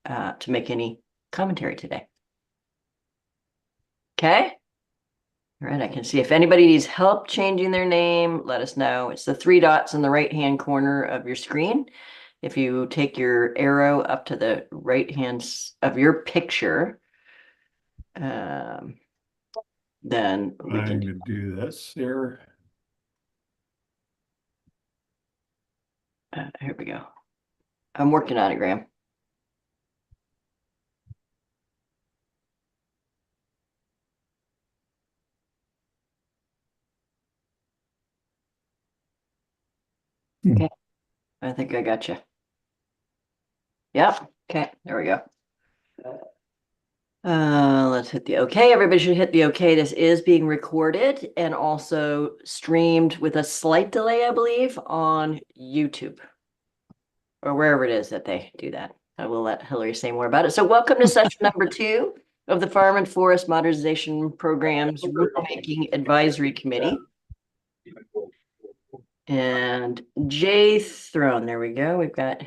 to make any commentary today. Okay. All right, I can see if anybody needs help changing their name, let us know. It's the three dots in the right-hand corner of your screen. If you take your arrow up to the right hand of your picture, then we can do this here. Here we go. I'm working on it, Graham. Okay, I think I got you. Yep. Okay, there we go. Let's hit the okay. Everybody should hit the okay. This is being recorded and also streamed with a slight delay, I believe, on YouTube or wherever it is that they do that. I will let Hillary say more about it. So welcome to session number 2 of the Farm and Forest Modernization Program's Rulemaking Advisory Committee. And Jay Throne, there we go. We've got,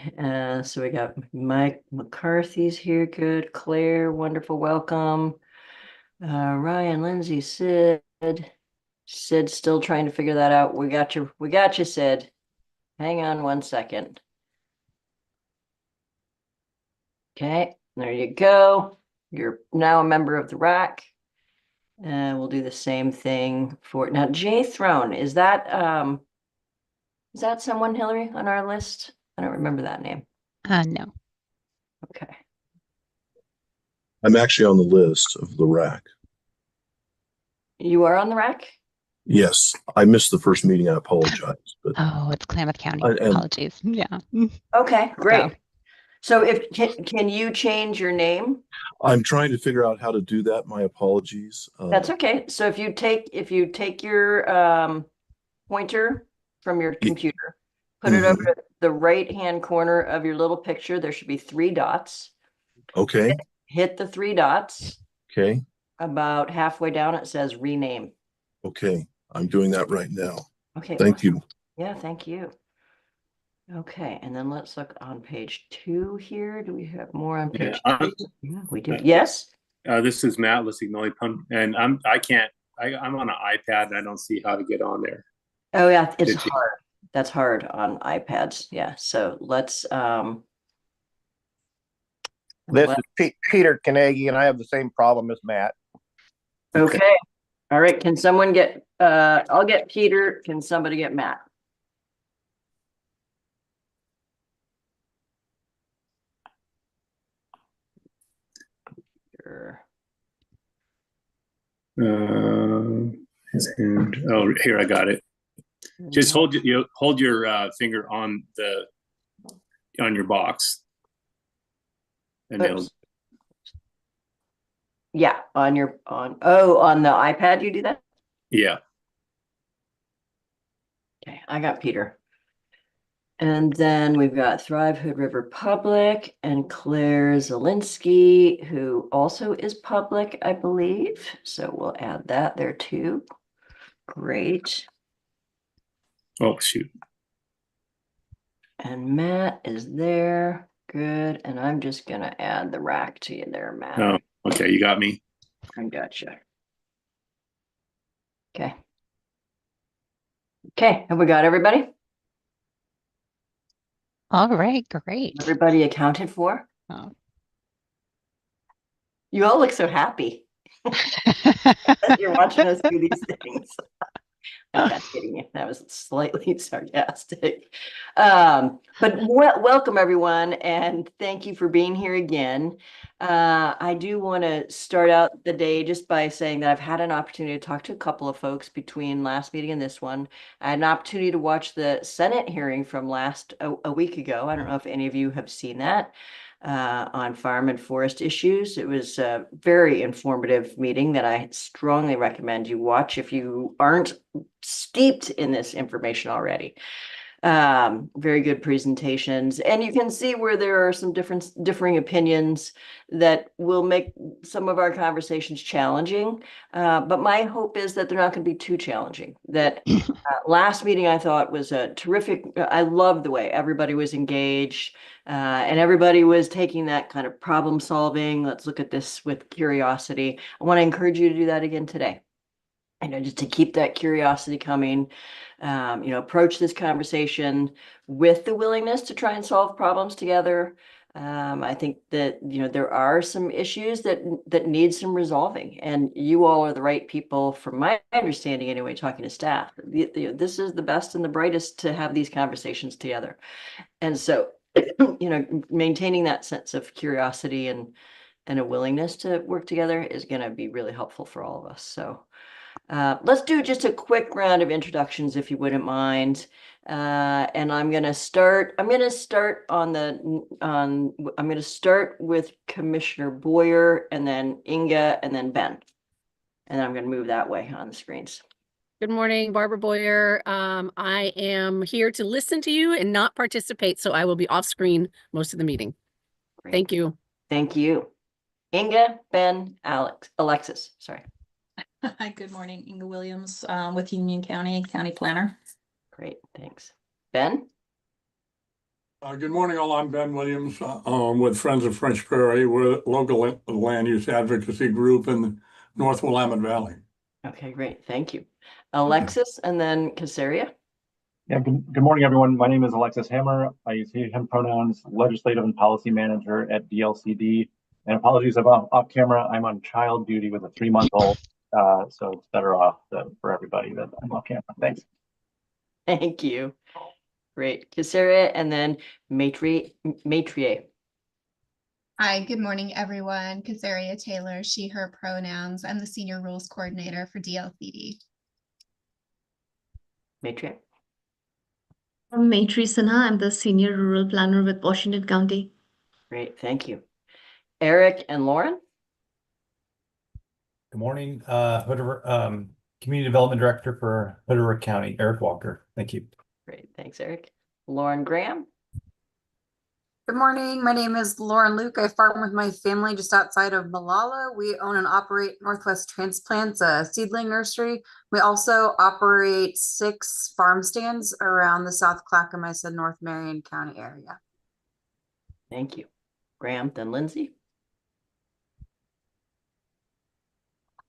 so we got Mike McCarthy's here. Good. Claire, wonderful. Welcome. Ryan, Lindsay, Sid. Sid's still trying to figure that out. We got you, Sid. Hang on one second. Okay, there you go. You're now a member of the RAC. And we'll do the same thing for now. Jay Throne, is that someone, Hillary, on our list? I don't remember that name. No. Okay. I'm actually on the list of the RAC. You are on the RAC? Yes, I missed the first meeting. I apologize. But oh, it's Klamath County. Apologies. Yeah. Okay, great. So can you change your name? I'm trying to figure out how to do that. My apologies. That's okay. So if you take your pointer from your computer, put it over to the right-hand corner of your little picture, there should be 3 dots. Okay. Hit the 3 dots. Okay. About halfway down, it says rename. Okay. I'm doing that right now. Okay. Thank you. Yeah, thank you. Okay, and then let's look on page 2 here. Do we have more on page 2? Yeah, we do. Yes. This is Matt Lissignoli, and I'm on an iPad and I don't see how to get on there. Oh yeah, it's hard. That's hard on iPads. Yeah. So let's This is Peter Carnegie, and I have the same problem as Matt. Okay. All right. Can someone get I'll get Peter. Can somebody get Matt? Sure. His hand. Oh, here, I got it. Just hold your finger on your box, and it'll. Yeah, on the iPad you do that? Yeah. Okay, I got Peter. And then we've got Thrive Hood River Public and Claire Zielinski, who also is public, I believe. So we'll add that there too. Great. Oh, shoot. And Matt is there. Good. And I'm just going to add the RAC to you there, Matt. Oh, okay. You got me. I gotcha. Okay. Okay. Have we got everybody? All right. Great. Everybody accounted for? Oh. You all look so happy. You're watching us do these things. I'm just kidding you. That was slightly sarcastic. But welcome everyone, and thank you for being here again. I do want to start out the day just by saying that I've had an opportunity to talk to a couple of folks between last meeting and this one. I had an opportunity to watch the Senate hearing from a week ago. I don't know if any of you have seen that. On farm and forest issues. It was a very informative meeting that I strongly recommend you watch if you aren't steeped in this information already. Very good presentations. And you can see where there are some differing opinions that will make some of our conversations challenging. But my hope is that they're not going to be too challenging. That last meeting I thought was a terrific. I loved the way everybody was engaged and everybody was taking that kind of problem solving. Let's look at this with curiosity. I want to encourage you to do that again today. Just to keep that curiosity coming, approach this conversation with the willingness to try and solve problems together. I think that, there are some issues that need some resolving, and you all are the right people, from my understanding anyway, talking to staff. This is the best and the brightest to have these conversations together. And so, maintaining that sense of curiosity and a willingness to work together is going to be really helpful for all of us. So let's do just a quick round of introductions, if you wouldn't mind. And I'm going to start with Commissioner Boyer, and then Inga, and then Ben. And I'm going to move that way on the screens. Good morning, Barbara Boyer. I am here to listen to you and not participate, so I will be off screen most of the meeting. Great. Thank you. Thank you. Inga, Ben, Alexis, sorry. Hi, good morning. Inga Williams with Union County Planner. Great, thanks. Ben? Good morning, all. I'm Ben Williams with Friends of French Prairie. We're a local land use advocacy group in North Willamette Valley. Okay, great. Thank you. Alexis, and then Casaria. Yeah, good morning, everyone. My name is Alexis Hammer. I use he, him pronouns, legislative and policy manager at DLCD. And apologies about off camera. I'm on child duty with a 3-month-old. So it's better off for everybody that I'm off camera. Thanks. Thank you. Great. Casaria, and then Maitrier. Hi, good morning, everyone. Casaria Taylor, she, her pronouns. I'm the senior rules coordinator for DLCD. Maitrier. I'm Maitri Sinha. I'm the senior rural planner with Washington County. Great, thank you. Eric and Lauren. Good morning, Community Development Director for Hood River County, Eric Walker. Thank you. Great, thanks, Eric. Lauren Graham. Good morning. My name is Lauren Luke. I farm with my family just outside of Malala. We own and operate Northwest Transplants, a seedling nursery. We also operate 6 farm stands around the South Clackamas, North Marion County area. Thank you. Graham, then Lindsay.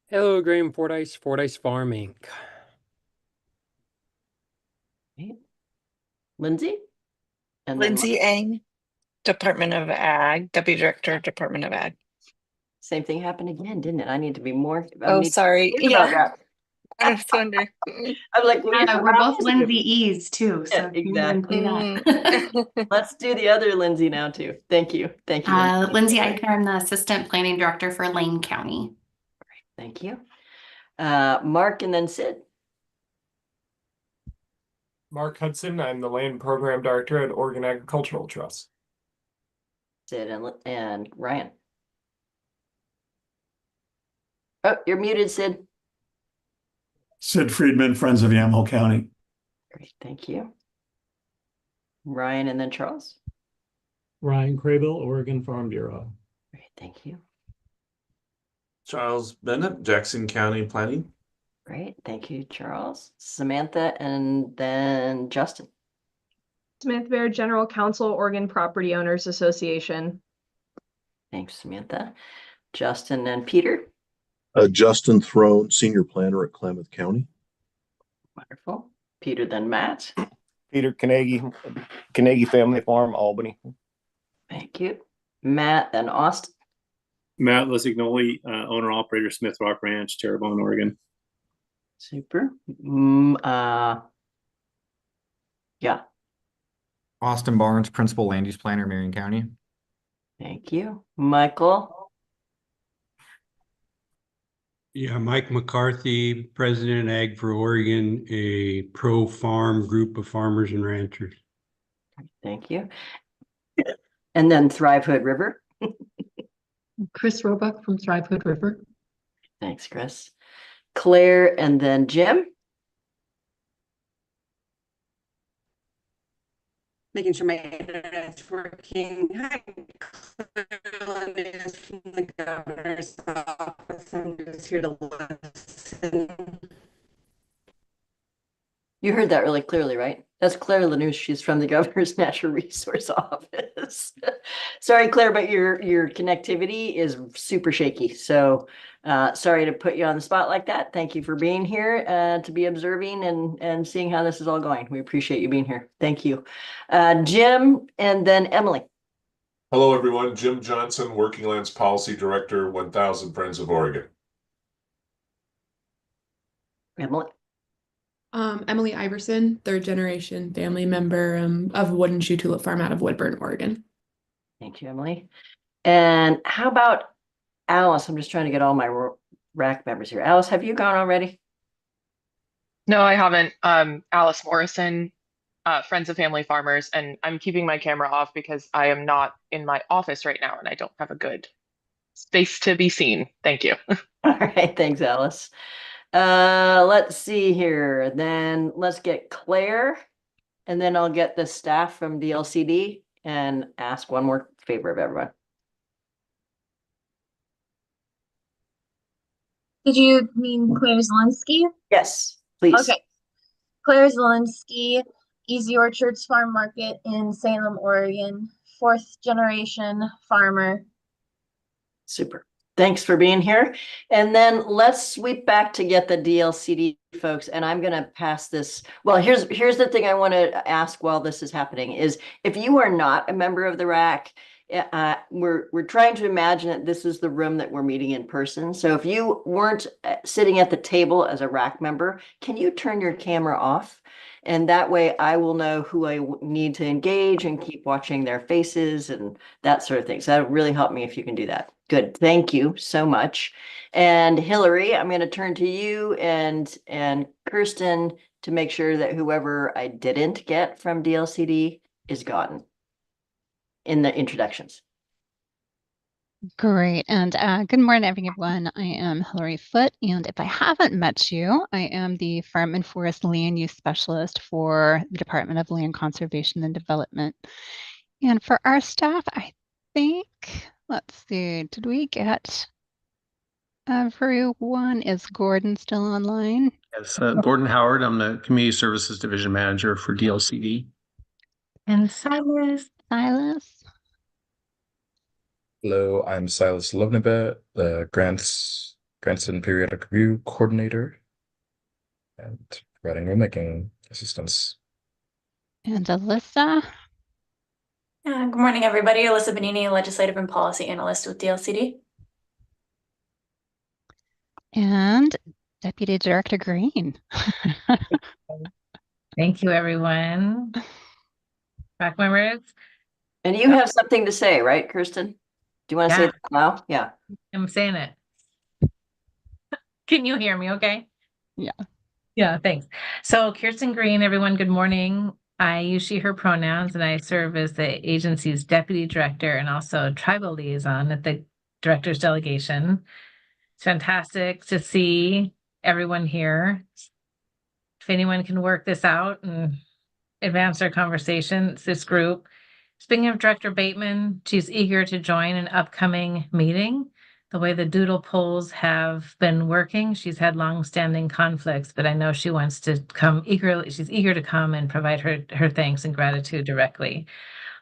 Hello, Graham Fordyce, Fordyce Farm Inc. Okay. Lindsay? And Lindsay Eng, Department of Ag, Deputy Director, Department of Ag. Same thing happened again, didn't it? I need to be more. Oh, sorry. Yeah. I was wondering. I'm like, we're both Lindsay E's too. So exactly. that. Let's do the other Lindsay now too. Thank you. Thank you. Lindsay Eicher, I'm the Assistant Planning Director for Lane County. Thank you. Mark, and then Sid. Mark Hudson, I'm the Land Program Director at Oregon Agricultural Trust. Sid and Ryan. Oh, you're muted, Sid. Sid Friedman, Friends of Yamhill County. Great, thank you. Ryan, and then Charles. Ryan Crable, Oregon Farm Bureau. Great, thank you. Charles Bennett, Jackson County Planning. Great, thank you, Charles. Samantha, and then Justin. Samantha Bear, General Counsel, Oregon Property Owners Association. Thanks, Samantha. Justin and Peter. Justin Throne, Senior Planner at Klamath County. Wonderful. Peter, then Matt. Peter Carnegie Family Farm, Albany. Thank you. Matt, then Austin. Matt Lesignoli, owner operator, Smith Rock Ranch, Terrebonne, Oregon. Super. Yeah. Austin Barnes, Principal Land Use Planner, Marion County. Thank you. Michael. Yeah, Mike McCarthy, President Ag for Oregon, a pro-farm group of farmers and ranchers. Thank you. And then Thrive Hood River. Chris Roebuck from Thrive Hood River. Thanks, Chris. Claire, and then Jim. making sure my internet's working. Hi, Carolyn is from the governor's office. I'm just here to listen. You heard that really clearly, right? That's Claire Lanouche. She's from the Governor's Natural Resource Office. Sorry, Claire, but your connectivity is super shaky. So sorry to put you on the spot like that. Thank you for being here to be observing and seeing how this is all going. We appreciate you being here. Thank you. Jim and then Emily. Hello, everyone. Jim Johnson, Working Lands Policy Director, 1000 Friends of Oregon. Emily. Emily Iverson, third generation family member of Wooden Shoe Tulip Farm out of Woodburn, Oregon. Thank you, Emily. And how about Alice? I'm just trying to get all my RAC members here. Alice, have you gone already? No, I haven't. Alice Morrison, Friends of Family Farmers, and I'm keeping my camera off because I am not in my office right now and I don't have a good space to be seen. Thank you. All right, thanks, Alice. Let's see here. Then let's get Claire, and then I'll get the staff from the LCD and ask one more favor of everyone. Did you mean Claire Zielinski? Yes, please. Okay. Claire Zielinski, Easy Orchards Farm Market in Salem, Oregon, fourth generation farmer. Super. Thanks for being here. And then let's sweep back to get the DLCD folks. And I'm going to pass this. Well, here's the thing I want to ask while this is happening is if you are not a member of the RAC, we're trying to imagine that this is the room that we're meeting in person. So if you weren't sitting at the table as a RAC member, can you turn your camera off? And that way I will know who I need to engage and keep watching their faces and that sort of thing. So that would really help me if you can do that. Good. Thank you so much. And Hillary, I'm going to turn to you and Kirsten to make sure that whoever I didn't get from DLCD is gotten in the introductions. Great. And good morning, everyone. I am Hillary Foote. And if I haven't met you, I am the Farm and Forest Land Use Specialist for the Department of Land Conservation and Development. And for our staff, I think, let's see, did we get everyone? Is Gordon still online? Yes, Gordon Howard. I'm the Community Services Division Manager for DLCD. And Silas. Hello, I'm Silas Lovnebet, the Grants and Periodic Review Coordinator, and providing rulemaking assistance. And Alyssa. Good morning, everybody. Alyssa Benini, Legislative and Policy Analyst with DLCD. And Deputy Director Green. Thank you, everyone. Back members. And you have something to say, right, Kirsten? Do you want to say that now? Yeah. I'm saying it. Can you hear me okay? Yeah. Yeah, thanks. So Kirsten Green, everyone, good morning. I use she, her pronouns, and I serve as the agency's deputy director and also tribal liaison at the director's delegation. It's fantastic to see everyone here. If anyone can work this out and advance our conversation, it's this group. Speaking of Director Bateman, she's eager to join an upcoming meeting. The way the doodle polls have been working, she's had long-standing conflicts, but I know she wants to come eagerly. She's eager to come and provide her thanks and gratitude directly.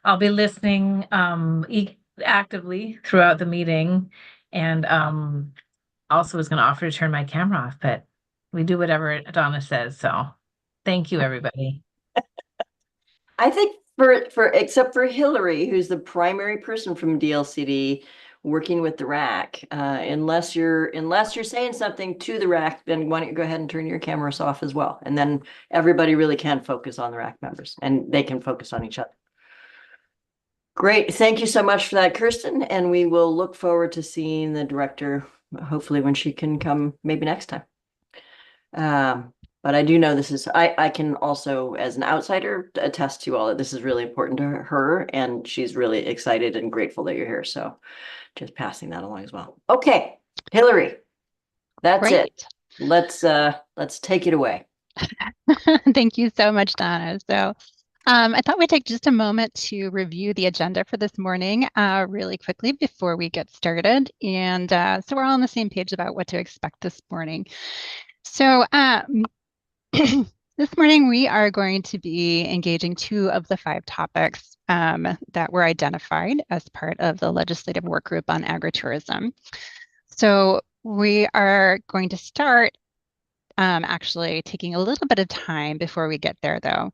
I'll be listening actively throughout the meeting, and also was going to offer to turn my camera off, but we do whatever Donna says. So thank you, everybody. I think for except for Hillary, who's the primary person from DLCD working with the RAC, unless you're saying something to the RAC, then why don't you go ahead and turn your cameras off as well, and then everybody really can focus on the RAC members, and they can focus on each other. Great, thank you so much for that, Kirsten, and we will look forward to seeing the director hopefully when she can come, maybe next time. But I do know this is, I can also, as an outsider, attest to all that this is really important to her, and she's really excited and grateful that you're here. So just passing that along as well. Okay, Hillary, that's it. Let's take it away. Thank you so much, Donna. So I thought we'd take just a moment to review the agenda for this morning really quickly before we get started. And so we're all on the same page about what to expect this morning. So this morning we are going to be engaging 2 of the 5 topics that were identified as part of the legislative work group on agritourism. So we are going to start actually taking a little bit of time before we get there, though,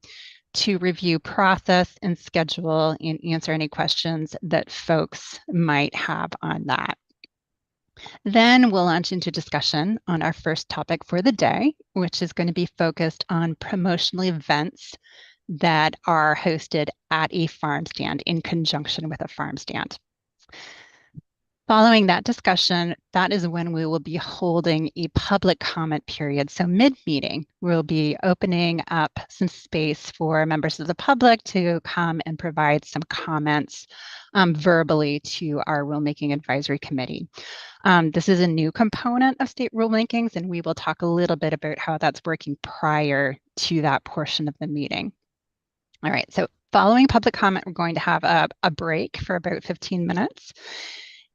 to review process and schedule and answer any questions that folks might have on that. Then we'll launch into discussion on our first topic for the day, which is going to be focused on promotional events that are hosted at a farm stand in conjunction with a farm stand. Following that discussion, that is when we will be holding a public comment period. So mid-meeting, we'll be opening up some space for members of the public to come and provide some comments verbally to our Rulemaking Advisory Committee. This is a new component of state rulemakings, and we will talk a little bit about how that's working prior to that portion of the meeting. All right, so following public comment, we're going to have a break for about 15 minutes.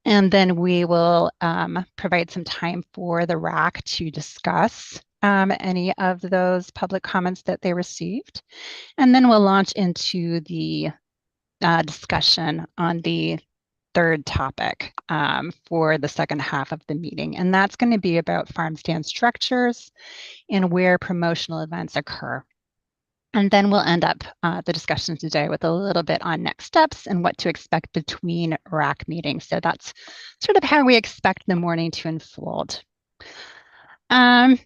And then we will provide some time for the RAC to discuss any of those public comments that they received. And then we'll launch into the discussion on the third topic for the second half of the meeting. And that's going to be about farm stand structures and where promotional events occur. And then we'll end up the discussion today with a little bit on next steps and what to expect between RAC meetings. So that's sort of how we expect the morning to unfold. And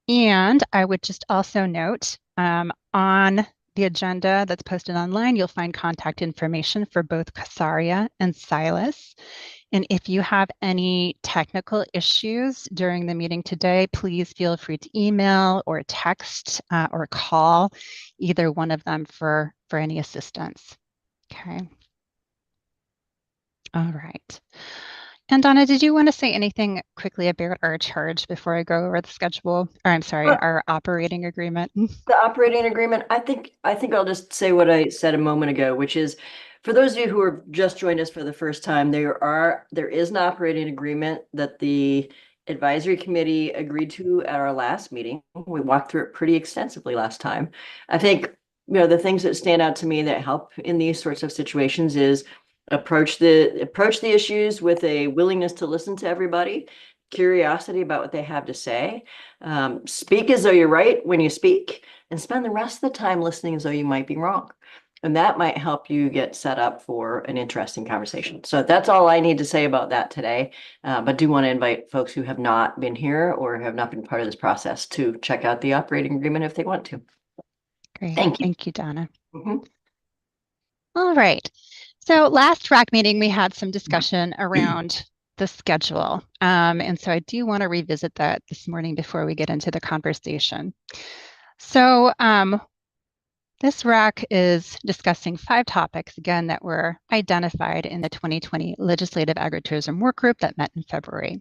I would just also note on the agenda that's posted online, you'll find contact information for both Kasaria and Silas. And if you have any technical issues during the meeting today, please feel free to email or text or call either one of them for any assistance. Okay. All right. And Donna, did you want to say anything quickly about our charge before I go over the schedule? Or I'm sorry, our operating agreement. The operating agreement, I think I'll just say what I said a moment ago, which is for those of you who have just joined us for the first time, there is an operating agreement that the advisory committee agreed to at our last meeting. We walked through it pretty extensively last time. I think, the things that stand out to me that help in these sorts of situations is approach the issues with a willingness to listen to everybody, curiosity about what they have to say, speak as though you're right when you speak, and spend the rest of the time listening as though you might be wrong. And that might help you get set up for an interesting conversation. So that's all I need to say about that today. But do want to invite folks who have not been here or have not been part of this process to check out the operating agreement if they want to. Great. Thank you. Thank you, Donna. All right. So last RAC meeting, we had some discussion around the schedule. And so I do want to revisit that this morning before we get into the conversation. So this RAC is discussing 5 topics, again, that were identified in the 2020 Legislative Agritourism Work Group that met in February.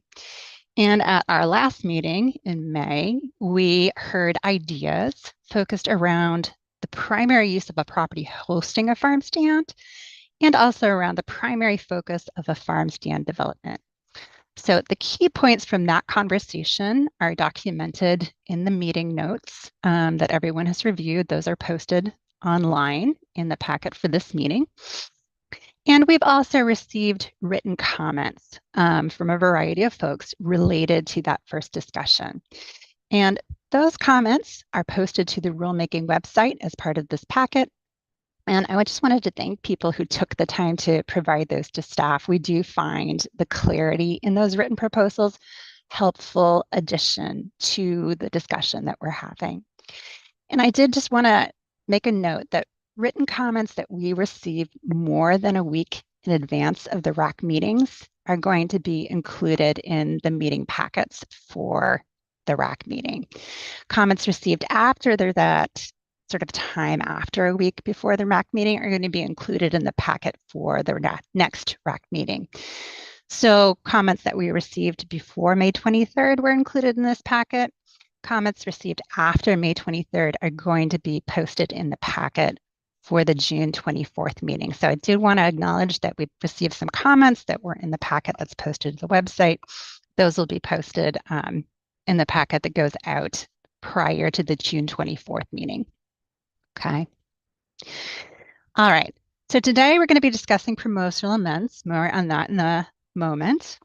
And at our last meeting in May, we heard ideas focused around the primary use of a property hosting a farm stand and also around the primary focus of a farm stand development. So the key points from that conversation are documented in the meeting notes that everyone has reviewed. Those are posted online in the packet for this meeting. And we've also received written comments from a variety of folks related to that first discussion. And those comments are posted to the rulemaking website as part of this packet. And I just wanted to thank people who took the time to provide those to staff. We do find the clarity in those written proposals helpful addition to the discussion that we're having. And I did just want to make a note that written comments that we receive more than a week in advance of the RAC meetings are going to be included in the meeting packets for the RAC meeting. Comments received after that sort of time after a week before the RAC meeting are going to be included in the packet for the next RAC meeting. So comments that we received before May 23rd were included in this packet. Comments received after May 23rd are going to be posted in the packet for the June 24th meeting. So I do want to acknowledge that we've received some comments that were in the packet that's posted to the website. Those will be posted in the packet that goes out prior to the June 24th meeting. Okay. All right. So today we're going to be discussing promotional amends. More on that in a moment.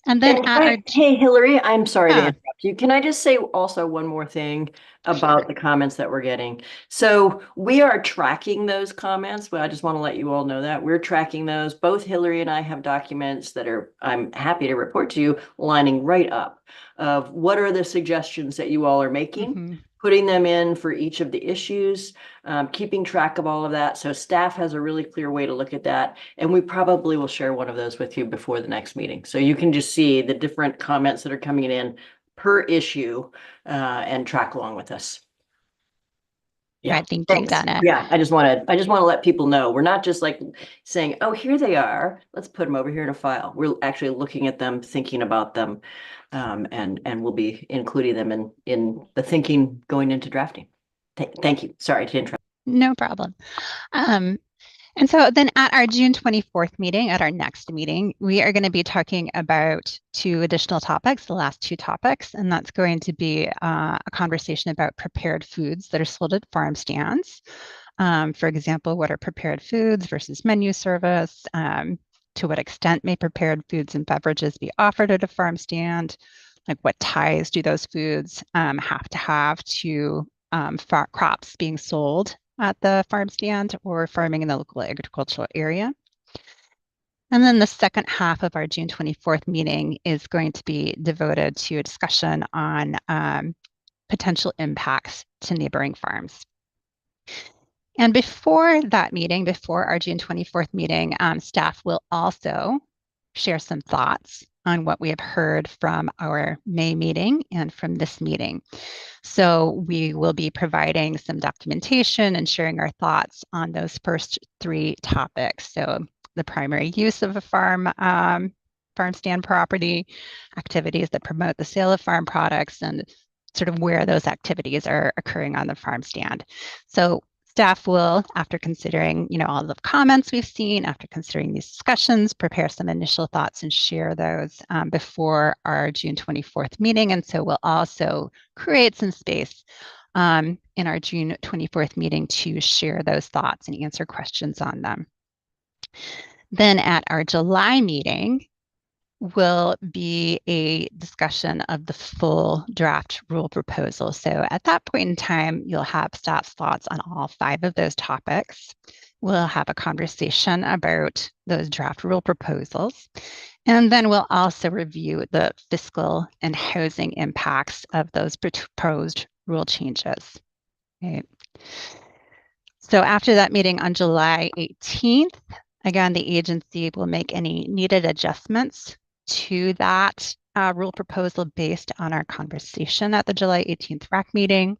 And then hey, Hillary, I'm sorry to Yeah. interrupt you. Can I just say also one more thing about the comments that we're getting? So we are tracking those comments. Well, I just want to let you all know that we're tracking those. Both Hillary and I have documents that are, I'm happy to report to you, lining right up of what are the suggestions that you all are making, putting them in for each of the issues, keeping track of all of that. So staff has a really clear way to look at that. And we probably will share one of those with you before the next meeting. So you can just see the different comments that are coming in per issue and track along with us. Yeah, right, thank you, Donna. Yeah, I just want to let people know we're not just like saying, oh, here they are, let's put them over here in a file. We're actually looking at them, thinking about them, and we'll be including them in the thinking going into drafting. Thank you. Sorry to interrupt. No problem. And so then at our June 24th meeting, at our next meeting, we are going to be talking about 2 additional topics, the last 2 topics, and that's going to be a conversation about prepared foods that are sold at farm stands. For example, what are prepared foods versus menu service? To what extent may prepared foods and beverages be offered at a farm stand? Like what ties do those foods have to have to crops being sold at the farm stand or farming in the local agricultural area? And then the second half of our June 24th meeting is going to be devoted to a discussion on potential impacts to neighboring farms. And before that meeting, before our June 24th meeting, staff will also share some thoughts on what we have heard from our May meeting and from this meeting. So we will be providing some documentation and sharing our thoughts on those first 3 topics. So the primary use of a farm stand property, activities that promote the sale of farm products, and sort of where those activities are occurring on the farm stand. So staff will, after considering, all the comments we've seen, after considering these discussions, prepare some initial thoughts and share those before our June 24th meeting. And so we'll also create some space in our June 24th meeting to share those thoughts and answer questions on them. Then at our July meeting will be a discussion of the full draft rule proposal. So at that point in time, you'll have staff's thoughts on all 5 of those topics. We'll have a conversation about those draft rule proposals. And then we'll also review the fiscal and housing impacts of those proposed rule changes. Okay. So after that meeting on July 18th, again, the agency will make any needed adjustments to that rule proposal based on our conversation at the July 18th RAC meeting,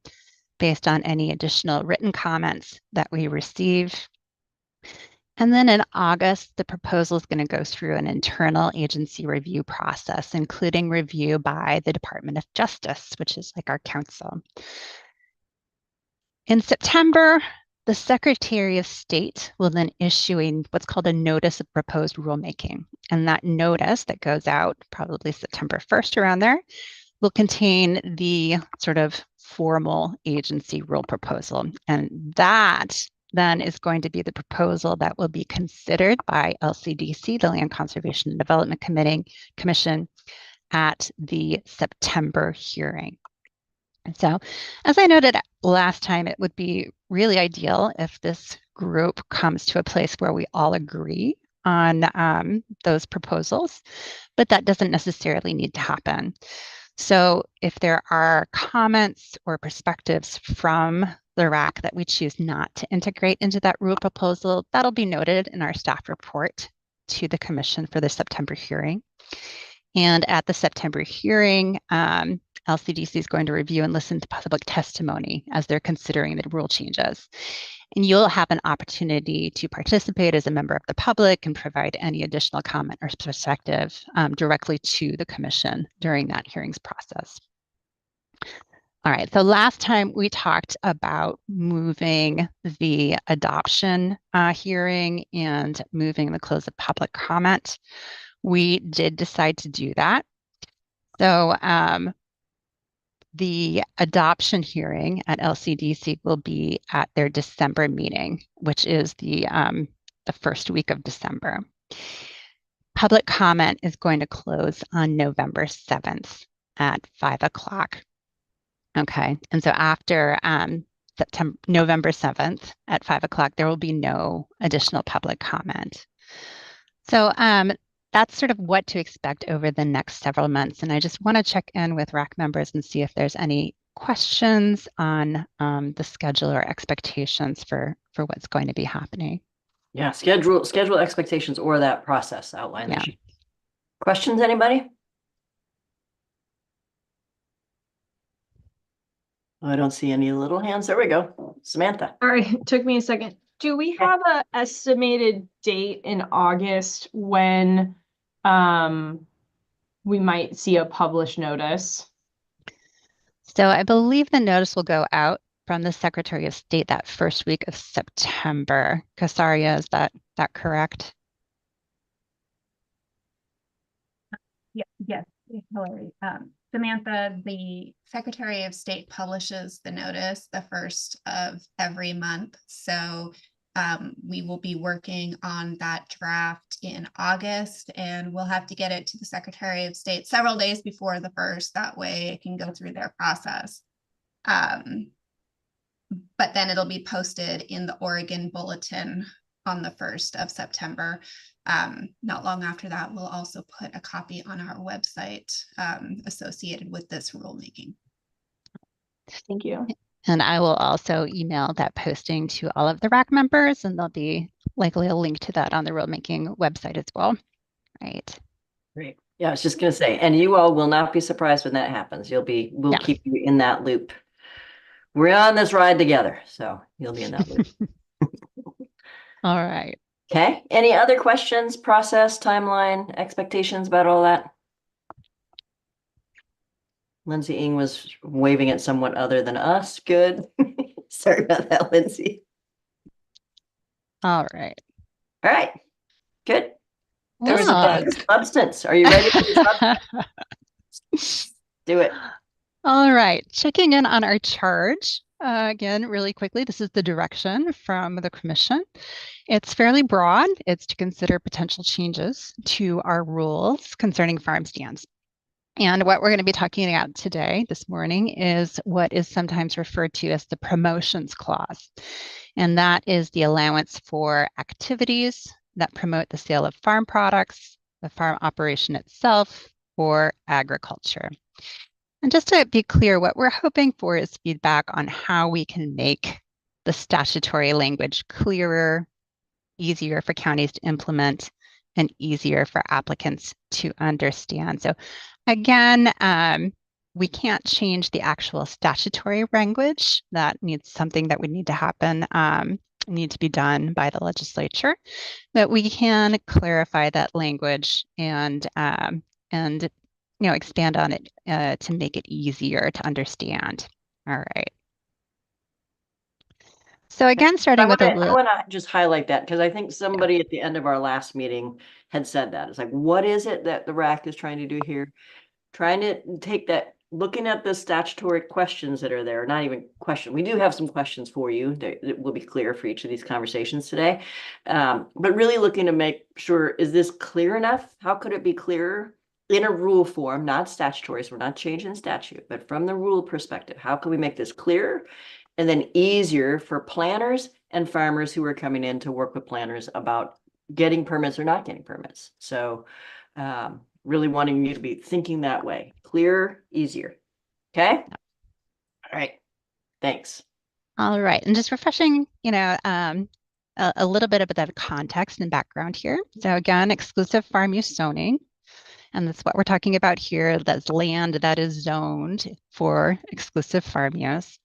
based on any additional written comments that we receive. And then in August, the proposal is going to go through an internal agency review process, including review by the Department of Justice, which is like our counsel. In September, the Secretary of State will then issue what's called a notice of proposed rulemaking. And that notice that goes out probably September 1st around there will contain the sort of formal agency rule proposal. And that then is going to be the proposal that will be considered by LCDC, the Land Conservation and Development Commission, at the September hearing. And so, as I noted last time, it would be really ideal if this group comes to a place where we all agree on those proposals, but that doesn't necessarily need to happen. So if there are comments or perspectives from the RAC that we choose not to integrate into that rule proposal, that'll be noted in our staff report to the Commission for the September hearing. And at the September hearing, LCDC is going to review and listen to public testimony as they're considering the rule changes. And you'll have an opportunity to participate as a member of the public and provide any additional comment or perspective directly to the Commission during that hearings process. All right, so last time we talked about moving the adoption hearing and moving the close of public comment. We did decide to do that. So the adoption hearing at LCDC will be at their December meeting, which is the first week of December. Public comment is going to close on November 7th at 5 o'clock. Okay, and so after November 7th at 5 o'clock, there will be no additional public comment. So that's sort of what to expect over the next several months. And I just want to check in with RAC members and see if there's any questions on the schedule or expectations for what's going to be happening. Yeah, schedule expectations or that process outline. Yeah. Questions, anybody? I don't see any little hands. There we go. Samantha. All right, took me a second. Do we have an estimated date in August when we might see a published notice? So I believe the notice will go out from the Secretary of State that first week of September. Casaria, is that correct? Yes, Hillary. Samantha, the Secretary of State publishes the notice the first of every month. So we will be working on that draft in August, and we'll have to get it to the Secretary of State several days before the first. That way it can go through their process. But then it'll be posted in the Oregon Bulletin on the 1st of September. Not long after that, we'll also put a copy on our website associated with this rulemaking. Thank you. And I will also email that posting to all of the RAC members, and there'll be likely a link to that on the rulemaking website as well. Right. Great. Yeah, I was just going to say, and you all will not be surprised when that happens. We'll keep you in that loop. We're on this ride together, so you'll be in that loop. All right. Okay. Any other questions, process, timeline, expectations about all that? Lindsay Ing was waving at someone other than us. Good. Sorry about that, Lindsay. All right. All right. Good. There was a bug. Substance. Are you ready for the substance? Do it. All right. Checking in on our charge. Again, really quickly, this is the direction from the Commission. It's fairly broad. It's to consider potential changes to our rules concerning farm stands. And what we're going to be talking about today, this morning, is what is sometimes referred to as the promotions clause. And that is the allowance for activities that promote the sale of farm products, the farm operation itself, or agriculture. And just to be clear, what we're hoping for is feedback on how we can make the statutory language clearer, easier for counties to implement, and easier for applicants to understand. So again, we can't change the actual statutory language. That needs something that would need to happen, need to be done by the legislature. But we can clarify that language and expand on it to make it easier to understand. All right. So again, starting with I want to just highlight that because I think somebody at the end of our last meeting had said that. It's like, what is it that the RAC is trying to do here? Trying to take that, looking at the statutory questions that are there, not even question. We do have some questions for you that will be clear for each of these conversations today. But really looking to make sure, is this clear enough? How could it be clearer? In a rule form, not statutory, so we're not changing statute, but from the rule perspective, how can we make this clearer and then easier for planners and farmers who are coming in to work with planners about getting permits or not getting permits? So really wanting you to be thinking that way, clearer, easier. Okay. All right. Thanks. All right. And just refreshing, a little bit of the context and background here. So again, exclusive farm use zoning. And that's what we're talking about here. That's land that is zoned for exclusive farm use.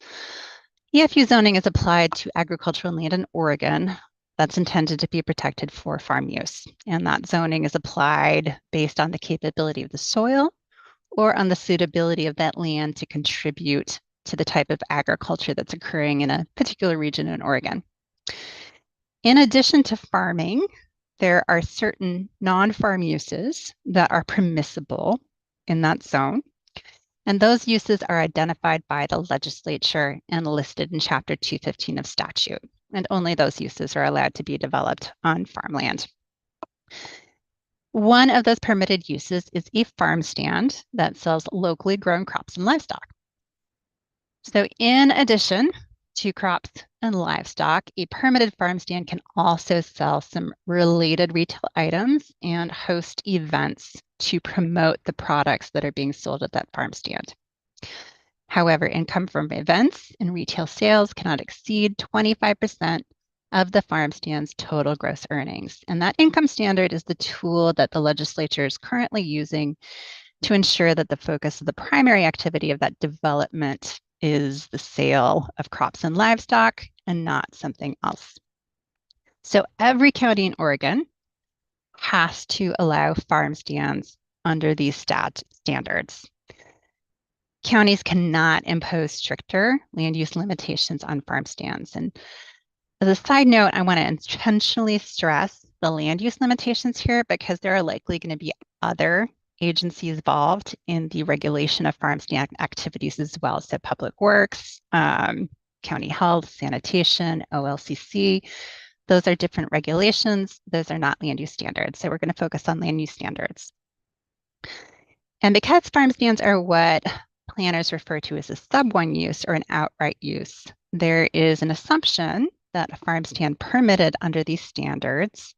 EFU zoning is applied to agricultural land in Oregon that's intended to be protected for farm use. And that zoning is applied based on the capability of the soil or on the suitability of that land to contribute to the type of agriculture that's occurring in a particular region in Oregon. In addition to farming, there are certain non-farm uses that are permissible in that zone. And those uses are identified by the legislature and listed in Chapter 215 of statute. And only those uses are allowed to be developed on farmland. One of those permitted uses is a farm stand that sells locally grown crops and livestock. So in addition to crops and livestock, a permitted farm stand can also sell some related retail items and host events to promote the products that are being sold at that farm stand. However, income from events and retail sales cannot exceed 25% of the farm stand's total gross earnings. And that income standard is the tool that the legislature is currently using to ensure that the focus of the primary activity of that development is the sale of crops and livestock and not something else. So every county in Oregon has to allow farm stands under these standards. Counties cannot impose stricter land use limitations on farm stands. And as a side note, I want to intentionally stress the land use limitations here because there are likely going to be other agencies involved in the regulation of farm stand activities as well. So Public Works, County Health, Sanitation, OLCC, those are different regulations. Those are not land use standards. So we're going to focus on land use standards. And because farm stands are what planners refer to as a sub-1 use or an outright use, there is an assumption that a farm stand permitted under these standards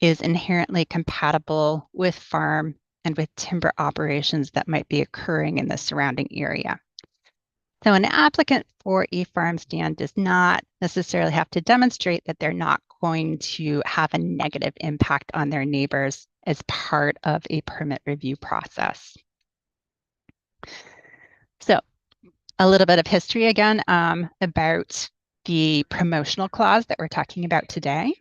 is inherently compatible with farm and with timber operations that might be occurring in the surrounding area. So an applicant for a farm stand does not necessarily have to demonstrate that they're not going to have a negative impact on their neighbors as part of a permit review process. So a little bit of history again about the promotional clause that we're talking about today.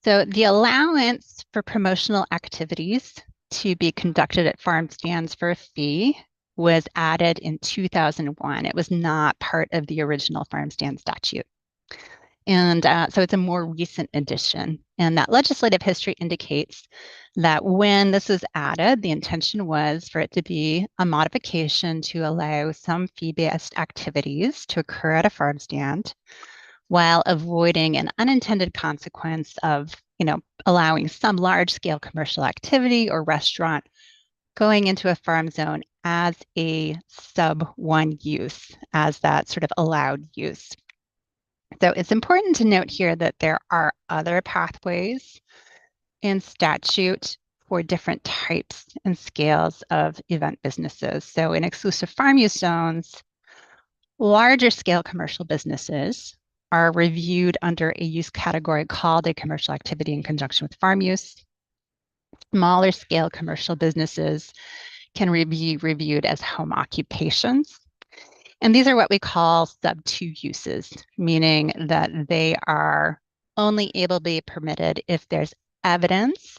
So the allowance for promotional activities to be conducted at farm stands for a fee was added in 2001. It was not part of the original farm stand statute. And so it's a more recent addition. And that legislative history indicates that when this was added, the intention was for it to be a modification to allow some fee-based activities to occur at a farm stand while avoiding an unintended consequence of, allowing some large-scale commercial activity or restaurant going into a farm zone as a sub-1 use, as that sort of allowed use. So it's important to note here that there are other pathways in statute for different types and scales of event businesses. So in exclusive farm use zones, larger scale commercial businesses are reviewed under a use category called a commercial activity in conjunction with farm use. Smaller scale commercial businesses can be reviewed as home occupations. And these are what we call sub-2 uses, meaning that they are only able to be permitted if there's evidence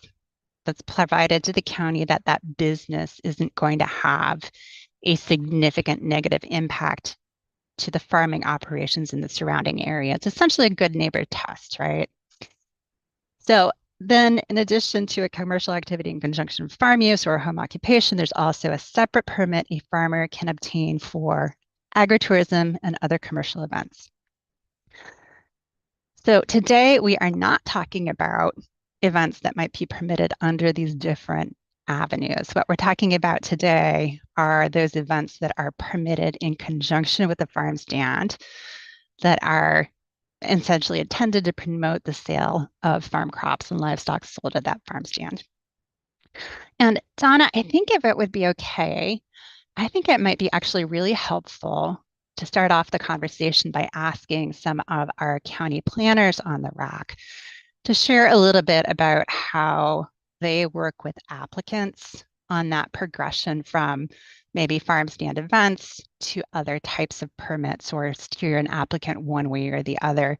that's provided to the county that that business isn't going to have a significant negative impact to the farming operations in the surrounding area. It's essentially a good neighbor test, right? So then in addition to a commercial activity in conjunction with farm use or home occupation, there's also a separate permit a farmer can obtain for agritourism and other commercial events. So today we are not talking about events that might be permitted under these different avenues. What we're talking about today are those events that are permitted in conjunction with the farm stand that are essentially intended to promote the sale of farm crops and livestock sold at that farm stand. And Donna, I think if it would be okay, I think it might be actually really helpful to start off the conversation by asking some of our county planners on the RAC to share a little bit about how they work with applicants on that progression from maybe farm stand events to other types of permits, or steer an applicant one way or the other,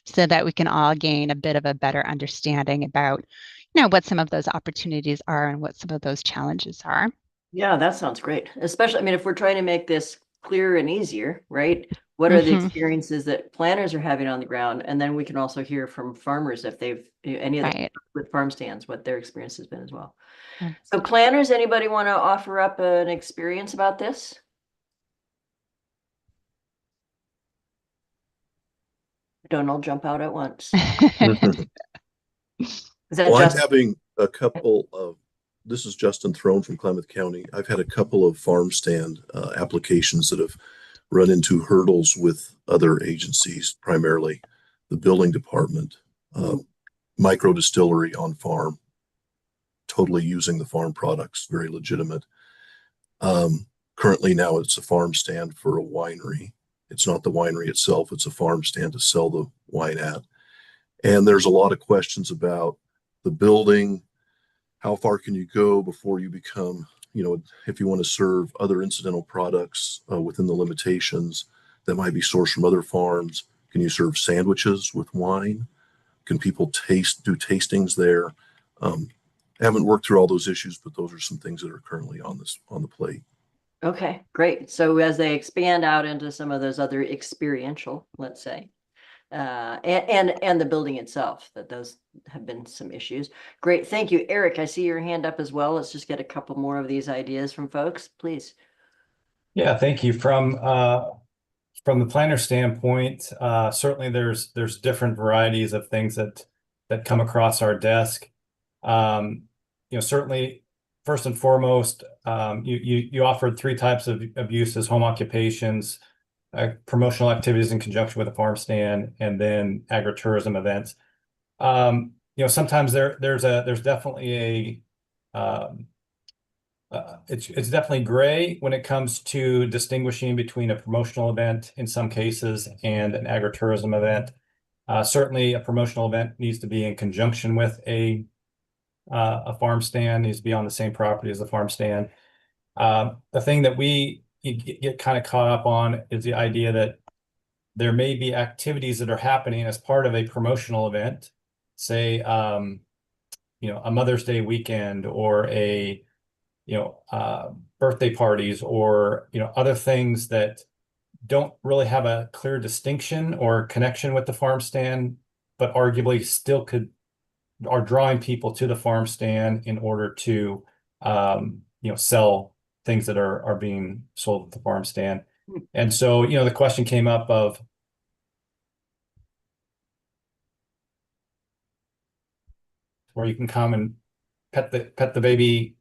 so that we can all gain a bit of a better understanding about, what some of those opportunities are and what some of those challenges are. Yeah, that sounds great. Especially, if we're trying to make this clearer and easier, right? What are the Mhm. experiences that planners are having on the ground? And then we can also hear from farmers if they've, any of the, Right. with farm stands, what their experience has been as well. Yeah. So planners, anybody want to offer up an experience about this? Don't all jump out at once. Is that Well, I'm just having a couple of, this is Justin Throne from Klamath County. I've had a couple of farm stand applications that have run into hurdles with other agencies, primarily the building department, micro distillery on farm, totally using the farm products, very legitimate. Currently now it's a farm stand for a winery. It's not the winery itself, it's a farm stand to sell the wine at. And there's a lot of questions about the building. How far can you go before you become, if you want to serve other incidental products within the limitations that might be sourced from other farms? Can you serve sandwiches with wine? Can people do tastings there? I haven't worked through all those issues, but those are some things that are currently on the plate. okay, great. So as they expand out into some of those other experiential, let's say, and the building itself, that those have been some issues. Great, thank you. Eric, I see your hand up as well. Let's just get a couple more of these ideas from folks, please. Yeah, thank you. From the planner standpoint, certainly there's different varieties of things that come across our desk. Certainly first and foremost, you offered 3 types of uses: home occupations, promotional activities in conjunction with a farm stand, and then agritourism events. Sometimes there's definitely it's definitely gray when it comes to distinguishing between a promotional event in some cases and an agritourism event. Certainly a promotional event needs to be in conjunction with a farm stand, needs to be on the same property as the farm stand. The thing that we get kind of caught up on is the idea that there may be activities that are happening as part of a promotional event, say, a Mother's Day weekend or birthday parties or, other things that don't really have a clear distinction or connection with the farm stand, but arguably still are drawing people to the farm stand in order to, sell things that are being sold at the farm stand. And so, the question came up of, where you can come and pet the baby,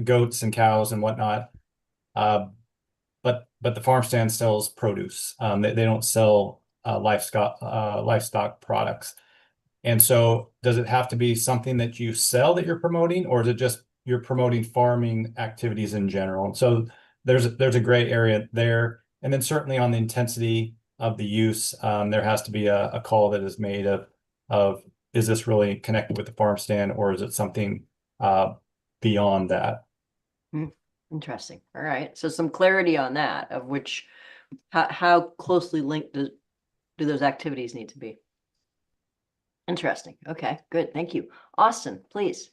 goats and cows and whatnot. But the farm stand sells produce. They don't sell livestock products. And so does it have to be something that you sell that you're promoting, or is it just you're promoting farming activities in general? And so there's a gray area there. And then certainly on the intensity of the use, there has to be a call that is made of is this really connected with the farm stand, or is it something beyond that? Interesting. All right. So some clarity on that, of which, how closely linked do those activities need to be? Interesting. Okay, good. Thank you. Austin, please.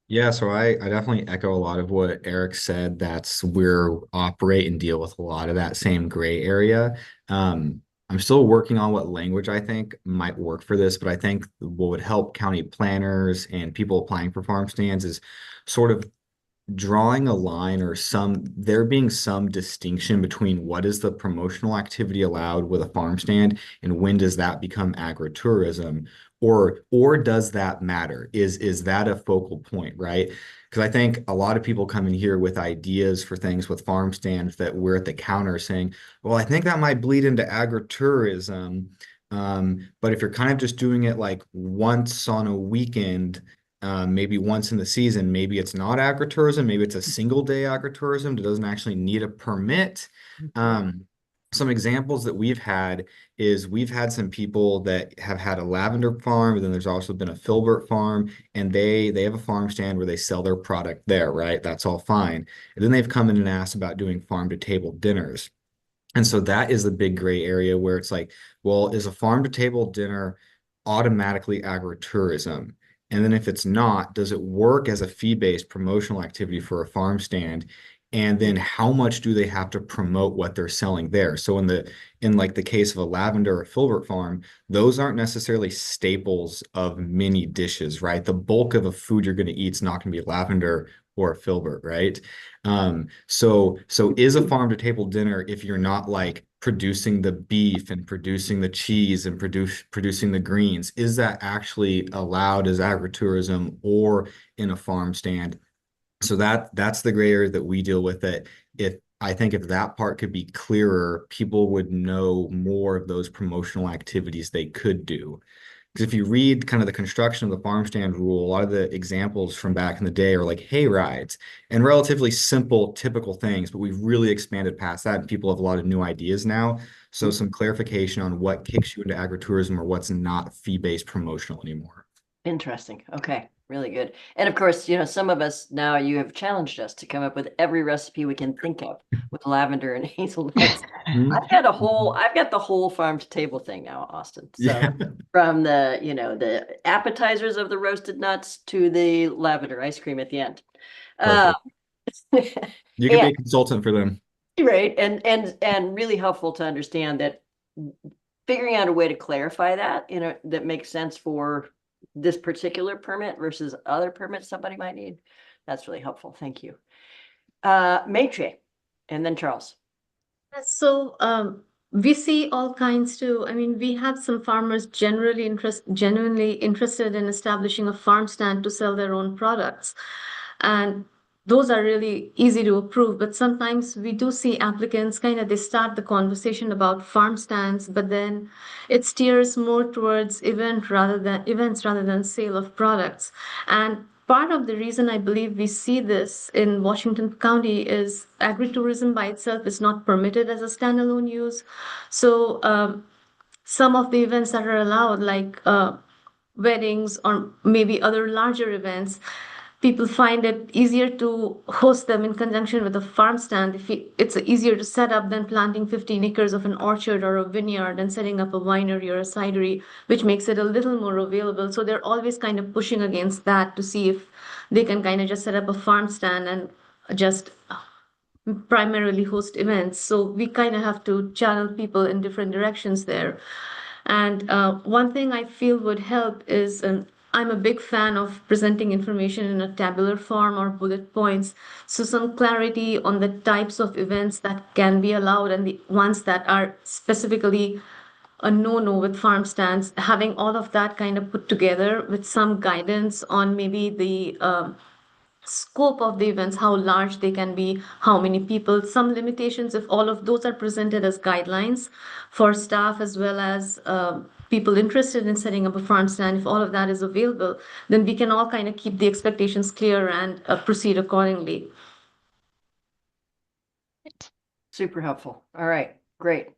Yeah, so I definitely echo a lot of what Eric said. That's we're operate and deal with a lot of that same gray area. I'm still working on what language I think might work for this, but I think what would help county planners and people applying for farm stands is sort of drawing a line or there being some distinction between what is the promotional activity allowed with a farm stand and when does that become agritourism, or does that matter? Is that a focal point, right? Because I think a lot of people come in here with ideas for things with farm stands that we're at the counter saying, well, I think that might bleed into agritourism. But if you're kind of just doing it like once on a weekend, maybe once in the season, maybe it's not agritourism, maybe it's a single day agritourism that doesn't actually need a permit. Some examples that we've had is we've had some people that have had a lavender farm, and then there's also been a filbert farm, and they have a farm stand where they sell their product there, right? That's all fine. And then they've come in and asked about doing farm to table dinners. And so that is the big gray area where it's like, well, is a farm to table dinner automatically agritourism? And then if it's not, does it work as a fee-based promotional activity for a farm stand? And then how much do they have to promote what they're selling there? So in like the case of a lavender or filbert farm, those aren't necessarily staples of many dishes, right? The bulk of the food you're going to eat is not going to be lavender or a filbert, right? So is a farm to table dinner if you're not like producing the beef and producing the cheese and producing the greens? Is that actually allowed as agritourism or in a farm stand? So that's the gray area that we deal with. It. If I think if that part could be clearer, people would know more of those promotional activities they could do. Because if you read kind of the construction of the farm stand rule, a lot of the examples from back in the day are like hay rides and relatively simple, typical things, but we've really expanded past that and people have a lot of new ideas now. So some clarification on what kicks you into agritourism or what's not fee-based promotional anymore. Interesting. Okay. Really good. And of course, some of us now, you have challenged us to come up with every recipe we can think of with lavender and hazelnuts. I've got the whole farm to table thing now, Austin. So Yeah. from the appetizers of the roasted nuts to the lavender ice cream at the end. You can be a consultant for them. Right. And really helpful to understand that figuring out a way to clarify that, that makes sense for this particular permit versus other permits somebody might need. That's really helpful. Thank you. Maitre, and then Charles. So we see all kinds too. I mean, we have some farmers genuinely interested in establishing a farm stand to sell their own products. And those are really easy to approve, but sometimes we do see applicants they start the conversation about farm stands, but then it steers more towards events rather than sale of products. And part of the reason I believe we see this in Washington County is agritourism by itself is not permitted as a standalone use. So some of the events that are allowed, like weddings or maybe other larger events, people find it easier to host them in conjunction with a farm stand. It's easier to set up than planting 15 acres of an orchard or a vineyard and setting up a winery or a cidery, which makes it a little more available. So they're always kind of pushing against that to see if they can kind of just set up a farm stand and just primarily host events. So we kind of have to channel people in different directions there. And one thing I feel would help is I'm a big fan of presenting information in a tabular form or bullet points. So some clarity on the types of events that can be allowed and the ones that are specifically a no-no with farm stands, having all of that kind of put together with some guidance on maybe the scope of the events, how large they can be, how many people, some limitations. If all of those are presented as guidelines for staff as well as people interested in setting up a farm stand, if all of that is available, then we can all kind of keep the expectations clear and proceed accordingly. Super helpful. All right, great.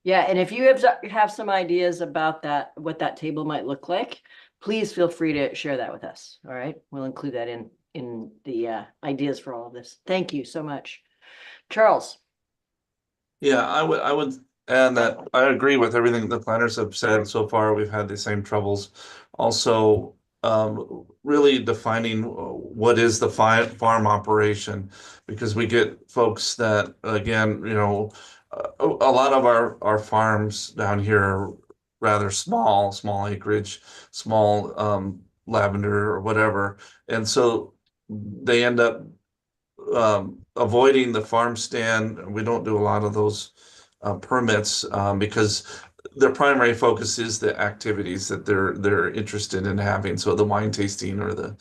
Yeah, and if you have some ideas about that, what that table might look like, please feel free to share that with us. All right, we'll include that in the ideas for all of this. Thank you so much, Charles. Yeah, I would add that I agree with everything the planners have said so far. We've had the same troubles. Also, really defining what is the farm operation, because we get folks that, again, a lot of our farms down here are rather small acreage, small lavender or whatever, and so they end up avoiding the farm stand. We don't do a lot of those permits because their primary focus is the activities that they're interested in having. So the wine tasting or the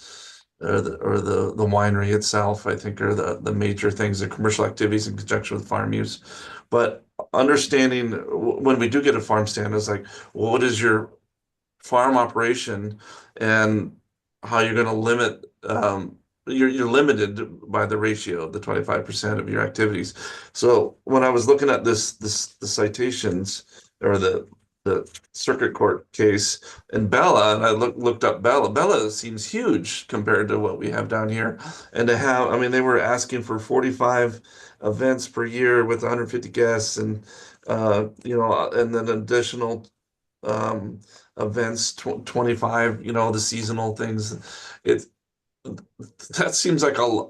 winery itself, I think, are the major things, the commercial activities in conjunction with farm use. But understanding when we do get a farm stand is like, well, what is your farm operation and how you're going to limit you're limited by the ratio of the 25% of your activities. So when I was looking at the citations or the circuit court case in Bella, and I looked up Bella seems huge compared to what we have down here. And to have, I mean, they were asking for 45 events per year with 150 guests and and then additional events, 25, the seasonal things. That seems like a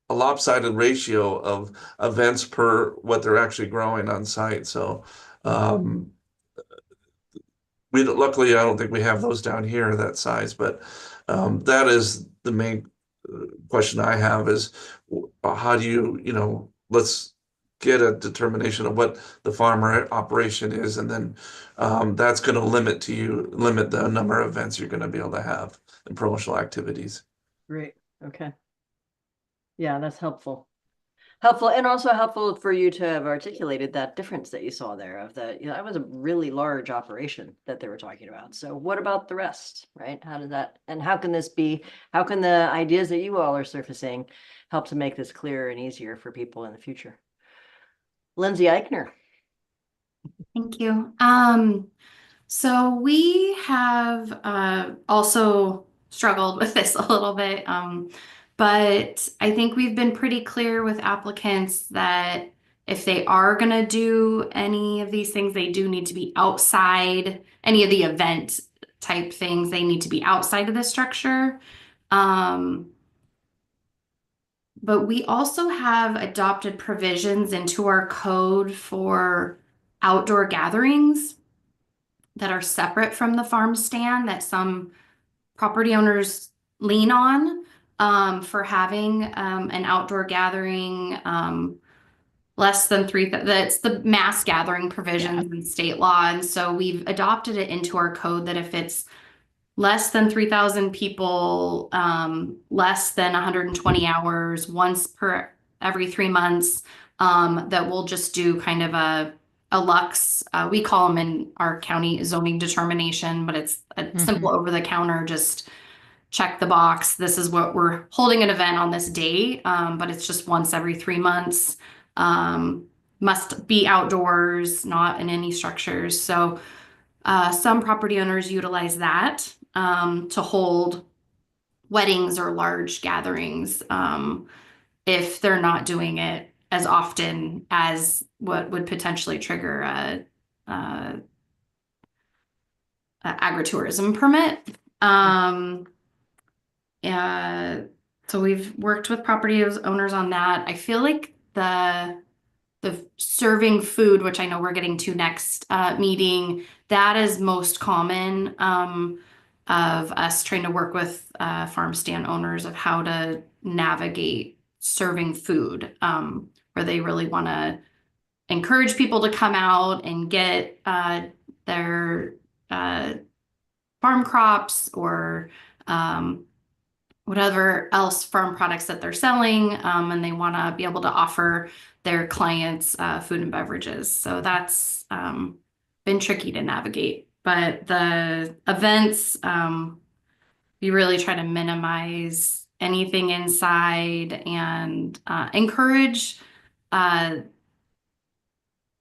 a lopsided ratio of events per what they're actually growing on site. So luckily, I don't think we have those down here that size, but that is the main question I have is how do you, let's get a determination of what the farmer operation is, and then that's going to limit the number of events you're going to be able to have and promotional activities. Great. Okay. Yeah, that's helpful. Helpful, and also helpful for you to have articulated that difference that you saw there of that was a really large operation that they were talking about. So what about the rest, right? How does that, and how can the ideas that you all are surfacing help to make this clearer and easier for people in the future? Lindsay Eichner. Thank you. So we have also struggled with this a little bit, but I think we've been pretty clear with applicants that if they are going to do any of these things, they do need to be outside any of the event type things. They need to be outside of the structure. But we also have adopted provisions into our code for outdoor gatherings that are separate from the farm stand that some property owners lean on for having an outdoor gathering less than that's the mass gathering provisions in state law. And so we've adopted it into our code that if it's less than 3,000 people, less than 120 hours, once per every 3 months, that we'll just do kind of a lux. We call them in our county zoning determination, but it's a simple over the counter, just check the box. This is what we're holding an event on this day, but it's just once every 3 months. Must be outdoors, not in any structures. So some property owners utilize that to hold weddings or large gatherings if they're not doing it as often as what would potentially trigger a agritourism permit. So we've worked with property owners on that. I feel like the serving food, which I know we're getting to next meeting, that is most common of us trying to work with farm stand owners of how to navigate serving food, where they really want to encourage people to come out and get their farm crops or whatever else farm products that they're selling, and they want to be able to offer their clients food and beverages. So that's been tricky to navigate. But the events, we really try to minimize anything inside and encourage the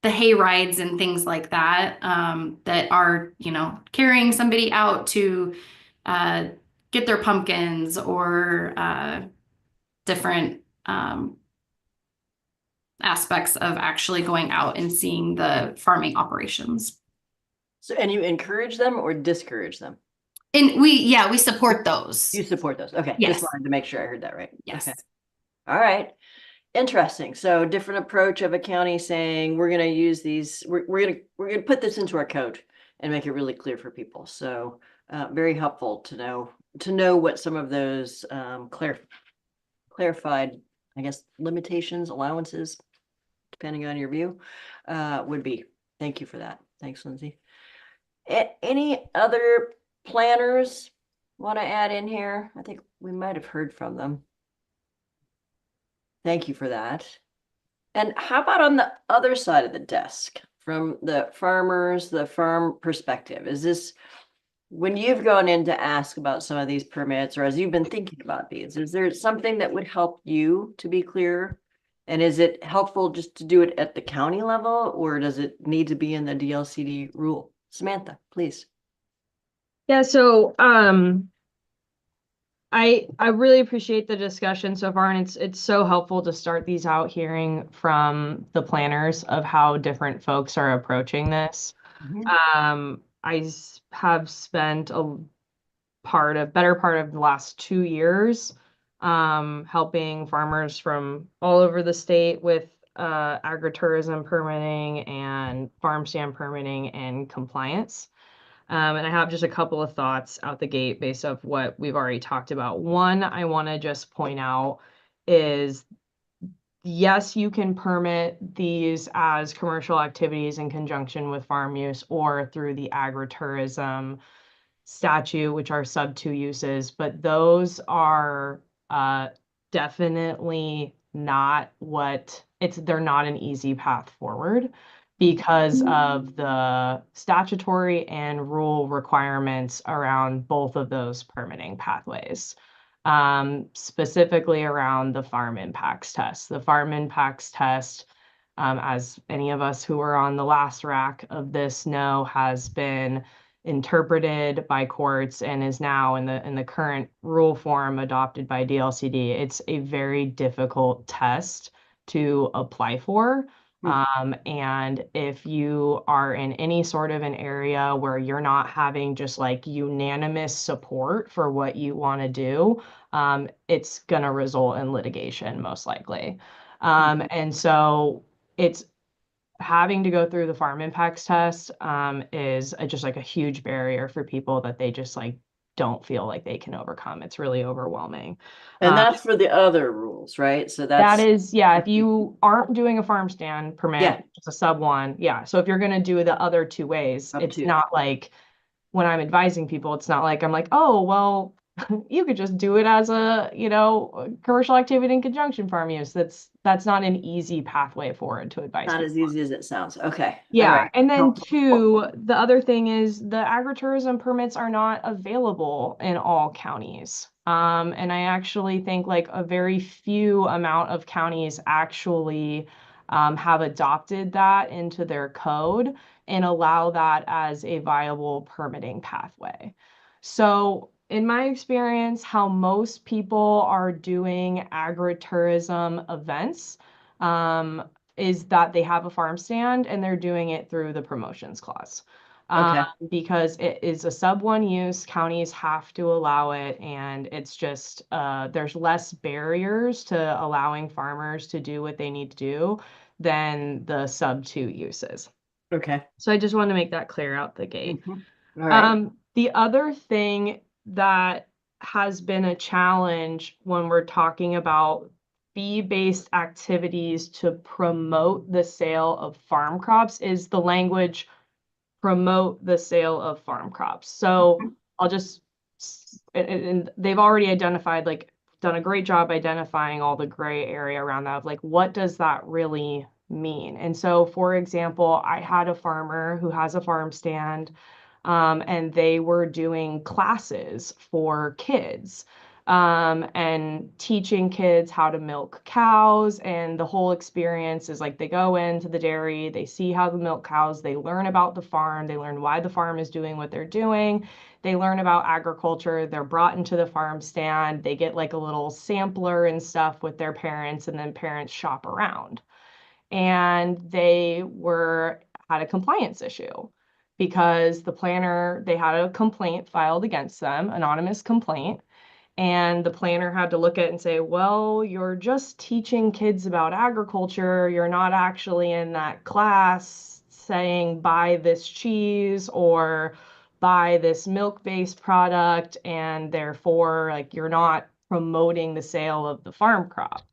hay rides and things like that that are, carrying somebody out to get their pumpkins or different aspects of actually going out and seeing the farming operations. So, and you encourage them or discourage them? And we support those. You support those. Okay. Yes. Just wanted to make sure I heard that right. Yes. Okay. All right. Interesting. So different approach of a county saying we're going to use these, we're going to put this into our code and make it really clear for people. So very helpful to know what some of those clarified, I guess, limitations, allowances, depending on your view, would be. Thank you for that. Thanks, Lindsay. Any other planners want to add in here? I think we might have heard from them. Thank you for that. And how about on the other side of the desk, from the farmers, the farm perspective? Is this, when you've gone in to ask about some of these permits, or as you've been thinking about these, is there something that would help you to be clear? And is it helpful just to do it at the county level, or does it need to be in the DLCD rule? Samantha, please. Yeah, so I really appreciate the discussion so far, and it's so helpful to start these out hearing from the planners of how different folks are approaching this. I have spent better part of the last 2 years helping farmers from all over the state with agritourism permitting and farm stand permitting and compliance. And I have just a couple of thoughts out the gate based off what we've already talked about. One, I want to just point out is yes, you can permit these as commercial activities in conjunction with farm use or through the agritourism statute, which are sub 2 uses, but those are definitely not they're not an easy path forward because of the statutory and rule requirements around both of those permitting pathways. Specifically around the farm impacts test. The farm impacts test, as any of us who were on the last rack of this know, has been interpreted by courts and is now in the current rule form adopted by DLCD. It's a very difficult test to apply for. And if you are in any sort of an area where you're not having just like unanimous support for what you want to do, it's going to result in litigation most likely. And so it's having to go through the farm impacts test is just like a huge barrier for people that they just like don't feel like they can overcome. It's really overwhelming. And that's for the other rules, right? So That that's is, yeah, if you aren't doing a farm stand permit, Yeah. it's a sub 1. Yeah. So if you're going to do the other 2 ways, Up it's to. not like when I'm advising people, it's not like I'm like, oh, well, you could just do it as a, commercial activity in conjunction farm use. That's not an easy pathway forward to advise Not people. as easy as it sounds. Okay. All Yeah, right. and then Helpful. 2, the other thing is the agritourism permits are not available in all counties. And I actually think like a very few amount of counties actually have adopted that into their code and allow that as a viable permitting pathway. So in my experience, how most people are doing agritourism events, is that they have a farm stand and they're doing it through the promotions clause. Okay. Because it is a sub 1 use, counties have to allow it, and it's just there's less barriers to allowing farmers to do what they need to do than the sub 2 uses. Okay. So I just want to make that clear out the gate. All right. The other thing that has been a challenge when we're talking about fee-based activities to promote the sale of farm crops is the language promote the sale of farm crops. So I'll just, and they've already identified, like, done a great job identifying all the gray area around that of like, what does that really mean? And so, for example, I had a farmer who has a farm stand, and they were doing classes for kids, and teaching kids how to milk cows. And the whole experience is like they go into the dairy, they see how the milk cows, they learn about the farm, they learn why the farm is doing what they're doing, they learn about agriculture, they're brought into the farm stand, they get like a little sampler and stuff with their parents, and then parents shop around. And they had a compliance issue because the planner, they had a complaint filed against them, anonymous complaint. And the planner had to look at it and say, well, you're just teaching kids about agriculture. You're not actually in that class saying buy this cheese or buy this milk-based product. And therefore, like, you're not promoting the sale of the farm crop.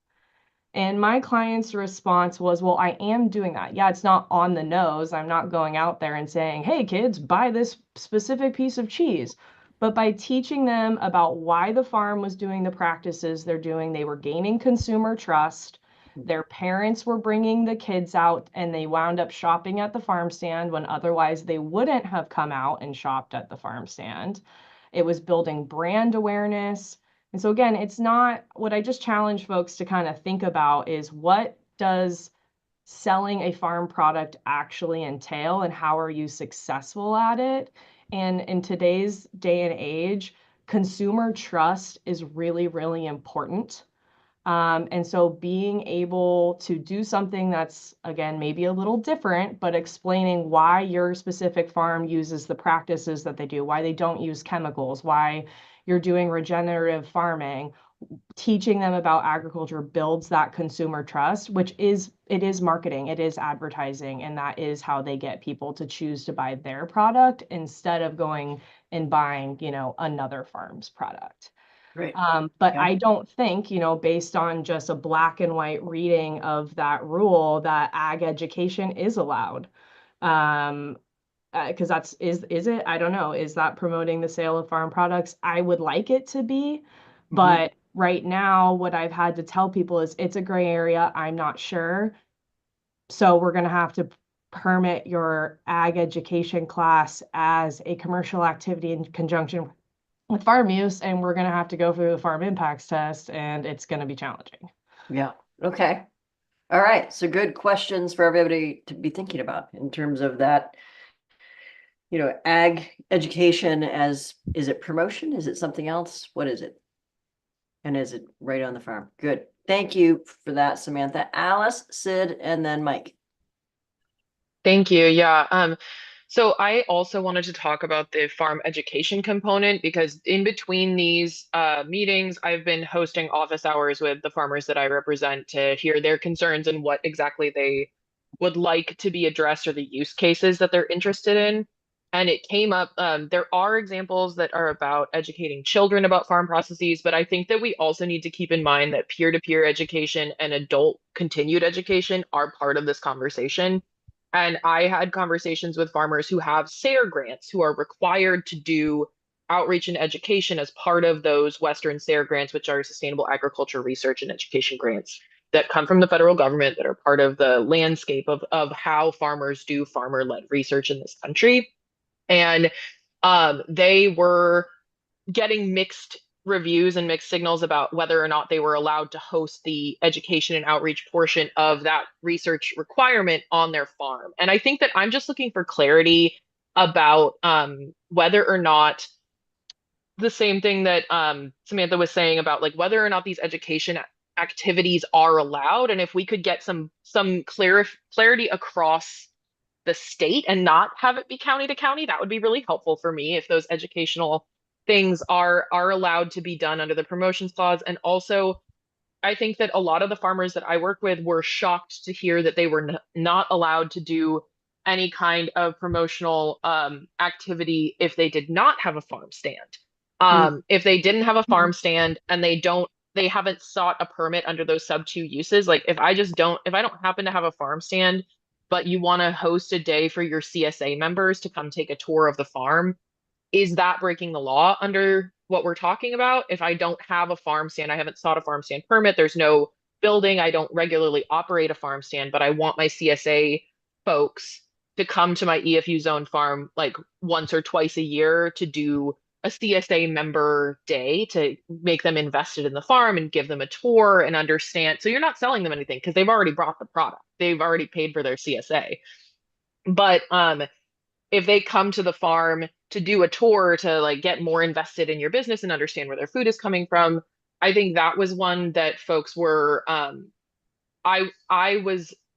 And my client's response was, well, I am doing that. Yeah, it's not on the nose. I'm not going out there and saying, hey, kids, buy this specific piece of cheese. But by teaching them about why the farm was doing the practices they're doing, they were gaining consumer trust. Their parents were bringing the kids out, and they wound up shopping at the farm stand when otherwise they wouldn't have come out and shopped at the farm stand. It was building brand awareness. And so again, it's not what I just challenge folks to kind of think about is what does selling a farm product actually entail and how are you successful at it? And in today's day and age, consumer trust is really, really important. And so being able to do something that's, again, maybe a little different, but explaining why your specific farm uses the practices that they do, why they don't use chemicals, why you're doing regenerative farming, teaching them about agriculture builds that consumer trust, which is, it is marketing, it is advertising, and that is how they get people to choose to buy their product instead of going and buying, you know, another farm's product. Right. But I don't think, you know, based on just a black and white reading of that rule, that ag education is allowed. Because is it? I don't know. Is that promoting the sale of farm products? I would like it to be, but right now, what I've had to tell people is it's a gray area. I'm not sure. So we're going to have to permit your ag education class as a commercial activity in conjunction with farm use, and we're going to have to go through the farm impacts test, and it's going to be challenging. Yeah. Okay. All right. So good questions for everybody to be thinking about in terms of that, you know, ag education as, is it promotion? Is it something else? What is it? And is it right on the farm? Good. Thank you for that, Samantha. Alice, Sid, and then Mike. Thank you. Yeah. So I also wanted to talk about the farm education component because in between these meetings, I've been hosting office hours with the farmers that I represent to hear their concerns and what exactly they would like to be addressed or the use cases that they're interested in. And it came up, there are examples that are about educating children about farm processes, but I think that we also need to keep in mind that peer-to-peer education and adult continued education are part of this conversation. And I had conversations with farmers who have SARE grants who are required to do outreach and education as part of those Western SARE grants, which are Sustainable Agriculture Research and Education grants that come from the federal government that are part of the landscape of how farmers do farmer-led research in this country. And they were getting mixed reviews and mixed signals about whether or not they were allowed to host the education and outreach portion of that research requirement on their farm. And I think that I'm just looking for clarity about whether or not the same thing that Samantha was saying about like whether or not these education activities are allowed, and if we could get some clarity across the state and not have it be county to county, that would be really helpful for me if those educational things are allowed to be done under the promotions clause. And also, I think that a lot of the farmers that I work with were shocked to hear that they were not allowed to do any kind of promotional activity if they did not have a farm stand. If they didn't have a farm stand and they haven't sought a permit under those sub 2 uses, like if I don't happen to have a farm stand, but you want to host a day for your CSA members to come take a tour of the farm, is that breaking the law under what we're talking about? If I don't have a farm stand, I haven't sought a farm stand permit, there's no building, I don't regularly operate a farm stand, but I want my CSA folks to come to my EFU zone farm like once or twice a year to do a CSA member day to make them invested in the farm and give them a tour and understand. So you're not selling them anything because they've already brought the product. They've already paid for their CSA. But if they come to the farm to do a tour to like get more invested in your business and understand where their food is coming from, I think that was one that folks were I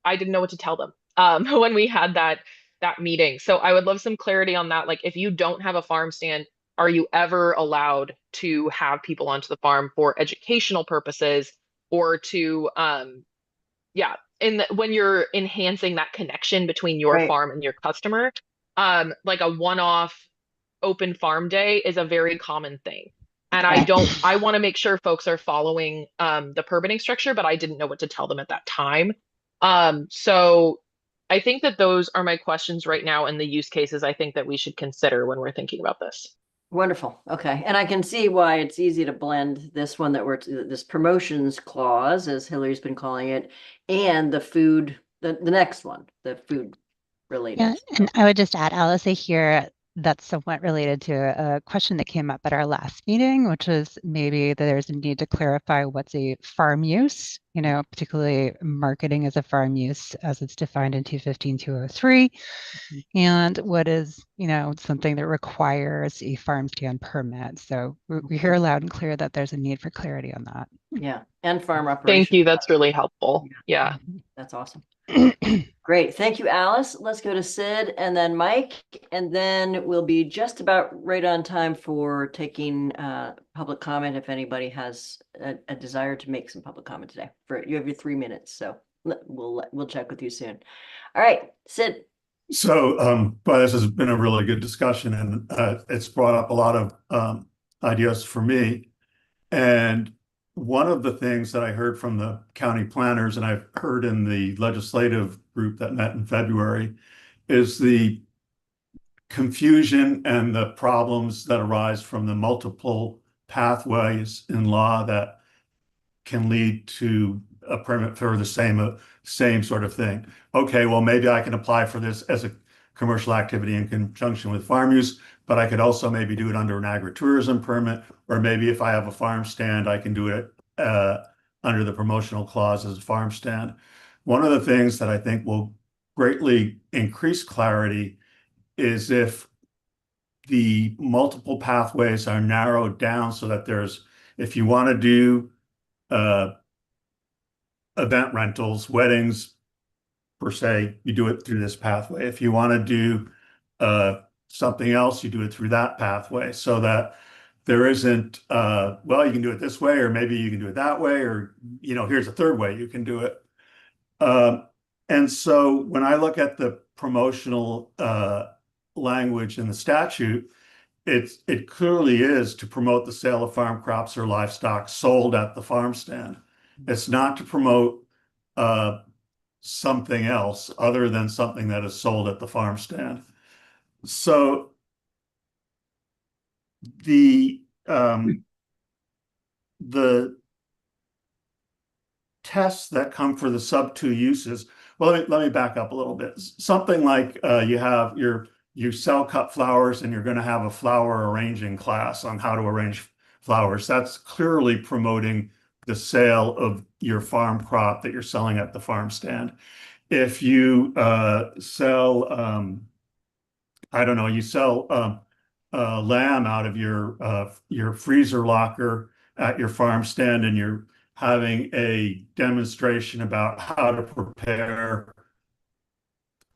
didn't know what to tell them when we had that meeting. So I would love some clarity on that. Like if you don't have a farm stand, are you ever allowed to have people onto the farm for educational purposes or to when you're enhancing that connection between your farm and your customer, like a one-off open farm day is a very common thing. And I want to make sure folks are following the permitting structure, but I didn't know what to tell them at that time. So I think that those are my questions right now and the use cases I think that we should consider when we're thinking about this. Wonderful. Okay. And I can see why it's easy to blend this one that this promotions clause, as Hillary's been calling it, and the food, the next one, the food related. Yeah, and I would just add, Alice, I hear that's somewhat related to a question that came up at our last meeting, which was maybe that there's a need to clarify what's a farm use, you know, particularly marketing as a farm use as it's defined in 215-203, and what is, you know, something that requires a farm stand permit. So we hear loud and clear that there's a need for clarity on that. Yeah, and farm operation. Thank you. That's really helpful. Yeah. That's awesome. Great. Thank you, Alice. Let's go to Sid and then Mike, and then we'll be just about right on time for taking public comment if anybody has a desire to make some public comment today. You have your 3 minutes, so we'll check with you soon. All right, Sid. So, but this has been a really good discussion, and it's brought up a lot of ideas for me. And one of the things that I heard from the county planners, and I've heard in the legislative group that met in February, is the confusion and the problems that arise from the multiple pathways in law that can lead to a permit for the same sort of thing. Okay, well, maybe I can apply for this as a commercial activity in conjunction with farm use, but I could also maybe do it under an agritourism permit, or maybe if I have a farm stand, I can do it under the promotional clause as a farm stand. One of the things that I think will greatly increase clarity is if the multiple pathways are narrowed down so that if you want to do event rentals, weddings, per se, you do it through this pathway. If you want to do something else, you do it through that pathway, so that there isn't, well, you can do it this way, or maybe you can do it that way, or, here's a third way you can do it. And so when I look at the promotional language in the statute, it clearly is to promote the sale of farm crops or livestock sold at the farm stand. It's not to promote something else other than something that is sold at the farm stand. So the tests that come for the sub 2 uses, well, let me back up a little bit. Something like you sell cut flowers and you're going to have a flower arranging class on how to arrange flowers. That's clearly promoting the sale of your farm crop that you're selling at the farm stand. If you sell, I don't know, you sell lamb out of your freezer locker at your farm stand, and you're having a demonstration about how to prepare,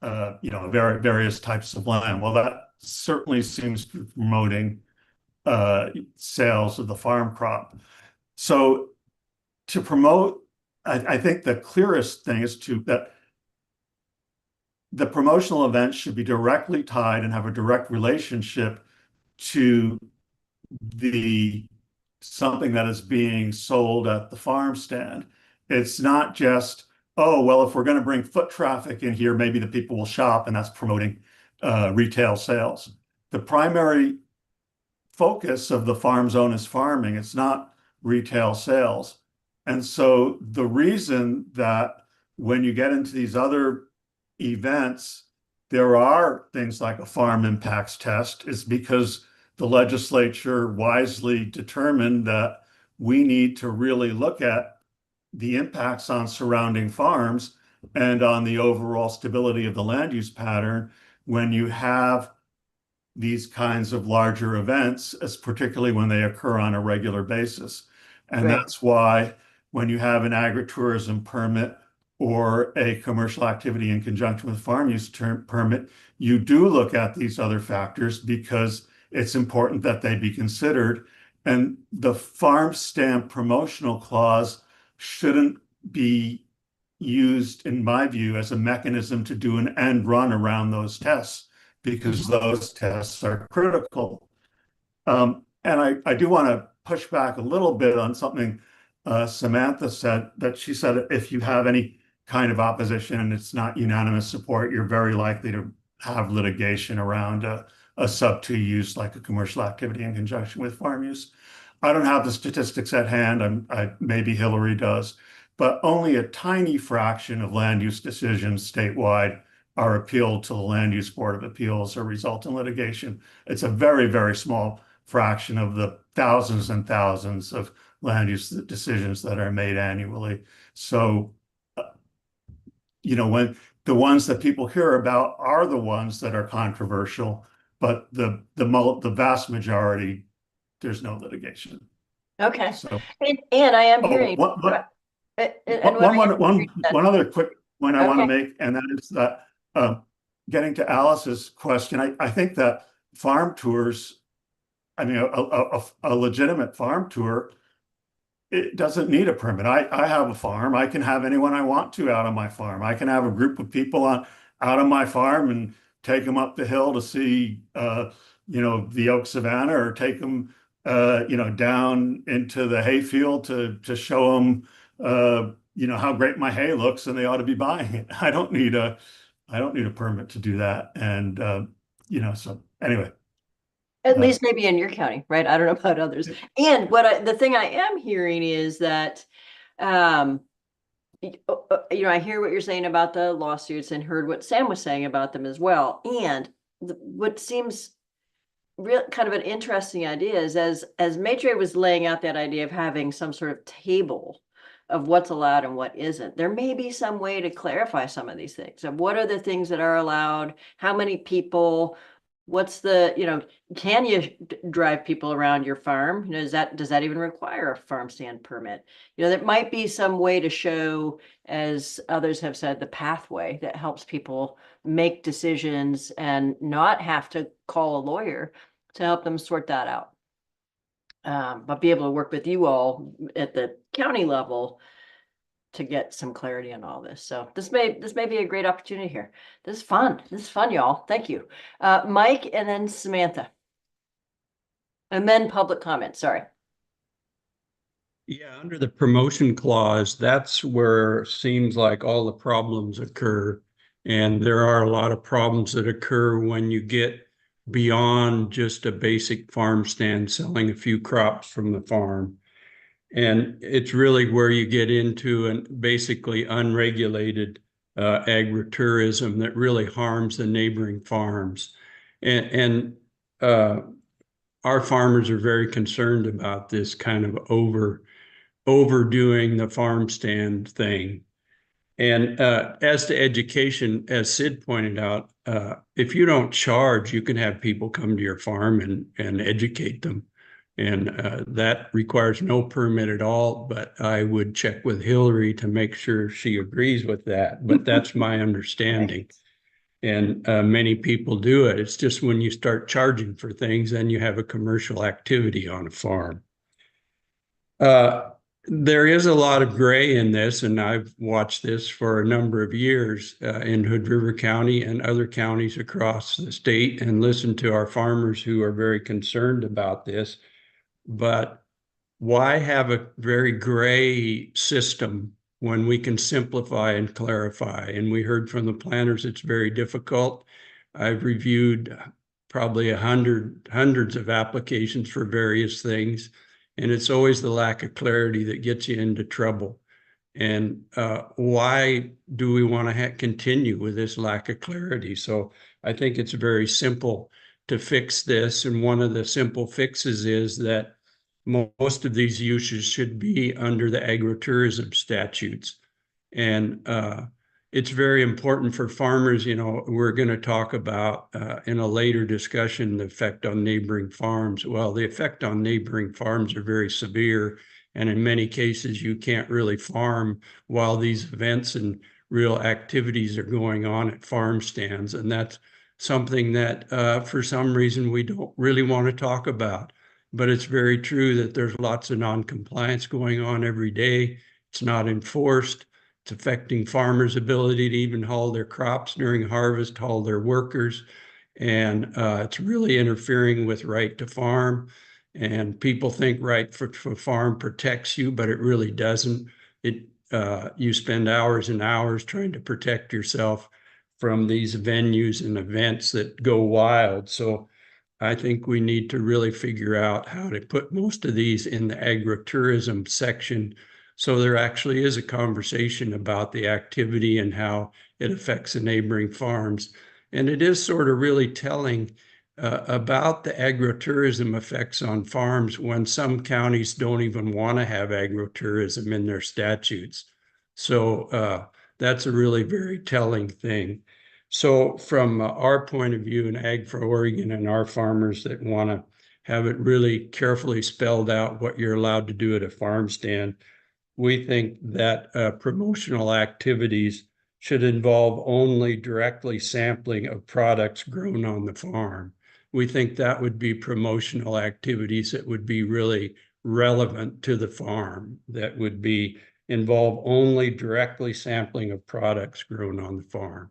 various types of lamb. Well, that certainly seems to be promoting sales of the farm crop. So to promote, I think the clearest thing is that the promotional events should be directly tied and have a direct relationship to something that is being sold at the farm stand. It's not just, oh, well, if we're going to bring foot traffic in here, maybe the people will shop, and that's promoting retail sales. The primary focus of the farm zone is farming. It's not retail sales. And so the reason that when you get into these other events, there are things like a farm impacts test is because the legislature wisely determined that we need to really look at the impacts on surrounding farms and on the overall stability of the land use pattern when you have these kinds of larger events, as particularly when they occur on a regular basis. And Right. that's why when you have an agritourism permit or a commercial activity in conjunction with farm use permit, you do look at these other factors because it's important that they be considered. And the farm stamp promotional clause shouldn't be used, in my view, as a mechanism to do an end run around those tests, because those tests are critical. And I do want to push back a little bit on something Samantha said, that she said if you have any kind of opposition and it's not unanimous support, you're very likely to have litigation around a sub 2 use like a commercial activity in conjunction with farm use. I don't have the statistics at hand. Maybe Hillary does, but only a tiny fraction of land use decisions statewide are appealed to the Land Use Board of Appeals or result in litigation. It's a very, very small fraction of the thousands and thousands of land use decisions that are made annually. So, when the ones that people hear about are the ones that are controversial, but the vast majority, there's no litigation. Okay. So, And I am hearing. one and what I am hearing that- other quick point I want to Okay. make, and that is that getting to Alice's question, I think that farm tours, I mean, a legitimate farm tour, it doesn't need a permit. I have a farm. I can have anyone I want to out on my farm. I can have a group of people out on my farm and take them up the hill to see, the oak savanna, or take them, down into the hayfield to show them, how great my hay looks, and they ought to be buying it. I don't need a permit to do that. And, so anyway. At least maybe in your county, right? I don't know about others. And the thing I am hearing is that, I hear what you're saying about the lawsuits and heard what Sam was saying about them as well. And what seems real kind of an interesting idea is as Maitre was laying out that idea of having some sort of table of what's allowed and what isn't, there may be some way to clarify some of these things of what are the things that are allowed, how many people, what's the, can you drive people around your farm? Does that even require a farm stand permit? There might be some way to show, as others have said, the pathway that helps people make decisions and not have to call a lawyer to help them sort that out. But be able to work with you all at the county level to get some clarity on all this. So this may be a great opportunity here. This is fun, y'all. Thank you. Mike, and then Samantha. And then public comment, sorry. Yeah, under the promotion clause, that's where it seems like all the problems occur. And there are a lot of problems that occur when you get beyond just a basic farm stand selling a few crops from the farm. And it's really where you get into an basically unregulated agritourism that really harms the neighboring farms. And our farmers are very concerned about this kind of overdoing the farm stand thing. And as to education, as Sid pointed out, if you don't charge, you can have people come to your farm and educate them. And that requires no permit at all, but I would check with Hillary to make sure she agrees with that. But that's my understanding. And many people do it. It's just when you start charging for things, then you have a commercial activity on a farm. There is a lot of gray in this, and I've watched this for a number of years in Hood River County and other counties across the state, and listened to our farmers who are very concerned about this. But why have a very gray system when we can simplify and clarify? And we heard from the planners it's very difficult. I've reviewed probably hundreds of applications for various things, and it's always the lack of clarity that gets you into trouble. And why do we want to continue with this lack of clarity? So I think it's very simple to fix this. And one of the simple fixes is that most of these uses should be under the agritourism statutes. And it's very important for farmers. We're going to talk about in a later discussion the effect on neighboring farms. Well, the effect on neighboring farms are very severe. And in many cases, you can't really farm while these events and real activities are going on at farm stands. And that's something that for some reason we don't really want to talk about. But it's very true that there's lots of non-compliance going on every day. It's not enforced. It's affecting farmers' ability to even haul their crops during harvest, haul their workers. And it's really interfering with right to farm. And people think right for farm protects you, but it really doesn't. You spend hours and hours trying to protect yourself from these venues and events that go wild. So I think we need to really figure out how to put most of these in the agritourism section, so there actually is a conversation about the activity and how it affects the neighboring farms. And it is sort of really telling about the agritourism effects on farms when some counties don't even want to have agritourism in their statutes. So that's a really very telling thing. So from our point of view in Ag for Oregon and our farmers that want to have it really carefully spelled out what you're allowed to do at a farm stand, we think that promotional activities should involve only directly sampling of products grown on the farm. We think that would be promotional activities that would be really relevant to the farm, that would be involve only directly sampling of products grown on the farm.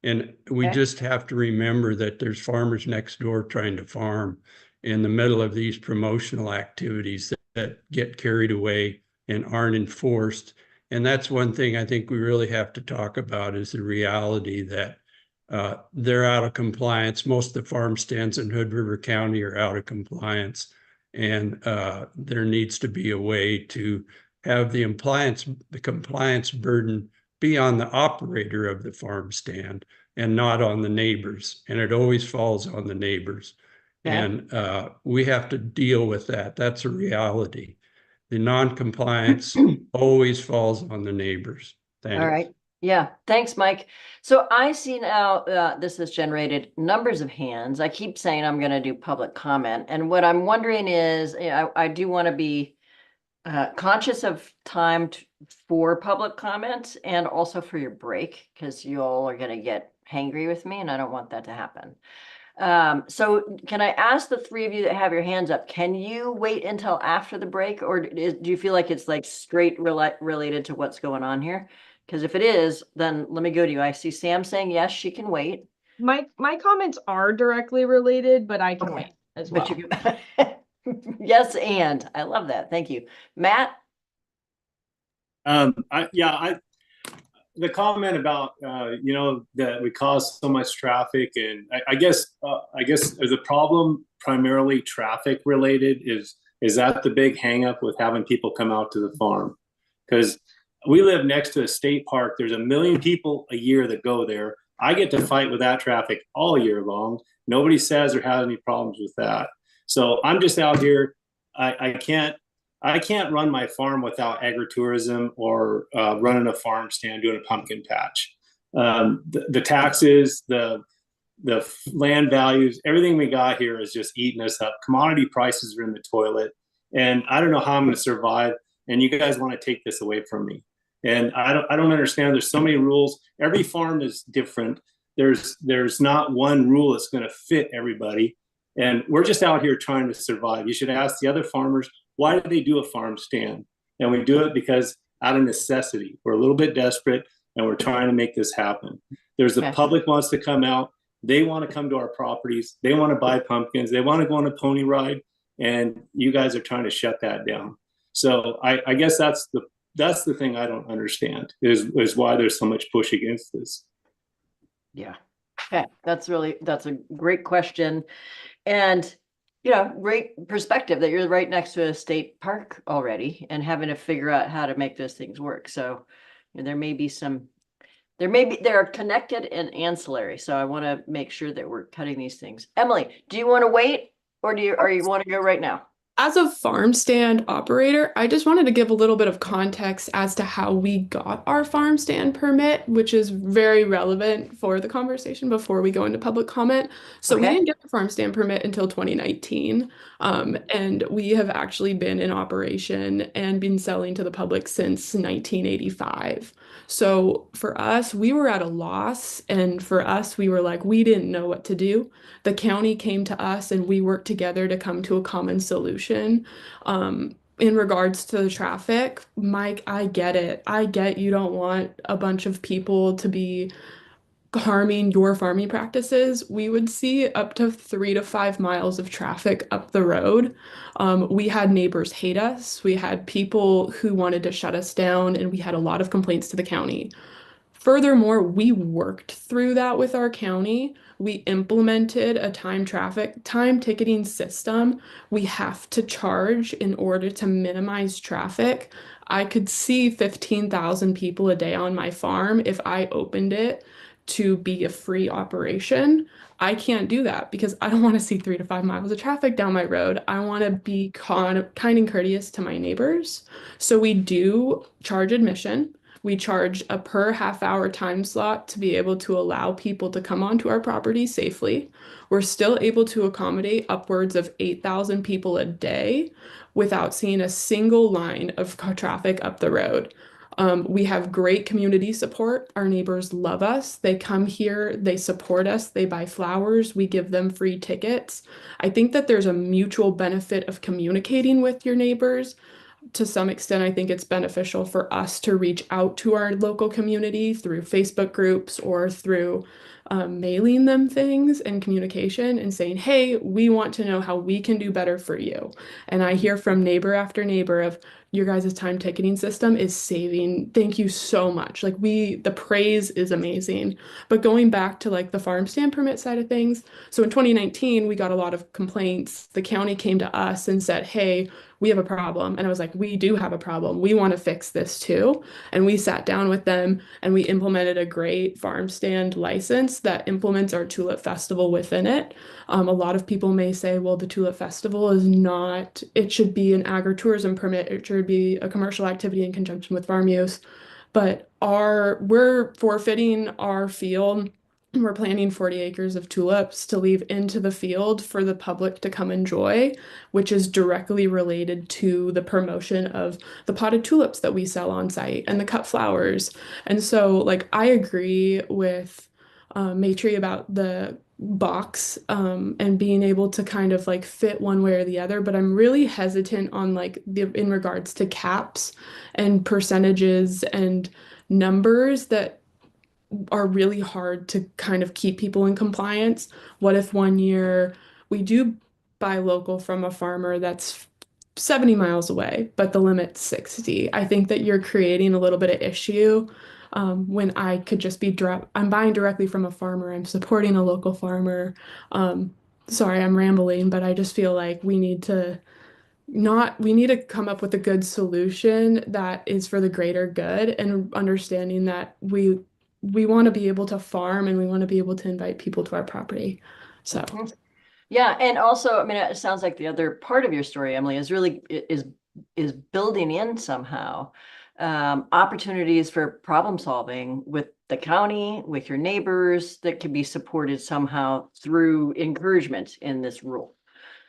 And we just have to remember that there's farmers next door trying to farm in the middle of these promotional activities that get carried away and aren't enforced. And that's one thing I think we really have to talk about, is the reality that they're out of compliance. Most of the farm stands in Hood River County are out of compliance. And there needs to be a way to have the compliance burden be on the operator of the farm stand and not on the neighbors. And it always falls on the neighbors. And we have to deal with that. That's a reality. The non-compliance always falls on the neighbors. Thanks. All right. Yeah. Thanks, Mike. So I see now this has generated numbers of hands. I keep saying I'm going to do public comment. And what I'm wondering is, I do want to be conscious of time for public comment and also for your break, because you all are going to get hangry with me and I don't want that to happen. So can I ask the three of you that have your hands up, can you wait until after the break, or do you feel like it's like straight related to what's going on here? Because if it is, then let me go to you. I see Sam saying yes, she can wait. My comments are directly related, but I can wait as well. But you can yes, and I love that. Thank you. Matt? The comment about that we cause so much traffic, and I guess the problem primarily traffic related. Is that the big hang up with having people come out to the farm? Because we live next to a state park. There's 1 million people a year that go there. I get to fight with that traffic all year long. Nobody says or has any problems with that. So I'm just out here. I can't run my farm without agritourism or running a farm stand, doing a pumpkin patch. The taxes, the land values, everything we got here is just eating us up. Commodity prices are in the toilet, and I don't know how I'm going to survive. And you guys want to take this away from me, and I don't understand. There's so many rules. Every farm is different. There's not one rule that's going to fit everybody, and we're just out here trying to survive. You should ask the other farmers, why do they do a farm stand? And we do it because out of necessity. We're a little bit desperate and we're trying to make this happen. There's the public wants to come out. They want to come to our properties. They want to buy pumpkins. They want to go on a pony ride. And you guys are trying to shut that down. So I guess that's the thing I don't understand is why there's so much push against this. Yeah. Okay. That's a great question. And great perspective that you're right next to a state park already and having to figure out how to make those things work. So they are connected and ancillary. So I want to make sure that we're cutting these things. Emily, do you want to wait or you want to go right now? As a farm stand operator, I just wanted to give a little bit of context as to how we got our farm stand permit, which is very relevant for the conversation before we go into public comment. So we didn't get the farm stand permit until 2019, and we have actually been in operation and been selling to the public since 1985. So for us, we were at a loss, and for us, we were like, we didn't know what to do. The county came to us and we worked together to come to a common solution. In regards to the traffic, Mike, I get it. I get you don't want a bunch of people to be harming your farming practices. We would see up to 3 to 5 miles of traffic up the road. We had neighbors hate us. We had people who wanted to shut us down, and we had a lot of complaints to the county. Furthermore, we worked through that with our county. We implemented a time ticketing system. We have to charge in order to minimize traffic. I could see 15,000 people a day on my farm if I opened it to be a free operation. I can't do that because I don't want to see 3 to 5 miles of traffic down my road. I want to be kind and courteous to my neighbors. So we do charge admission. We charge a per half-hour time slot to be able to allow people to come onto our property safely. We're still able to accommodate upwards of 8,000 people a day without seeing a single line of traffic up the road. We have great community support. Our neighbors love us. They come here, they support us, they buy flowers, we give them free tickets. I think that there's a mutual benefit of communicating with your neighbors. To some extent, I think it's beneficial for us to reach out to our local community through Facebook groups or through mailing them things and communication and saying, hey, we want to know how we can do better for you. And I hear from neighbor after neighbor of your guys' time ticketing system is saving. Thank you so much. Like the praise is amazing. But going back to like the farm stand permit side of things, so in 2019, we got a lot of complaints. The county came to us and said, hey, we have a problem. And I was like, we do have a problem. We want to fix this too. And we sat down with them and we implemented a great farm stand license that implements our Tulip Festival within it. A lot of people may say, well, the Tulip Festival is not, it should be an agritourism permit. It should be a commercial activity in conjunction with farm use. But we're forfeiting our field. We're planting 40 acres of tulips to leave into the field for the public to come enjoy, which is directly related to the promotion of the potted tulips that we sell on site and the cut flowers. And so, like, I agree with Matri about the box and being able to kind of like fit one way or the other, but I'm really hesitant on like in regards to caps and percentages and numbers that are really hard to kind of keep people in compliance. What if one year we do buy local from a farmer that's 70 miles away, but the limit's 60? I think that you're creating a little bit of issue when I could just be I'm buying directly from a farmer, I'm supporting a local farmer. Sorry, I'm rambling, but I just feel like we need to come up with a good solution that is for the greater good and understanding that we want to be able to farm and we want to be able to invite people to our property. So yeah, and also, I mean, it sounds like the other part of your story, Emily, is really is building in somehow opportunities for problem solving with the county, with your neighbors that can be supported somehow through encouragement in this rule.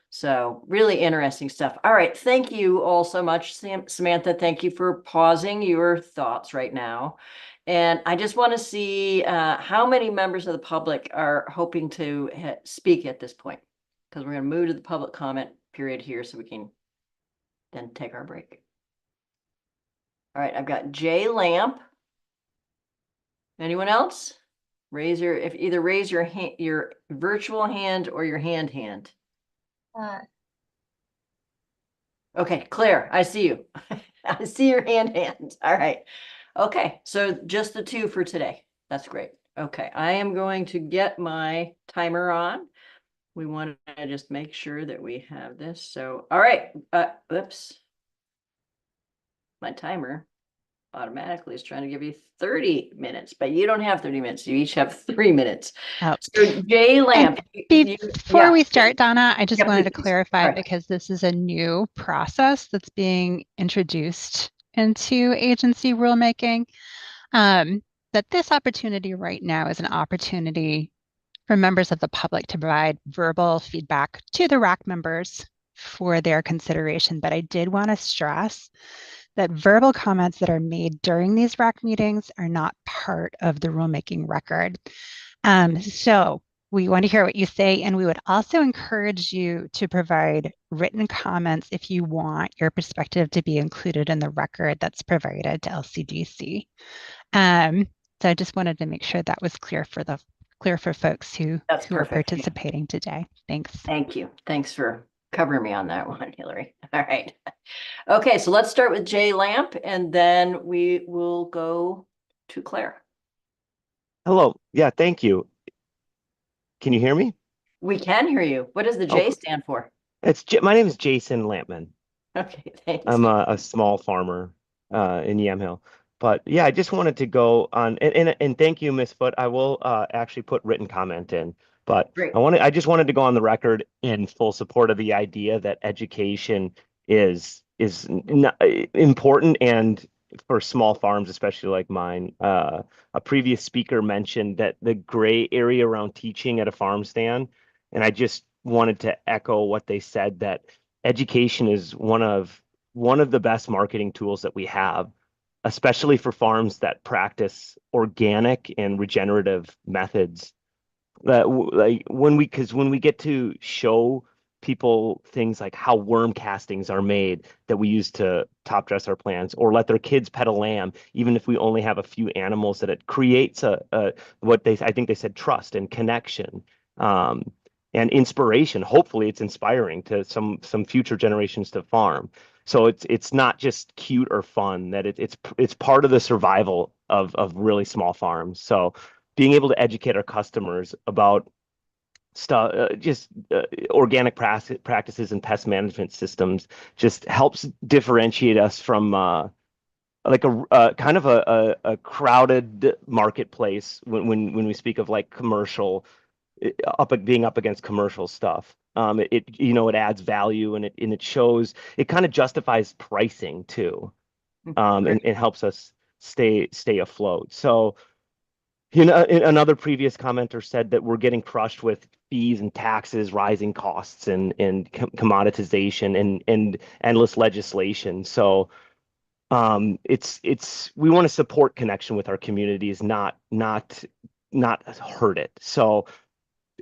So really interesting stuff. All right. Thank you all so much, Samantha. Thank you for pausing your thoughts right now. And I just want to see how many members of the public are hoping to speak at this point, because we're going to move to the public comment period here so we can then take our break. All right. I've got Jay Lamp. Anyone else? Raise your hand, your virtual hand or your hand. Okay, Claire, I see you. I see your hand. All right. Okay, so just the two for today. That's great. Okay, I am going to get my timer on. We want to just make sure that we have this. So, all right. Oops. My timer automatically is trying to give you 30 minutes, but you don't have 30 minutes. You each have 3 minutes. Oh. So Jay Lamp. Before we start, Donna, I just wanted to please. clarify because this is a new process that's being introduced into agency rulemaking, that this opportunity right now is an opportunity for members of the public to provide verbal feedback to the RAC members for their consideration. But I did want to stress that verbal comments that are made during these RAC meetings are not part of the rulemaking record. So we want to hear what you say, and we would also encourage you to provide written comments if you want your perspective to be included in the record that's provided to LCDC. So I just wanted to make sure that was clear for folks who are participating today. Thanks. Thank you. Thanks for covering me on that one, Hillary. All right. Okay, so let's start with Jay Lamp, and then we will go to Claire. Hello. Yeah, thank you. Can you hear me? We can hear you. What does the J stand for? My name is Jason Lampman. Okay, thanks. I'm a small farmer in Yamhill. But yeah, I just wanted to go on and thank you, Ms. Foote. I will actually put written comment in. But Great. I just wanted to go on the record in full support of the idea that education is important, and for small farms, especially like mine. A previous speaker mentioned that the gray area around teaching at a farm stand, and I just wanted to echo what they said, that education is one of the best marketing tools that we have. especially for farms that practice organic and regenerative methods. Like when we get to show people things like how worm castings are made that we use to top dress our plants, or let their kids pet a lamb, even if we only have a few animals, that it creates a what I think they said, trust and connection, um, and inspiration. Hopefully, it's inspiring to some future generations to farm. So it's not just cute or fun, that it's part of the survival of really small farms. So being able to educate our customers about stuff, organic practices and pest management systems, just helps differentiate us from like a kind of a crowded marketplace when we speak of like commercial, being up against commercial stuff. It adds value, and it shows, it kind of justifies pricing too, and it helps us stay afloat. So, another previous commenter said that we're getting crushed with fees and taxes, rising costs, and commoditization, and endless legislation. So we want to support connection with our communities, not hurt it. So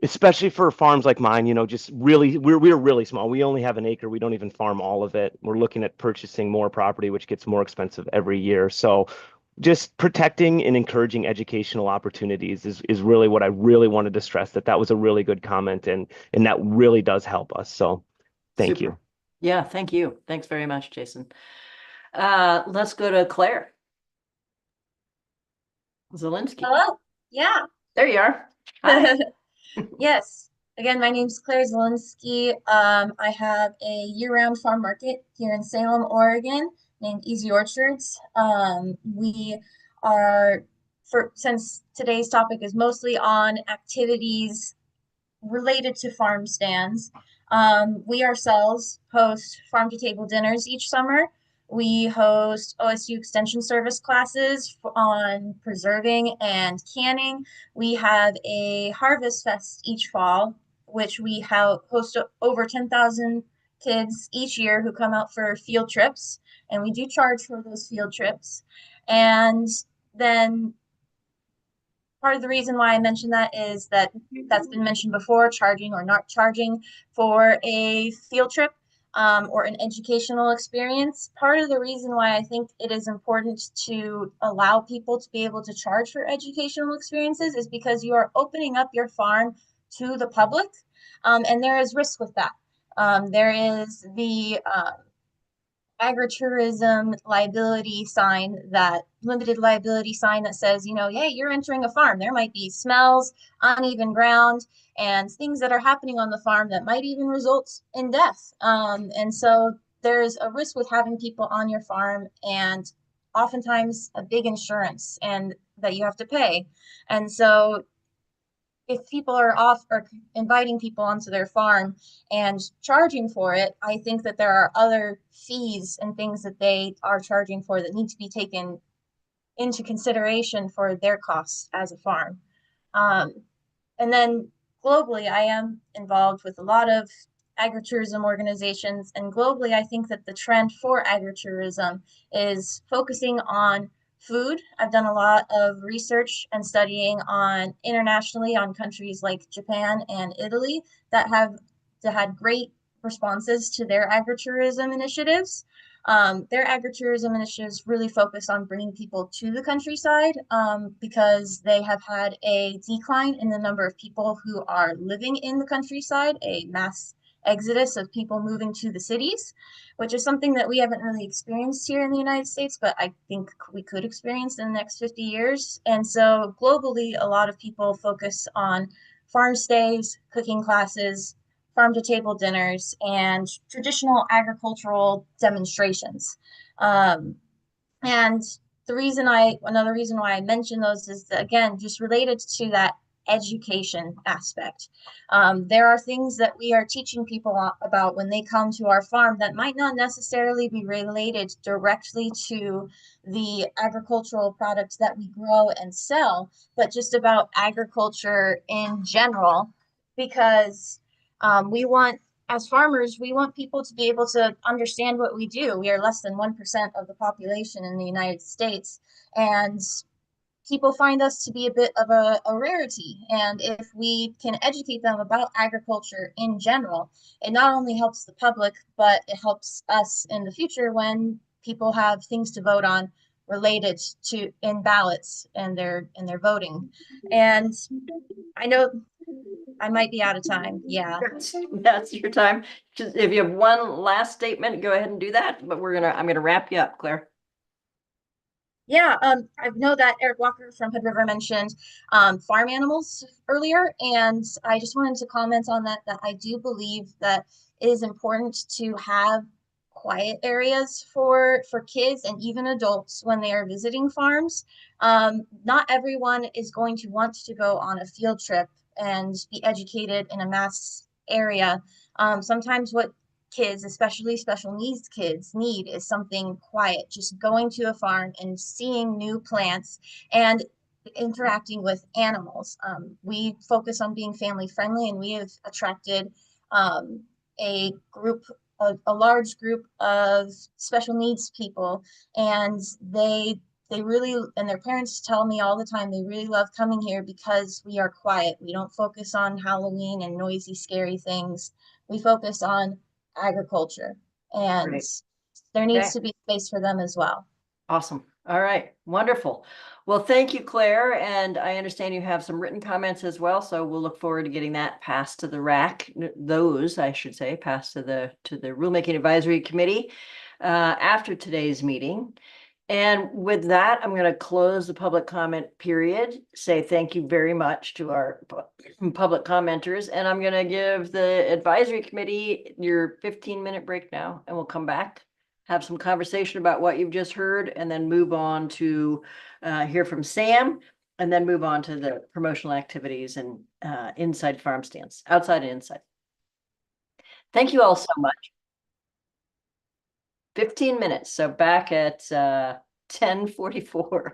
especially for farms like mine, just really, we're really small. We only have an acre. We don't even farm all of it. We're looking at purchasing more property, which gets more expensive every year. So just protecting and encouraging educational opportunities is really what I really wanted to stress. That was a really good comment, and that really does help us. So thank you. Yeah, thank you. Thanks very much, Jason. Let's go to Claire Zielinski. Hello. Yeah. There you are. Hi. Yes. Again, my name's Claire Zielinski. I have a year-round farm market here in Salem, Oregon, named Easy Orchards. We are, since today's topic is mostly on activities related to farm stands, we ourselves host farm to table dinners each summer. We host OSU Extension Service classes on preserving and canning. We have a Harvest Fest each fall, which we host over 10,000 kids each year who come out for field trips, and we do charge for those field trips. And then part of the reason why I mentioned that is that that's been mentioned before, charging or not charging for a field trip, or an educational experience. Part of the reason why I think it is important to allow people to be able to charge for educational experiences is because you are opening up your farm to the public, and there is risk with that. There is the agritourism limited liability sign that says, hey, you're entering a farm. There might be smells, uneven ground, and things that are happening on the farm that might even result in death. And so there's a risk with having people on your farm, and oftentimes a big insurance and that you have to pay. And so if people are inviting people onto their farm and charging for it, I think that there are other fees and things that they are charging for that need to be taken into consideration for their costs as a farm. And then globally, I am involved with a lot of agritourism organizations, and globally, I think that the trend for agritourism is focusing on food. I've done a lot of research and studying internationally on countries like Japan and Italy that have had great responses to their agritourism initiatives. Their agritourism initiatives really focus on bringing people to the countryside, because they have had a decline in the number of people who are living in the countryside, a mass exodus of people moving to the cities, which is something that we haven't really experienced here in the United States, but I think we could experience in the next 50 years. And so globally, a lot of people focus on farm stays, cooking classes, farm to table dinners, and traditional agricultural demonstrations. And another reason why I mention those is that, again, just related to that education aspect. There are things that we are teaching people about when they come to our farm that might not necessarily be related directly to the agricultural products that we grow and sell, but just about agriculture in general, because we want as farmers, we want people to be able to understand what we do. We are less than 1% of the population in the United States, and people find us to be a bit of a rarity. And if we can educate them about agriculture in general, it not only helps the public, but it helps us in the future when people have things to vote on related to in ballots and their voting. And I know I might be out of time. Yeah. That's your time. Just if you have one last statement, go ahead and do that. But I'm gonna wrap you up, Claire. Yeah, I know that Eric Walker from Hood River mentioned farm animals earlier, and I just wanted to comment on that, that I do believe that it is important to have quiet areas for kids and even adults when they are visiting farms. Not everyone is going to want to go on a field trip and be educated in a mass area. Sometimes what kids, especially special needs kids, need is something quiet, just going to a farm and seeing new plants and interacting with animals. We focus on being family friendly, and we have attracted a group, a large group of special needs people, and they really, and their parents tell me all the time, they really love coming here because we are quiet. We don't focus on Halloween and noisy, scary things. We focus on agriculture, and Great. there needs Okay. to be space for them as well. Awesome. All right. Wonderful. Well, thank you, Claire. And I understand you have some written comments as well. So we'll look forward to getting that passed to the RAC, those, I should say, passed to the Rulemaking Advisory Committee after today's meeting. And with that, I'm going to close the public comment period, say thank you very much to our public commenters, and I'm going to give the advisory committee your 15-minute break now, and we'll come back, have some conversation about what you've just heard, and then move on to hear from Sam, and then move on to the promotional activities and inside farm stands, outside and inside. Thank you all so much. 15 minutes, so back at 10:44.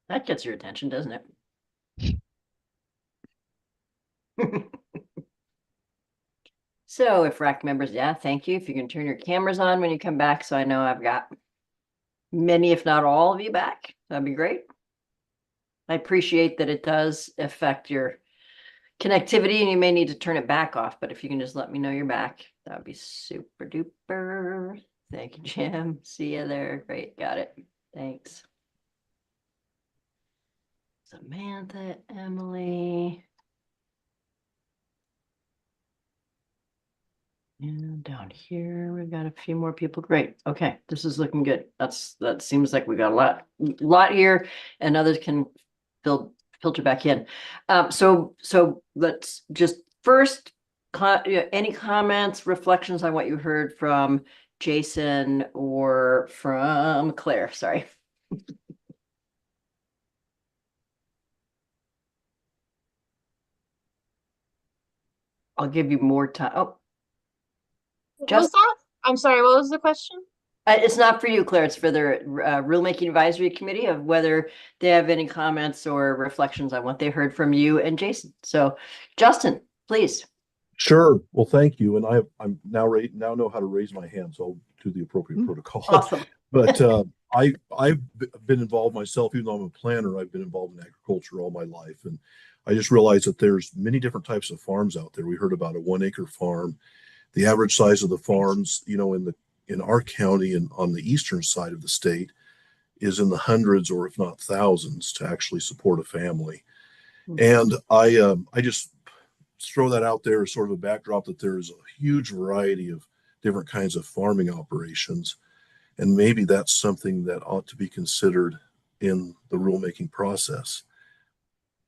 That gets your attention, doesn't it? So if RAC members, yeah, thank you. If you can turn your cameras on when you come back, so I know I've got many, if not all of you back, that'd be great. I appreciate that it does affect your connectivity and you may need to turn it back off, but if you can just let me know you're back, that would be super duper. Thank you, Jim. See you there. Great. Got it. Thanks. Samantha, Emily. And down here, we've got a few more people. Great. Okay, this is looking good. That seems like we got a lot here, and others can filter back in. So let's just first, any comments, reflections on what you heard from Jason or from Claire? Sorry. I'll give you more time. Oh, What was that? I'm sorry, what was the question? it's not for you, Claire. It's for the Rulemaking Advisory Committee of whether they have any comments or reflections on what they heard from you and Jason. So, Justin, please. Sure. Well, thank you. And I'm now know how to raise my hand, so I'll do the appropriate protocol. Awesome. But I've been involved myself, even though I'm a planner. I've been involved in agriculture all my life, and I just realized that there's many different types of farms out there. We heard about a 1-acre farm. The average size of the farms, in our county and on the eastern side of the state, is in the hundreds or if not thousands to actually support a family. And I just throw that out there as sort of a backdrop that there is a huge variety of different kinds of farming operations. And maybe that's something that ought to be considered in the rulemaking process.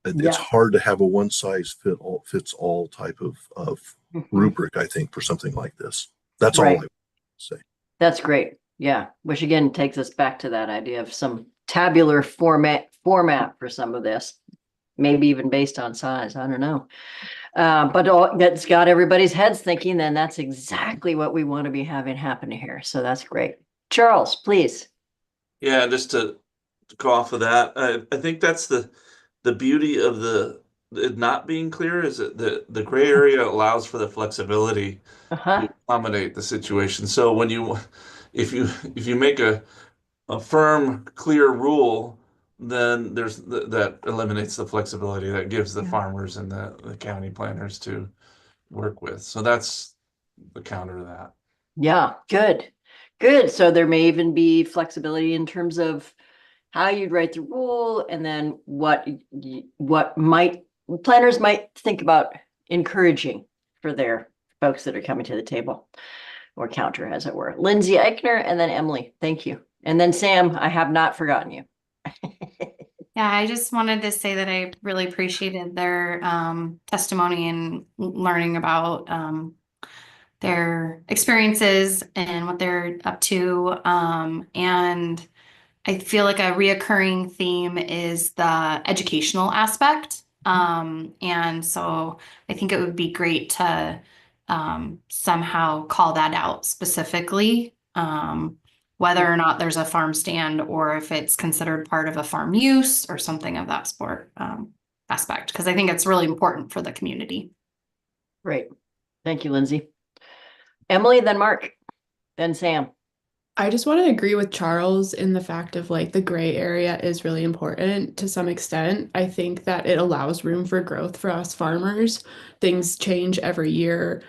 It's hard to have a one size fits all type of rubric, I think, for something like this. That's all I would say. That's great. Yeah. Which again takes us back to that idea of some tabular format for some of this, maybe even based on size. I don't know. But that's got everybody's heads thinking, then that's exactly what we want to be having happen here. So that's great. Charles, please. Yeah, just to go off of that, I think that's the beauty of it not being clear is that the gray area allows for the flexibility to accommodate the situation. So when if you make a firm, clear rule, then there's that eliminates the flexibility that gives the farmers and the county planners to work with. So that's the counter to that. Yeah, good. Good. So there may even be flexibility in terms of how you'd write the rule and then what planners might think about encouraging for their folks that are coming to the table or counter, as it were. Lindsay Eichner and then Emily. Thank you. And then Sam, I have not forgotten you. Yeah, I just wanted to say that I really appreciated their testimony and learning about their experiences and what they're up to. And I feel like a reoccurring theme is the educational aspect. And so I think it would be great to somehow call that out specifically, whether or not there's a farm stand or if it's considered part of a farm use or something of that sport aspect, because I think it's really important for the community. Great. Thank you, Lindsay. Emily, then Mark, then Sam. I just want to agree with Charles in the fact of like the gray area is really important to some extent. I think that it allows room for growth for us farmers. Things change every year,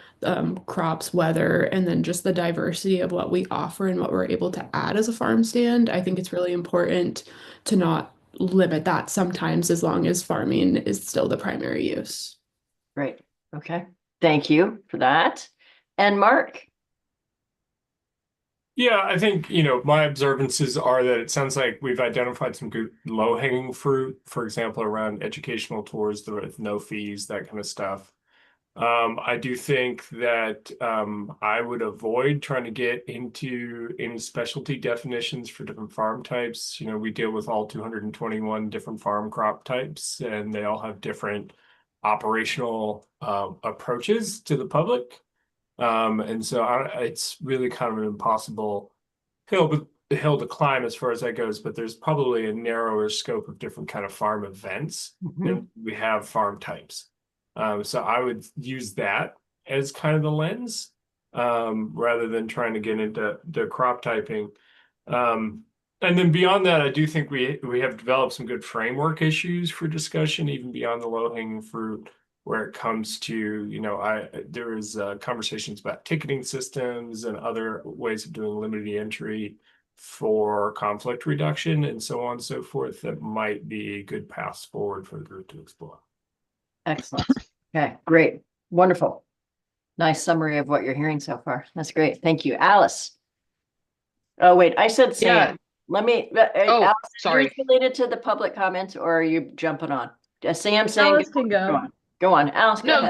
crops, weather, and then just the diversity of what we offer and what we're able to add as a farm stand. I think it's really important to not limit that sometimes as long as farming is still the primary use. Great. Okay. Thank you for that. And Mark. Yeah, I think, my observances are that it sounds like we've identified some good low-hanging fruit, for example, around educational tours with no fees, that kind of stuff. I do think that I would avoid trying to get into any specialty definitions for different farm types. We deal with all 221 different farm crop types, and they all have different operational approaches to the public. And so it's really kind of an impossible hill, but hill to climb as far as that goes, but there's probably a narrower scope of different kind of farm events than we have farm types. So I would use that as kind of the lens, rather than trying to get into the crop typing. And then beyond that, I do think we have developed some good framework issues for discussion, even beyond the low-hanging fruit, where it comes to, there is conversations about ticketing systems and other ways of doing limited entry for conflict reduction and so on and so forth that might be good paths forward for the group to explore. Excellent. Okay, great. Wonderful. Nice summary of what you're hearing so far. That's great. Thank you. Alice. Oh, wait, I said Sam. Yeah. Let me, Oh, Alice, sorry. yours related to the public comments, or are you jumping on? Sam saying, Alice can go. Go on. Go on. Alice, go No.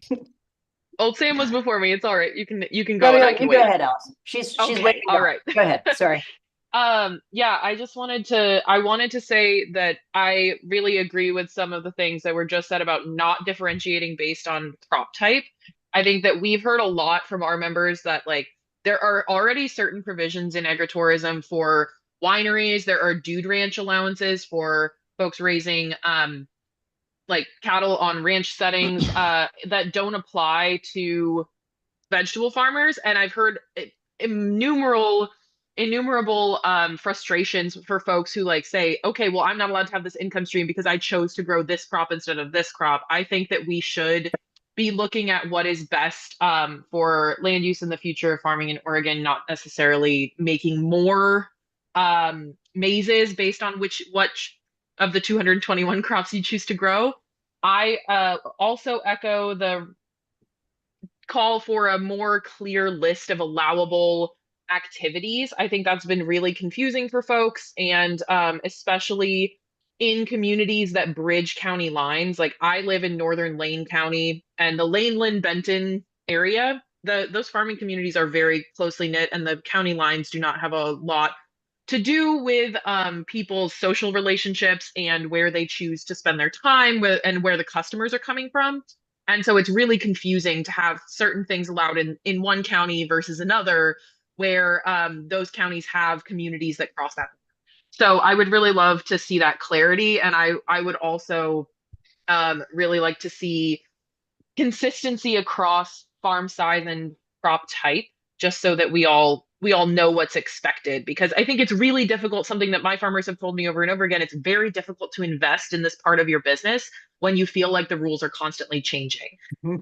ahead. Old Sam was before me. It's all right. You can No, go and no, I can you wait. go ahead, Alice. She's Okay, waiting. all right. Go ahead. Sorry. Yeah, I wanted to say that I really agree with some of the things that were just said about not differentiating based on crop type. I think that we've heard a lot from our members that like there are already certain provisions in agritourism for wineries. There are dude ranch allowances for folks raising like cattle on ranch settings that don't apply to vegetable farmers. And I've heard innumerable frustrations for folks who like say, okay, well, I'm not allowed to have this income stream because I chose to grow this crop instead of this crop. I think that we should be looking at what is best for land use in the future of farming in Oregon, not necessarily making more mazes based on which of the 221 crops you choose to grow. I also echo the call for a more clear list of allowable activities. I think that's been really confusing for folks, and especially in communities that bridge county lines. Like I live in northern Lane County, and the Lane-Lynn-Benton area, those farming communities are very closely knit, and the county lines do not have a lot to do with people's social relationships and where they choose to spend their time with, and where the customers are coming from. And so it's really confusing to have certain things allowed in one county versus another, where those counties have communities that cross that. So I would really love to see that clarity. And I would also really like to see consistency across farm size and crop type, just so that we all know what's expected. Because I think it's really difficult, something that my farmers have told me over and over again, it's very difficult to invest in this part of your business when you feel like the rules are constantly changing.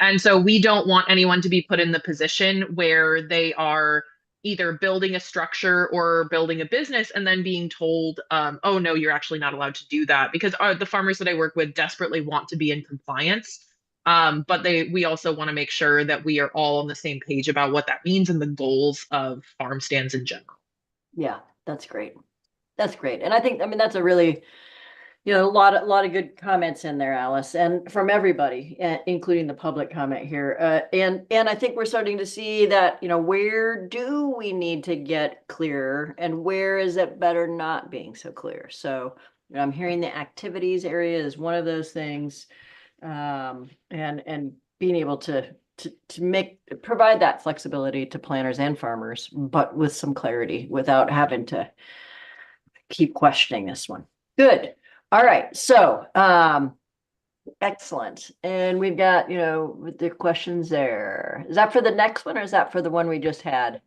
And so we don't want anyone to be put in the position where they are either building a structure or building a business and then being told, oh no, you're actually not allowed to do that. Because the farmers that I work with desperately want to be in compliance. But we also want to make sure that we are all on the same page about what that means and the goals of farm stands in general. Yeah, that's great. That's great. And I think, that's a really, a lot of good comments in there, Alice, and from everybody, including the public comment here. And I think we're starting to see that, where do we need to get clearer and where is it better not being so clear? So I'm hearing the activities area is one of those things. And being able to provide that flexibility to planners and farmers, but with some clarity without having to keep questioning this one. Good. All right. So, excellent. And we've got, the questions there. Is that for the next one or is that for the one we just had?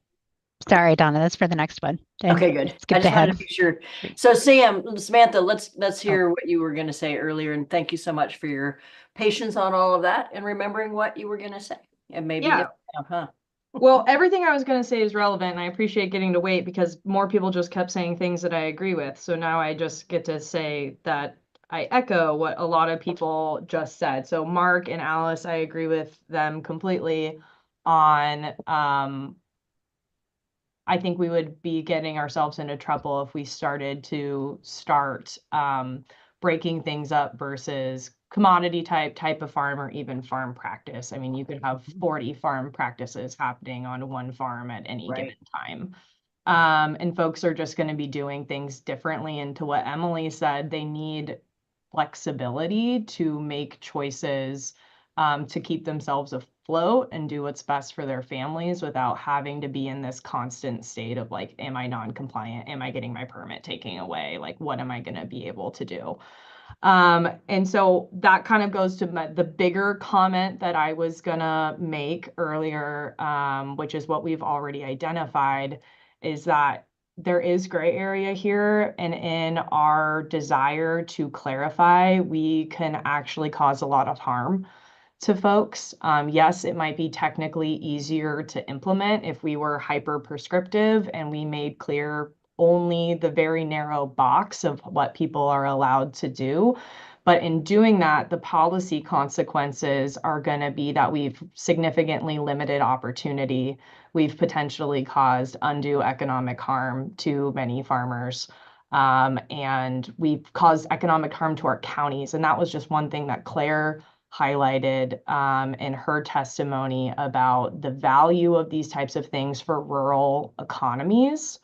Sorry, Donna, that's for the next one. Okay, good. I just wanted to be sure. So Samantha, let's hear what you were going to say earlier, and thank you so much for your patience on all of that and remembering what you were going to say. And maybe, Well, everything I was going to say is relevant, and I appreciate getting to wait because more people just kept saying things that I agree with. So now I just get to say that I echo what a lot of people just said. So Mark and Alice, I agree with them completely on I think we would be getting ourselves into trouble if we started to breaking things up versus commodity type of farm or even farm practice. I mean, you could have 40 farm practices happening on one farm at any given time. And folks are just going to be doing things differently. And to what Emily said, they need flexibility to make choices to keep themselves afloat and do what's best for their families without having to be in this constant state of like, am I non-compliant? Am I getting my permit taken away? Like, what am I going to be able to do? And so that kind of goes to the bigger comment that I was gonna make earlier, which is what we've already identified, is that there is gray area here, and in our desire to clarify, we can actually cause a lot of harm to folks. Yes, it might be technically easier to implement if we were hyper prescriptive and we made clear only the very narrow box of what people are allowed to do. But in doing that, the policy consequences are going to be that we've significantly limited opportunity. We've potentially caused undue economic harm to many farmers. And we've caused economic harm to our counties. And that was just one thing that Claire highlighted in her testimony about the value of these types of things for rural economies.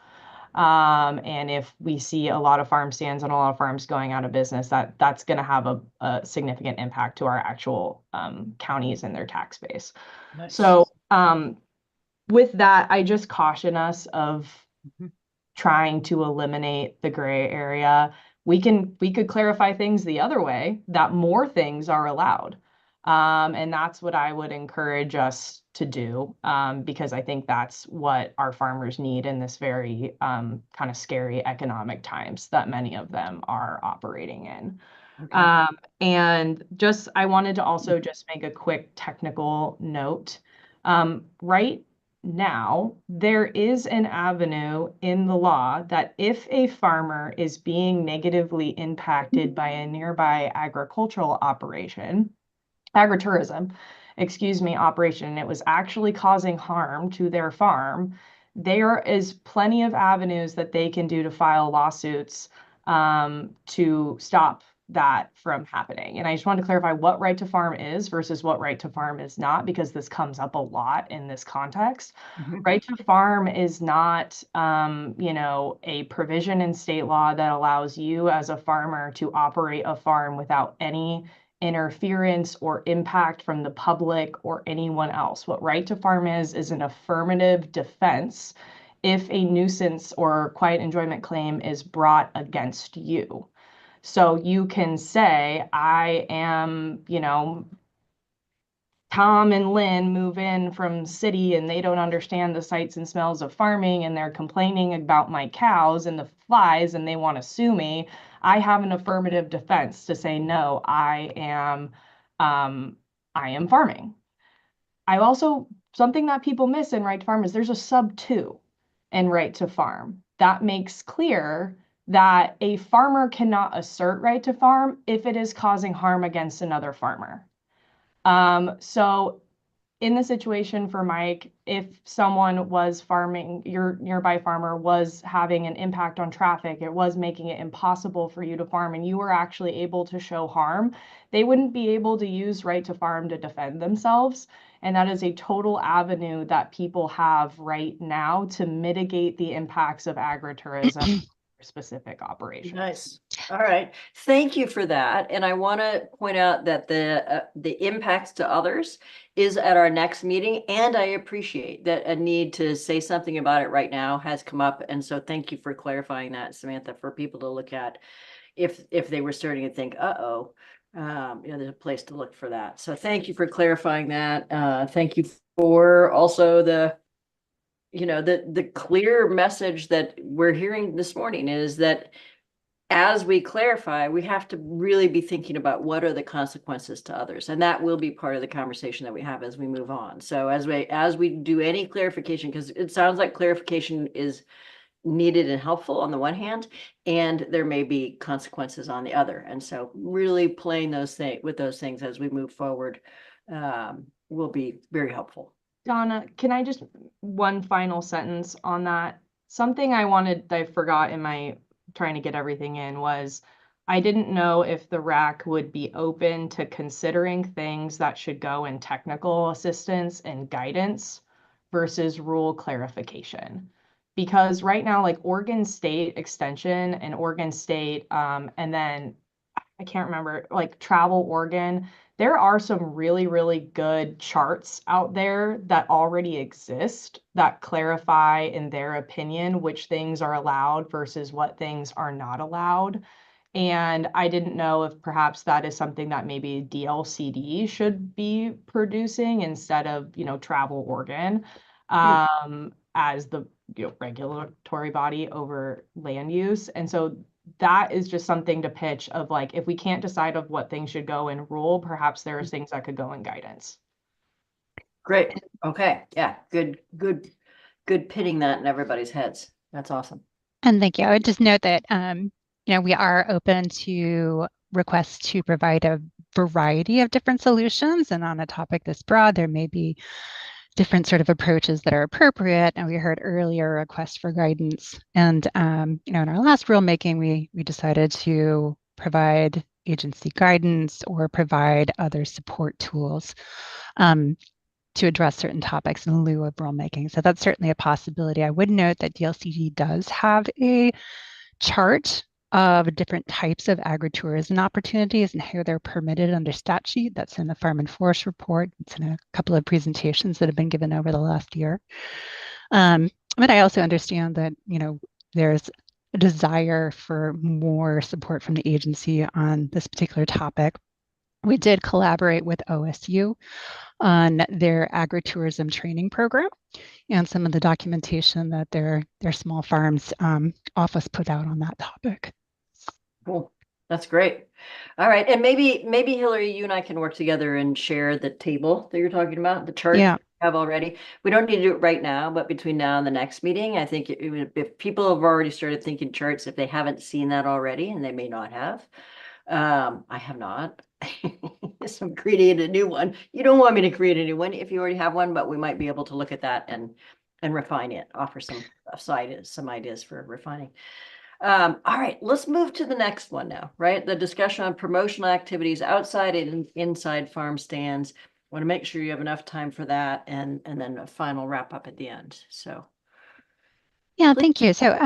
And if we see a lot of farm stands and a lot of farms going out of business, that's going to have a significant impact to our actual counties and their tax base. Nice. So with that, I just caution us of trying to eliminate the gray area. We could clarify things the other way, that more things are allowed. And that's what I would encourage us to do, because I think that's what our farmers need in this very kind of scary economic times that many of them are operating in. Okay. And just, I wanted to also just make a quick technical note. Right now, there is an avenue in the law that if a farmer is being negatively impacted by a nearby agricultural operation, agritourism, operation, it was actually causing harm to their farm, there is plenty of avenues that they can do to file lawsuits to stop that from happening. And I just wanted to clarify what right to farm is versus what right to farm is not, because this comes up a lot in this context. Right to farm is not, a provision in state law that allows you as a farmer to operate a farm without any interference or impact from the public or anyone else. What right to farm is an affirmative defense if a nuisance or quiet enjoyment claim is brought against you. So you can say, I am, Tom and Lynn move in from city and they don't understand the sights and smells of farming and they're complaining about my cows and the flies and they want to sue me. I have an affirmative defense to say, no, I am farming. I also, something that people miss in right to farm is there's a sub 2 in right to farm. That makes clear that a farmer cannot assert right to farm if it is causing harm against another farmer. So in the situation for Mike, if someone was farming, your nearby farmer was having an impact on traffic, it was making it impossible for you to farm, and you were actually able to show harm, they wouldn't be able to use right to farm to defend themselves. And that is a total avenue that people have right now to mitigate the impacts of agritourism specific operations. Nice. All right. Thank you for that. And I want to point out that the impacts to others is at our next meeting. And I appreciate that a need to say something about it right now has come up. And so thank you for clarifying that, Samantha, for people to look at if they were starting to think, uh-oh, there's a place to look for that. So thank you for clarifying that. Thank you for also the clear message that we're hearing this morning is that as we clarify, we have to really be thinking about what are the consequences to others. And that will be part of the conversation that we have as we move on. So as we do any clarification, because it sounds like clarification is needed and helpful on the one hand, and there may be consequences on the other. And so really playing with those things as we move forward will be very helpful. Donna, can I just one final sentence on that? Something I forgot in my trying to get everything in was I didn't know if the RAC would be open to considering things that should go in technical assistance and guidance versus rule clarification. Because right now, like Oregon State Extension and Oregon State, and then I can't remember, like Travel Oregon, there are some really, really good charts out there that already exist that clarify, in their opinion, which things are allowed versus what things are not allowed. And I didn't know if perhaps that is something that maybe DLCD should be producing instead of, Travel Oregon, as the regulatory body over land use. And so that is just something to pitch of like, if we can't decide of what things should go in rule, perhaps there are things that could go in guidance. Great. Okay. Yeah. Good pitting that in everybody's heads. That's awesome. And thank you. I would just note that, we are open to requests to provide a variety of different solutions. And on a topic this broad, there may be different sort of approaches that are appropriate. And we heard earlier requests for guidance. And, in our last rulemaking, we decided to provide agency guidance or provide other support tools to address certain topics in lieu of rulemaking. So that's certainly a possibility. I would note that DLCD does have a chart of different types of agritourism opportunities and how they're permitted under statute. That's in the Farm and Forest report. It's in a couple of presentations that have been given over the last year. But I also understand that, there's a desire for more support from the agency on this particular topic. We did collaborate with OSU on their agritourism training program and some of the documentation that their small farms office put out on that topic. Cool. That's great. All right. And maybe Hillary, you and I can work together and share the table that you're talking about, the chart Yeah. you have already. We don't need to do it right now, but between now and the next meeting, I think if people have already started thinking charts, if they haven't seen that already, and they may not have, I have not. So I'm creating a new one. You don't want me to create a new one if you already have one, but we might be able to look at that and refine it, offer some ideas for refining. All right, let's move to the next one now, right? The discussion on promotional activities outside and inside farm stands. Want to make sure you have enough time for that, and then a final wrap up at the end. So yeah, thank you. So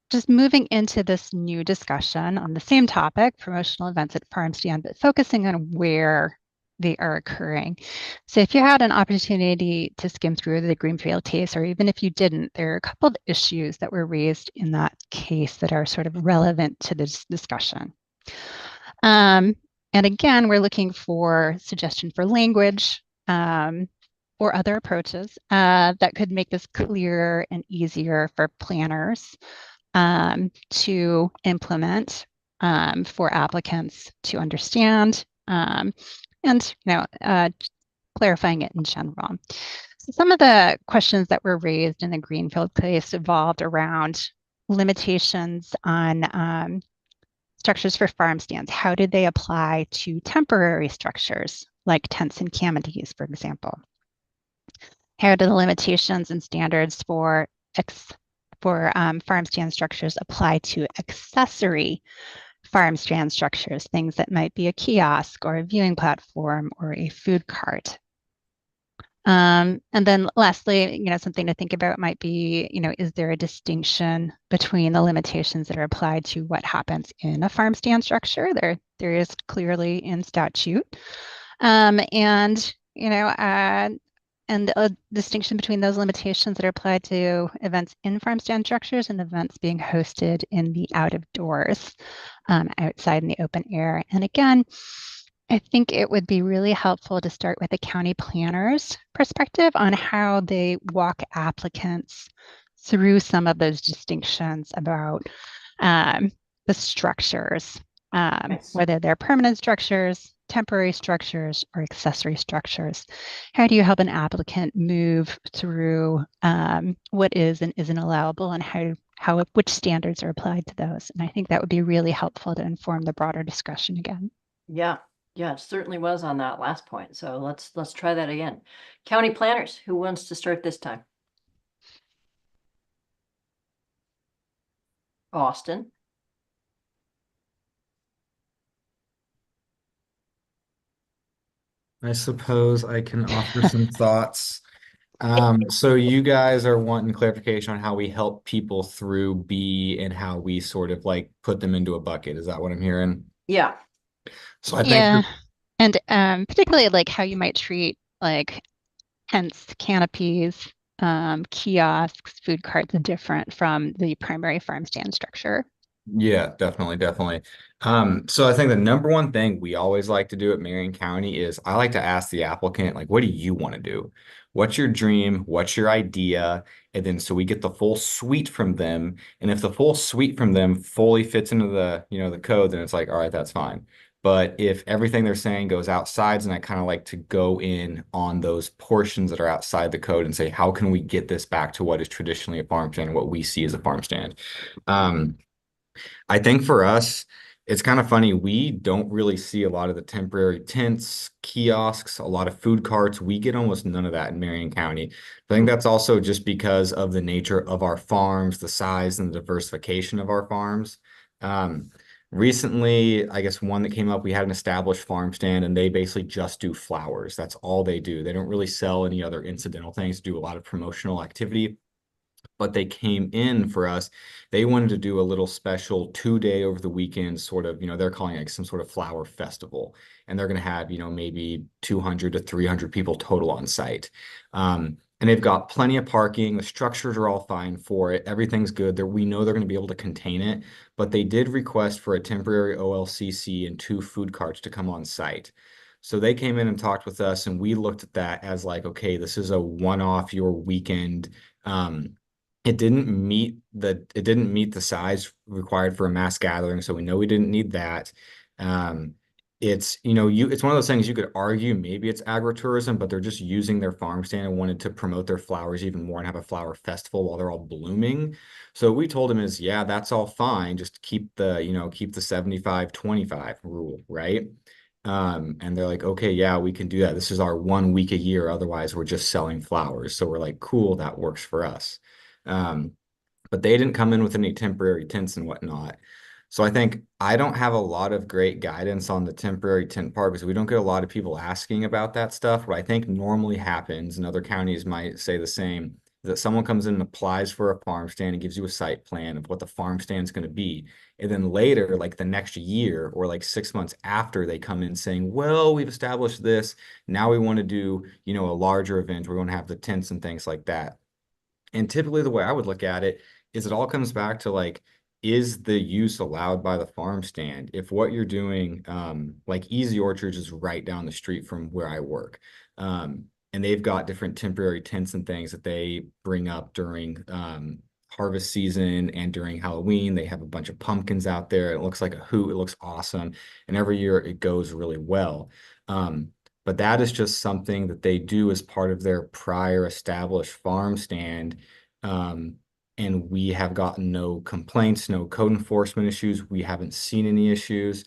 just moving into this new discussion on the same topic, promotional events at farm stand, but focusing on where they are occurring. So if you had an opportunity to skim through the Greenfield case, or even if you didn't, there are a couple of issues that were raised in that case that are sort of relevant to this discussion. And again, we're looking for suggestion for language or other approaches that could make this clearer and easier for planners to implement for applicants to understand and clarifying it in general. So some of the questions that were raised in the Greenfield case evolved around limitations on structures for farm stands. How did they apply to temporary structures like tents and canopies, for example? How do the limitations and standards for farm stand structures apply to accessory farm stand structures, things that might be a kiosk or a viewing platform or a food cart? And then lastly, something to think about might be, is there a distinction between the limitations that are applied to what happens in a farm stand structure? There is clearly in statute. And a distinction between those limitations that are applied to events in farm stand structures and events being hosted in the out of doors, outside in the open air. And again, I think it would be really helpful to start with the county planner's perspective on how they walk applicants through some of those distinctions about the structures, whether they're permanent structures, temporary structures, or accessory structures. How do you help an applicant move through what is and isn't allowable, and which standards are applied to those? And I think that would be really helpful to inform the broader discussion again. yeah, it certainly was on that last point. So let's try that again. County planners, who wants to start this time? Austin. I suppose I can offer some thoughts. So you guys are wanting clarification on how we help people through B and how we sort of like put them into a bucket. Is that what I'm hearing? Yeah. So I think Yeah. And particularly like how you might treat like tents, canopies, kiosks, food carts different from the primary farm stand structure. Yeah, definitely, definitely. So I think the number one thing we always like to do at Marion County is I like to ask the applicant, like, what do you want to do? What's your dream? What's your idea? And then so we get the full suite from them. And if the full suite from them fully fits into the, the code, then it's like, all right, that's fine. But if everything they're saying goes outside, then I kind of like to go in on those portions that are outside the code and say, how can we get this back to what is traditionally a farm stand and what we see as a farm stand? I think for us, it's kind of funny. We don't really see a lot of the temporary tents, kiosks, a lot of food carts. We get almost none of that in Marion County. I think that's also just because of the nature of our farms, the size and the diversification of our farms. Um, Recently, I guess one that came up, we had an established farm stand and they basically just do flowers. That's all they do. They don't really sell any other incidental things, do a lot of promotional activity, but they came in for us. They wanted to do a little special 2 day over the weekend, sort of, they're calling it like some sort of flower festival. And they're going to have, maybe 200 to 300 people total on site. And they've got plenty of parking. The structures are all fine for it. Everything's good there. We know they're going to be able to contain it, but they did request for a temporary OLCC and 2 food carts to come on site. So they came in and talked with us, and we looked at that as like, okay, this is a one-off your weekend. It didn't meet the size required for a mass gathering, so we know we didn't need that. It's one of those things you could argue maybe it's agritourism, but they're just using their farm stand and wanted to promote their flowers even more and have a flower festival while they're all blooming. So what we told him is, yeah, that's all fine. Just keep the 75-25 rule, right? And they're like, okay, yeah, we can do that. This is our 1 week a year. Otherwise, we're just selling flowers. So we're like, cool, that works for us. Um, but they didn't come in with any temporary tents and whatnot. So I think I don't have a lot of great guidance on the temporary tent part because we don't get a lot of people asking about that stuff. What I think normally happens, and other counties might say the same, is that someone comes in and applies for a farm stand and gives you a site plan of what the farm stand's going to be. And then later, like the next year or like 6 months after, they come in saying, well, we've established this. Now we want to do, a larger event. We're going to have the tents and things like that. And typically the way I would look at it is it all comes back to like, is the use allowed by the farm stand? If what you're doing, like Easy Orchards is right down the street from where I work. And they've got different temporary tents and things that they bring up during harvest season and during Halloween. They have a bunch of pumpkins out there. It looks like a hoot. It looks awesome. And every year it goes really well. But that is just something that they do as part of their prior established farm stand. And we have gotten no complaints, no code enforcement issues. We haven't seen any issues.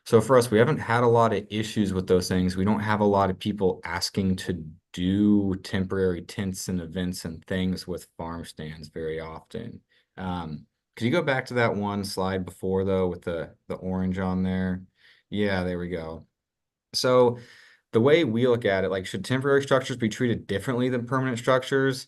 So for us, we haven't had a lot of issues with those things. We don't have a lot of people asking to do temporary tents and events and things with farm stands very often. Could you go back to that one slide before though with the orange on there? Yeah, there we go. So the way we look at it, like, should temporary structures be treated differently than permanent structures?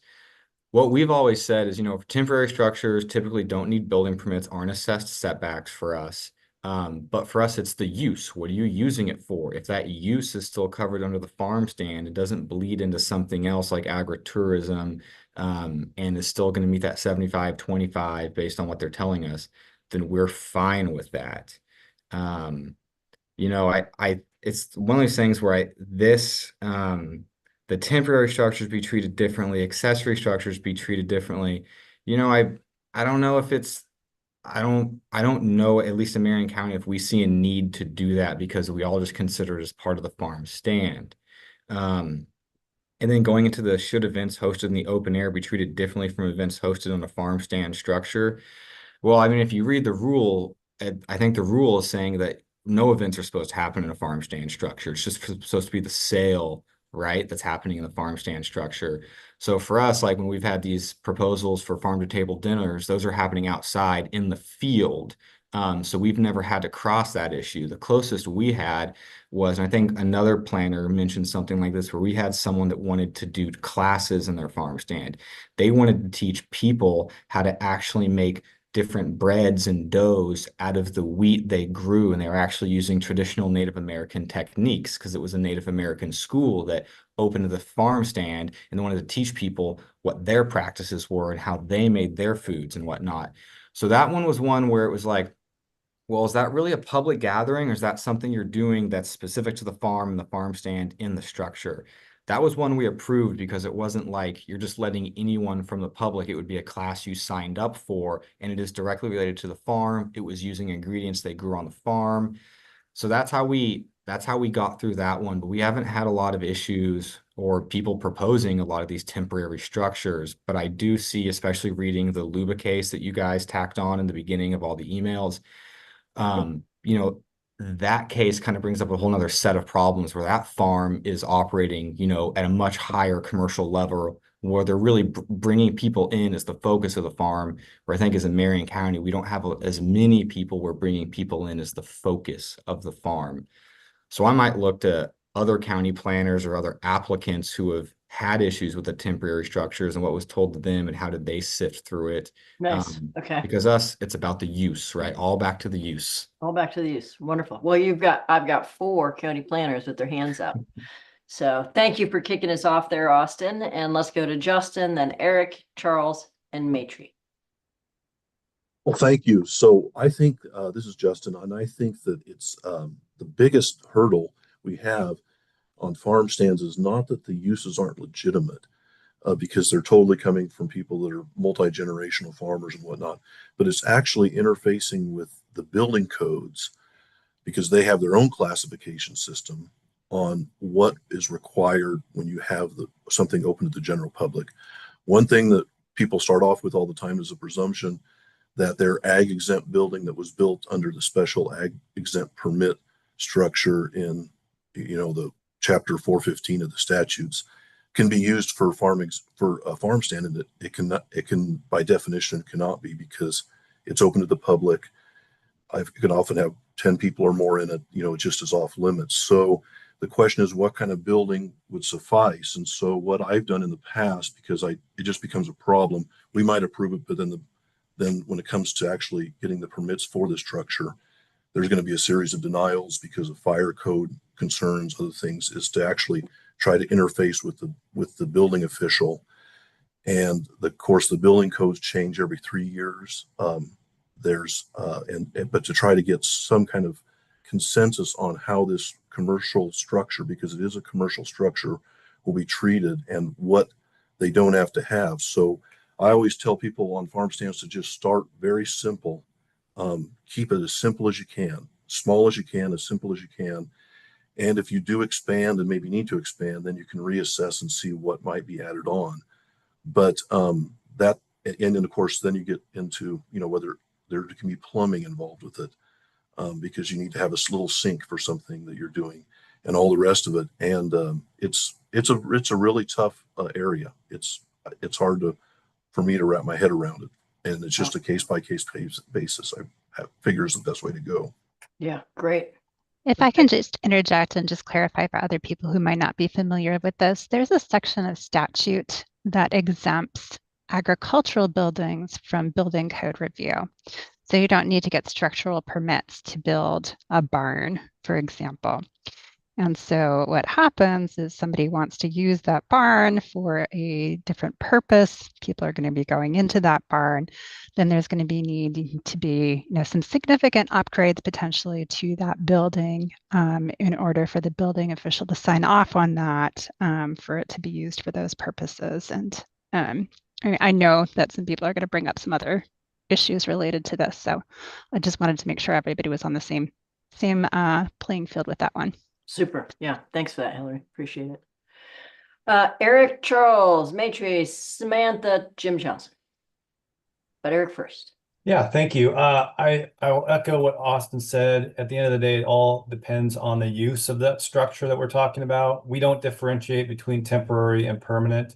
What we've always said is, temporary structures typically don't need building permits, aren't assessed setbacks for us. But for us, it's the use. What are you using it for? If that use is still covered under the farm stand, it doesn't bleed into something else like agritourism, and is still going to meet that 75-25 based on what they're telling us, then we're fine with that. It's one of those things where the temporary structures be treated differently, accessory structures be treated differently. I don't know if I don't know, at least in Marion County, if we see a need to do that because we all just consider it as part of the farm stand. And then going into the should events hosted in the open air be treated differently from events hosted on a farm stand structure? Well, I mean, if you read the rule, I think the rule is saying that no events are supposed to happen in a farm stand structure. It's just supposed to be the sale, right, that's happening in the farm stand structure. So for us, like when we've had these proposals for farm to table dinners, those are happening outside in the field. So we've never had to cross that issue. The closest we had was, and I think another planner mentioned something like this, where we had someone that wanted to do classes in their farm stand. They wanted to teach people how to actually make different breads and doughs out of the wheat they grew, and they were actually using traditional Native American techniques because it was a Native American school that opened the farm stand and they wanted to teach people what their practices were and how they made their foods and whatnot. So that one was one where it was like, well, is that really a public gathering, or is that something you're doing that's specific to the farm and the farm stand in the structure? That was one we approved because it wasn't like you're just letting anyone from the public. It would be a class you signed up for, and it is directly related to the farm. It was using ingredients they grew on the farm. So that's how we got through that one. But we haven't had a lot of issues or people proposing a lot of these temporary structures. But I do see, especially reading the Luba case that you guys tacked on in the beginning of all the emails, you know, that case kind of brings up a whole nother set of problems where that farm is operating, at a much higher commercial level where they're really bringing people in as the focus of the farm. Where I think as in Marion County, we don't have as many people we're bringing people in as the focus of the farm. So I might look to other county planners or other applicants who have had issues with the temporary structures and what was told to them and how did they sift through it. Nice. Okay. Because it's about the use, right? All back to the use. All back to the use. Wonderful. Well, I've got 4 county planners with their hands up. So thank you for kicking us off there, Austin. And let's go to Justin, then Eric, Charles, and Matry. Well, thank you. So I think this is Justin, and I think that it's the biggest hurdle we have on farm stands is not that the uses aren't legitimate, because they're totally coming from people that are multi-generational farmers and whatnot, but it's actually interfacing with the building codes because they have their own classification system on what is required when you have something open to the general public. One thing that people start off with all the time is a presumption that their ag exempt building that was built under the special ag exempt permit structure in the chapter 415 of the statutes can be used for for a farm stand, and it can by definition cannot be because it's open to the public. You can often have 10 people or more in it, it just is off limits. So the question is what kind of building would suffice? And so what I've done in the past, because it just becomes a problem, we might approve it, but then when it comes to actually getting the permits for the structure, there's going to be a series of denials because of fire code concerns, other things, is to actually try to interface with the building official. And of course, the building codes change every 3 years. But to try to get some kind of consensus on how this commercial structure, because it is a commercial structure, will be treated and what they don't have to have. So I always tell people on farm stands to just start very simple. Keep it as simple as you can, small as you can, as simple as you can. And if you do expand and maybe need to expand, then you can reassess and see what might be added on. But and then of course, then you get into, whether there can be plumbing involved with it, because you need to have a little sink for something that you're doing and all the rest of it. And it's a really tough area. It's hard for me to wrap my head around it. And it's just a case by case basis. I figure is the best way to go. Yeah, great. If I can just interject and just clarify for other people who might not be familiar with this, there's a section of statute that exempts agricultural buildings from building code review. So you don't need to get structural permits to build a barn, for example. And so what happens is somebody wants to use that barn for a different purpose. People are going to be going into that barn. Then there's going to be need to be, some significant upgrades potentially to that building in order for the building official to sign off on that for it to be used for those purposes. And I know that some people are going to bring up some other issues related to this. So I just wanted to make sure everybody was on the same playing field with that one. Super. Yeah. Thanks for that, Hillary. Appreciate it. Eric, Charles, Matry, Samantha, Jim Johnson. But Eric first. Yeah, thank you. I will echo what Austin said. At the end of the day, it all depends on the use of that structure that we're talking about. We don't differentiate between temporary and permanent.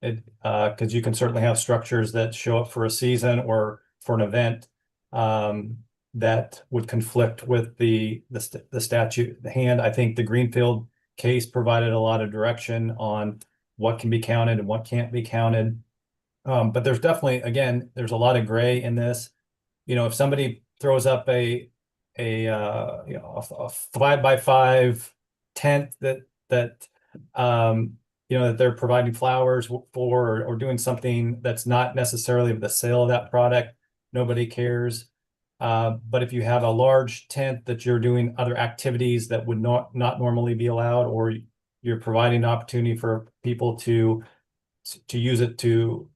Because you can certainly have structures that show up for a season or for an event that would conflict with the statute at hand. I think the Greenfield case provided a lot of direction on what can be counted and what can't be counted. But there's definitely, again, there's a lot of gray in this. if somebody throws up a 5x5 tent that that they're providing flowers for, or doing something that's not necessarily the sale of that product, nobody cares. But if you have a large tent that you're doing other activities that would not normally be allowed, or you're providing an opportunity for people to use it to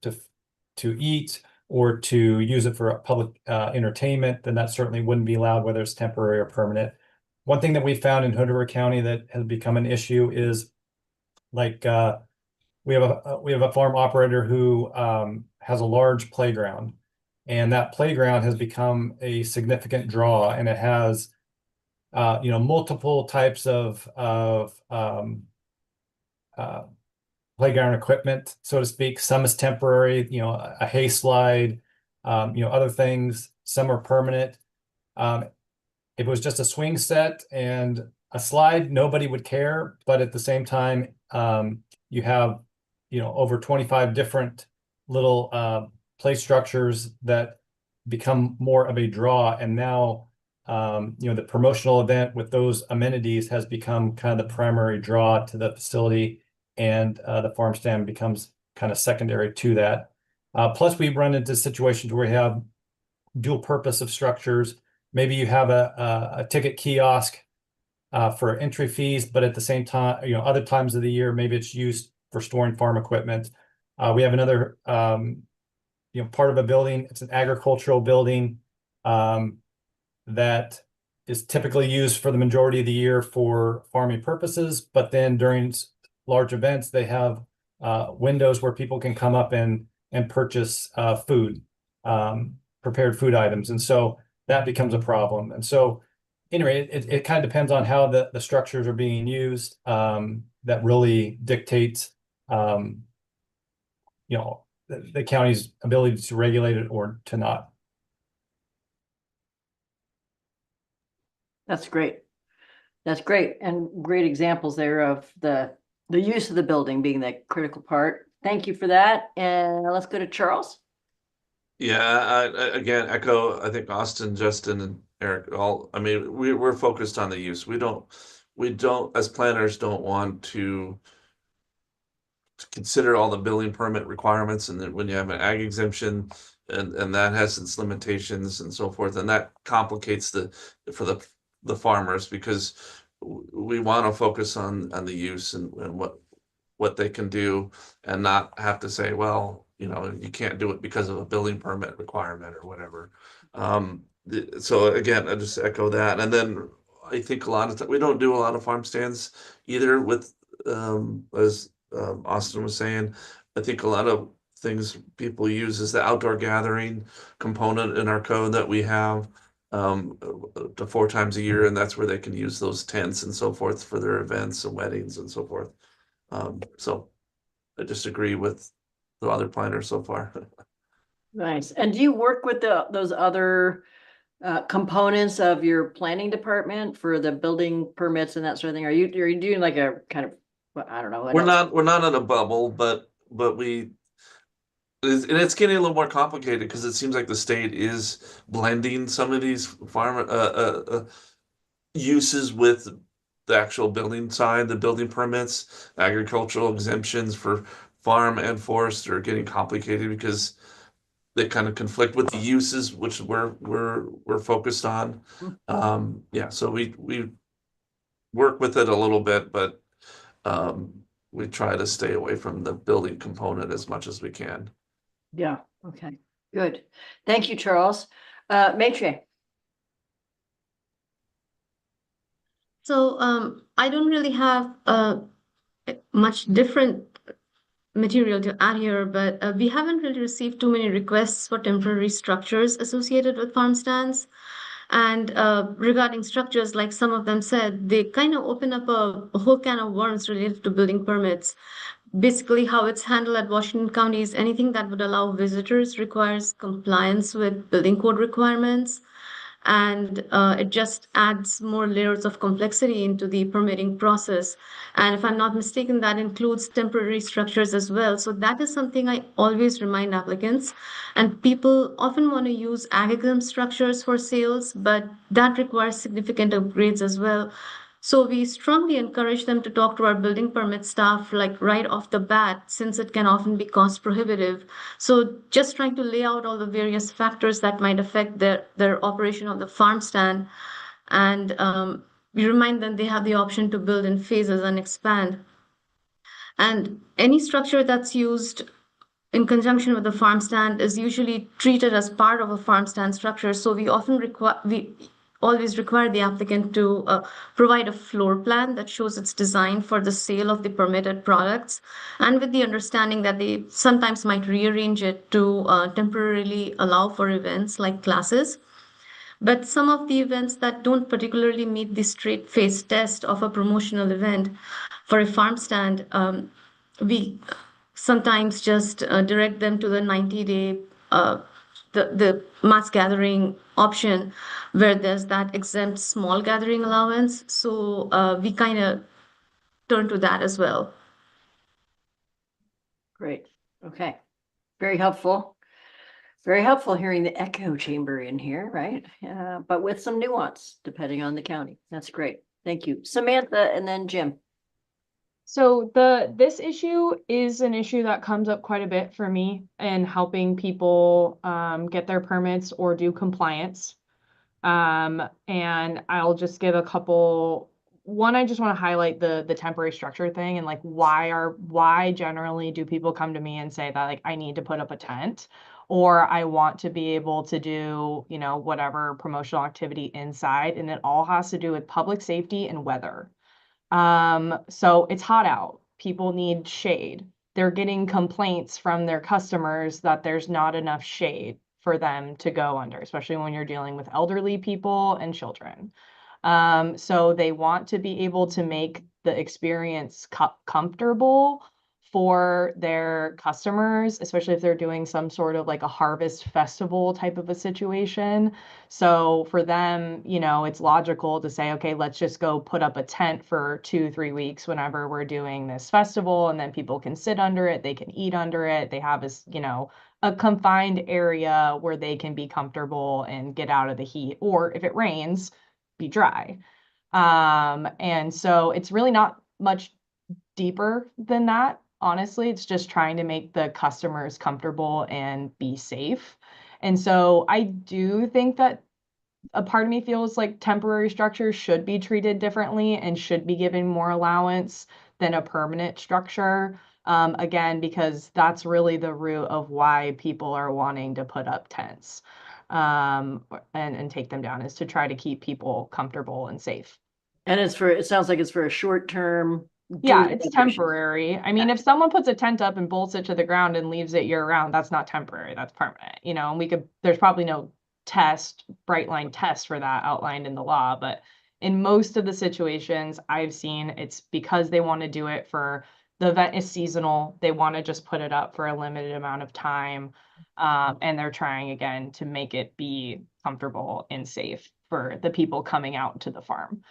eat, or to use it for public entertainment, then that certainly wouldn't be allowed, whether it's temporary or permanent. One thing that we found in Hood River County that has become an issue is, like, we have a farm operator who has a large playground, and that playground has become a significant draw, and it has multiple types of playground equipment, so to speak. Some is temporary, a hay slide, other things. Some are permanent. If it was just a swing set and a slide, nobody would care. But at the same time, you have, over 25 different little play structures that become more of a draw. And now, the promotional event with those amenities has become kind of the primary draw to the facility, and the farm stand becomes kind of secondary to that. Plus, we run into situations where we have dual purpose of structures. Maybe you have a ticket kiosk for entry fees, but at the same time, other times of the year, maybe it's used for storing farm equipment. We have another, part of a building. It's an agricultural building that is typically used for the majority of the year for farming purposes, but then during large events, they have windows where people can come up and purchase food, prepared food items. And so that becomes a problem. And so anyway, it kind of depends on how the structures are being used, that really dictates, the county's ability to regulate it or to not. That's great. That's great. And great examples there of the use of the building being the critical part. Thank you for that. And let's go to Charles. Yeah, I again echo, I think Austin, Justin, and Eric all, I mean, we're focused on the use. We don't, as planners, don't want to consider all the building permit requirements, and then when you have an ag exemption, and that has its limitations and so forth, and that complicates for the farmers, because we want to focus on the use and what they can do, and not have to say, well, you can't do it because of a building permit requirement or whatever. So again, I just echo that. And then I think a lot of we don't do a lot of farm stands either, with as Austin was saying. I think a lot of things people use is the outdoor gathering component in our code that we have, to 4 times a year, and that's where they can use those tents and so forth for their events and weddings and so forth. So I just agree with the other planners so far. Nice. And do you work with those other components of your planning department for the building permits and that sort of thing? Are you doing like a kind of, I don't know. We're not in a bubble, but it's getting a little more complicated, because it seems like the state is blending some of these farm uses with the actual building side, the building permits, agricultural exemptions for farm and forest are getting complicated, because they kind of conflict with the uses, which we're focused on. Yeah, so we work with it a little bit, but we try to stay away from the building component as much as we can. Yeah. Okay. Good. Thank you, Charles. Maitre. So I don't really have much different material to add here, but we haven't really received too many requests for temporary structures associated with farm stands. And regarding structures, like some of them said, they kind of open up a whole can of worms related to building permits. Basically, how it's handled at Washington County is anything that would allow visitors requires compliance with building code requirements. and it just adds more layers of complexity into the permitting process. And if I'm not mistaken, that includes temporary structures as well. So that is something I always remind applicants. And people often want to use ag structures for sales, but that requires significant upgrades as well. So we strongly encourage them to talk to our building permit staff like right off the bat, since it can often be cost prohibitive. So just trying to lay out all the various factors that might affect their operation of the farm stand. And we remind them they have the option to build in phases and expand. And any structure that's used in conjunction with the farm stand is usually treated as part of a farm stand structure. So we always require the applicant to provide a floor plan that shows its design for the sale of the permitted products, and with the understanding that they sometimes might rearrange it to temporarily allow for events like classes. But some of the events that don't particularly meet the straight face test of a promotional event for a farm stand, we sometimes just direct them to the 90-day the mass gathering option, where there's that exempt small gathering allowance. So we kind of turn to that as well. Great. Okay. Very helpful. Very helpful hearing the echo chamber in here, right? But with some nuance depending on the county. That's great. Thank you. Samantha and then Jim. So this issue is an issue that comes up quite a bit for me in helping people get their permits or do compliance. And I'll just give a couple. One, I just want to highlight the temporary structure thing and like why generally do people come to me and say that like I need to put up a tent or I want to be able to do, you know, whatever promotional activity inside, and it all has to do with public safety and weather. So it's hot out. People need shade. They're getting complaints from their customers that there's not enough shade for them to go under, especially when you're dealing with elderly people and children. So they want to be able to make the experience comfortable for their customers, especially if they're doing some sort of like a harvest festival type of a situation. So for them, you know, it's logical to say, okay, let's just go put up a tent for 2-3 weeks whenever we're doing this festival, and then people can sit under it, they can eat under it, they have this, you know, a confined area where they can be comfortable and get out of the heat, or if it rains, be dry. And so it's really not much deeper than that. Honestly, it's just trying to make the customers comfortable and be safe. And so I do think that a part of me feels like temporary structures should be treated differently and should be given more allowance than a permanent structure. Again, because that's really the root of why people are wanting to put up tents and take them down, is to try to keep people comfortable and safe. And it sounds like it's for a short term. Yeah, it's temporary. I mean, if someone puts a tent up and bolts it to the ground and leaves it year round, that's not temporary, that's permanent, you know, and there's probably no bright line test for that outlined in the law, but in most of the situations I've seen, it's because they want to do it for the event is seasonal. They want to just put it up for a limited amount of time. And they're trying again to make it be comfortable and safe for the people coming out to the farm.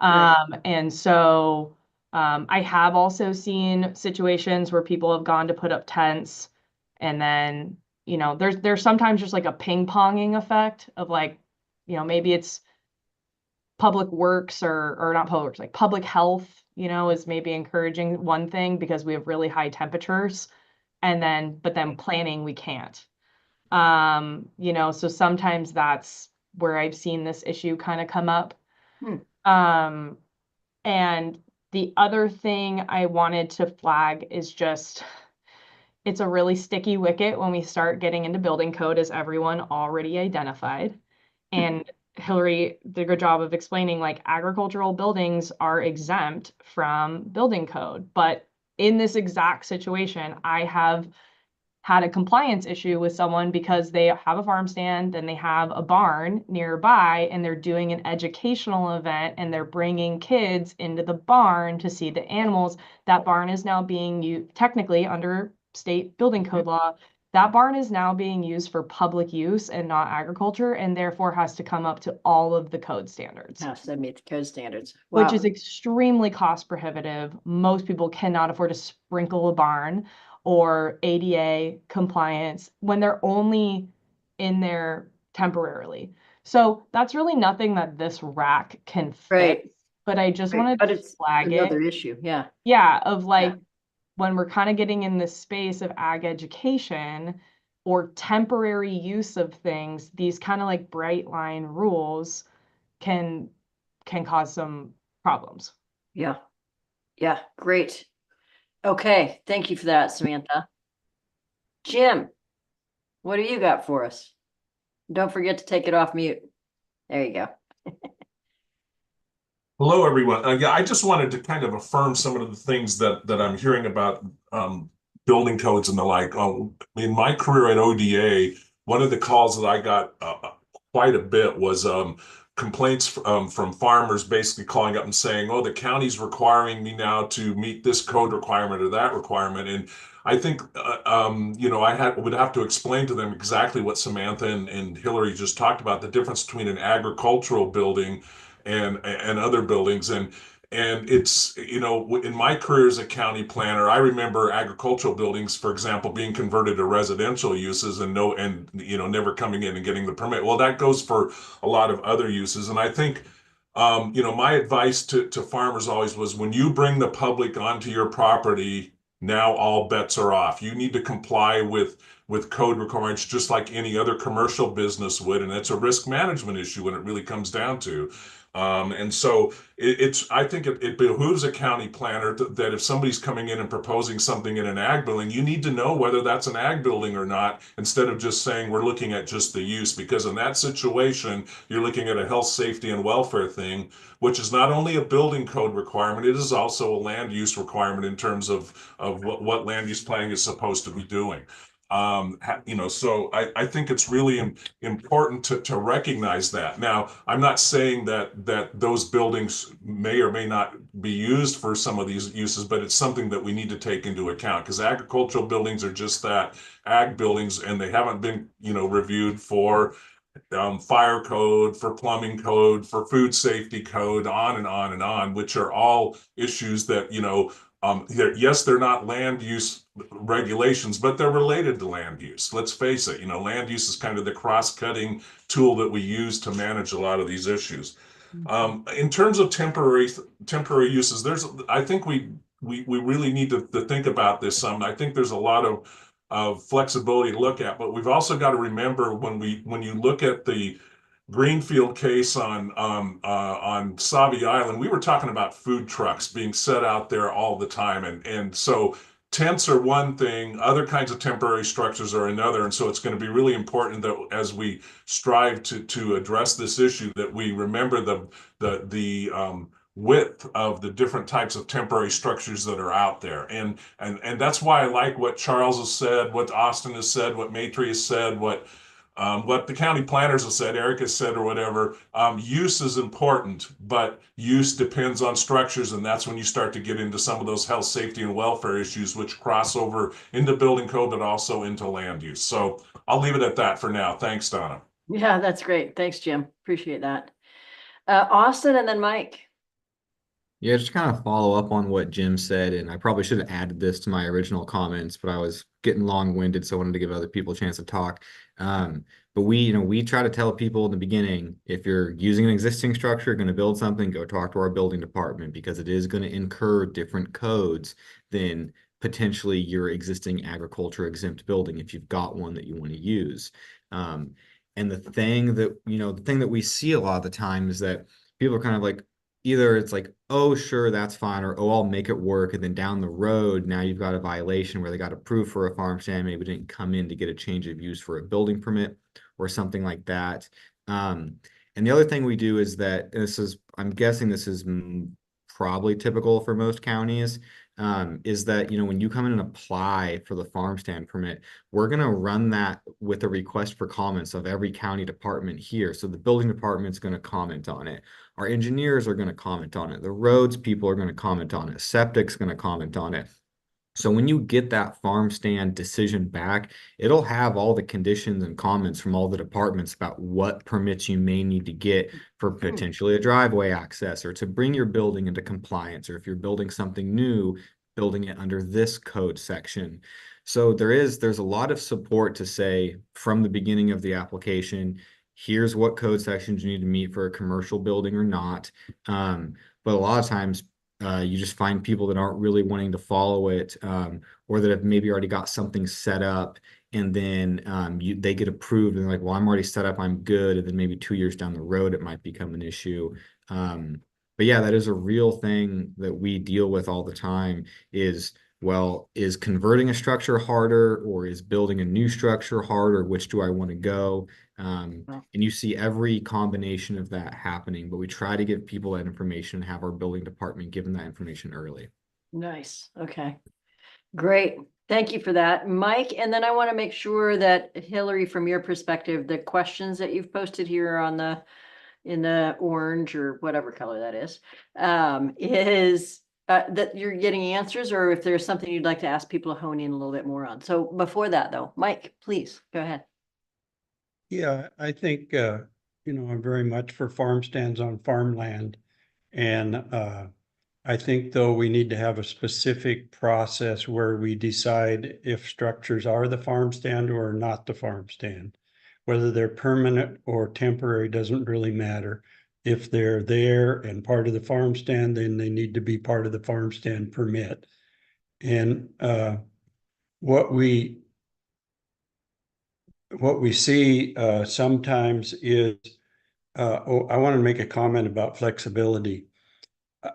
And so I have also seen situations where people have gone to put up tents, and then, you know, there's sometimes just like a ping ponging effect of like, you know, maybe it's public works or not public works, like public health, you know, is maybe encouraging one thing because we have really high temperatures, but then planning we can't. You know, so sometimes that's where I've seen this issue kind of come up. And the other thing I wanted to flag is just, it's a really sticky wicket when we start getting into building code, as everyone already identified. And Hillary did a good job of explaining, like, agricultural buildings are exempt from building code. But in this exact situation, I have had a compliance issue with someone because they have a farm stand and they have a barn nearby and they're doing an educational event and they're bringing kids into the barn to see the animals. That barn is now being used technically under state building code law That barn is now being used for public use and not agriculture, and therefore has to come up to all of the code standards. Has to meet the code standards. Which Wow. is extremely cost prohibitive. Most people cannot afford to sprinkle a barn or ADA compliance when they're only in there temporarily. So that's really nothing that this rack can Right. fix, but I just Right, wanted but to it's flag another it. issue. Yeah. Yeah, of like when we're kind of getting in this space of ag education or temporary use of things, these kind of like bright line rules can cause some problems. Yeah. Yeah. Great. Okay. Thank you for that, Samantha. Jim, what do you got for us? Don't forget to take it off mute. There you go. Hello, everyone. Yeah, I just wanted to kind of affirm some of the things that I'm hearing about building codes and the like. In my career at ODA, one of the calls that I got quite a bit was complaints from farmers basically calling up and saying, "Oh, the county's requiring me now to meet this code requirement or that requirement." And I think, would have to explain to them exactly what Samantha and Hillary just talked about, the difference between an agricultural building and other buildings. And it's, in my career as a county planner, I remember agricultural buildings, for example, being converted to residential uses and never coming in and getting the permit. Well, that goes for a lot of other uses. And I think, my advice to farmers always was, when you bring the public onto your property, now all bets are off. You need to comply with code requirements just like any other commercial business would, and it's a risk management issue when it really comes down to. And so I think it behooves a county planner that if somebody's coming in and proposing something in an ag building, you need to know whether that's an ag building or not, instead of just saying we're looking at just the use, because in that situation, you're looking at a health, safety, and welfare thing, which is not only a building code requirement, it is also a land use requirement in terms of what land use planning is supposed to be doing. So I think it's really important to recognize that. Now, I'm not saying that those buildings may or may not be used for some of these uses, but it's something that we need to take into account, because agricultural buildings are just that, ag buildings, and they haven't been, reviewed for fire code, for plumbing code, for food safety code, on and on and on, which are all issues that, yes, they're not land use regulations, but they're related to land use. Let's face it, land use is kind of the cross-cutting tool that we use to manage a lot of these issues. In terms of temporary uses, I think we really need to think about this some. I think there's a lot of flexibility to look at, but we've also got to remember, when you look at the Greenfield case on Savi Island, we were talking about food trucks being set out there all the time, and so tents are one thing, other kinds of temporary structures are another, and so it's going to be really important that as we strive to address this issue, that we remember the width of the different types of temporary structures that are out there. And that's why I like what Charles has said, what Austin has said, what Matry has said, what the county planners have said, Eric has said, or whatever. Use is important, but use depends on structures, and that's when you start to get into some of those health, safety, and welfare issues, which cross over into building code, but also into land use. So I'll leave it at that for now. Thanks, Donna. Yeah, that's great. Thanks, Jim. Appreciate that. Austin and then Mike. Yeah, just kind of follow up on what Jim said, and I probably should have added this to my original comments, but I was getting long-winded, so I wanted to give other people a chance to talk. But we try to tell people in the beginning, if you're using an existing structure, going to build something, go talk to our building department, because it is going to incur different codes than potentially your existing agriculture exempt building if you've got one that you want to use. And the thing that we see a lot of the time is that people are kind of like, either it's like, oh, sure, that's fine, or oh, I'll make it work. And then down the road, now you've got a violation where they got approved for a farm stand, maybe didn't come in to get a change of use for a building permit or something like that. And the other thing we do is that I'm guessing this is probably typical for most counties, is that, when you come in and apply for the farm stand permit, we're going to run that with a request for comments of every county department here. So the building department's going to comment on it. Our engineers are going to comment on it. The roads people are going to comment on it. Septic's going to comment on it. So when you get that farm stand decision back, it'll have all the conditions and comments from all the departments about what permits you may need to get for potentially a driveway access or to bring your building into compliance, or if you're building something new, building it under this code section. So there's a lot of support to say from the beginning of the application, here's what code sections you need to meet for a commercial building or not. But a lot of times you just find people that aren't really wanting to follow it, or that have maybe already got something set up, and then they get approved and they're like, well, I'm already set up, I'm good. And then maybe 2 years down the road, it might become an issue. But yeah, that is a real thing that we deal with all the time is, well, is converting a structure harder or is building a new structure harder? Which do I want to go? And you see every combination of that happening, but we try to give people that information and have our building department give them that information early. Nice. Okay. Great. Thank you for that, Mike. And then I want to make sure that Hillary, from your perspective, the questions that you've posted here on in the orange or whatever color that is that you're getting answers, or if there's something you'd like to ask people to hone in a little bit more on. So before that though, Mike, please go ahead. Yeah, I think, I'm very much for farm stands on farmland. And I think though we need to have a specific process where we decide if structures are the farm stand or not the farm stand. Whether they're permanent or temporary doesn't really matter. If they're there and part of the farm stand, then they need to be part of the farm stand permit. And what we see sometimes is, I want to make a comment about flexibility.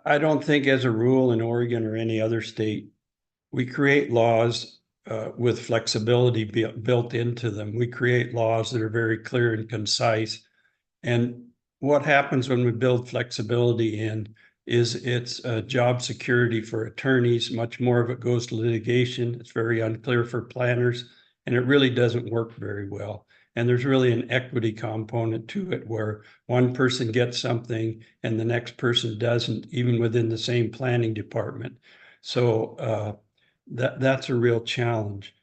I don't think as a rule in Oregon or any other state, we create laws with flexibility built into them. We create laws that are very clear and concise. And what happens when we build flexibility in is it's job security for attorneys. Much more of it goes to litigation. It's very unclear for planners, and it really doesn't work very well. And there's really an equity component to it where one person gets something and the next person doesn't, even within the same planning department. So that's a real challenge.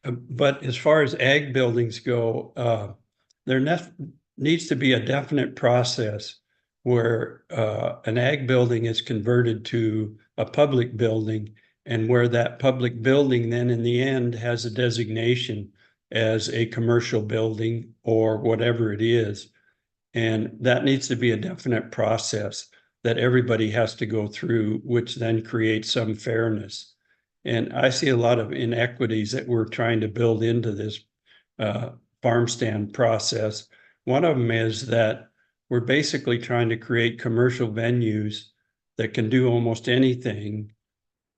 But as far as ag buildings go, there needs to be a definite process where an ag building is converted to a public building, and where that public building then in the end has a designation as a commercial building or whatever it is. And that needs to be a definite process that everybody has to go through, which then creates some fairness. And I see a lot of inequities that we're trying to build into this farm stand process. One of them is that we're basically trying to create commercial venues that can do almost anything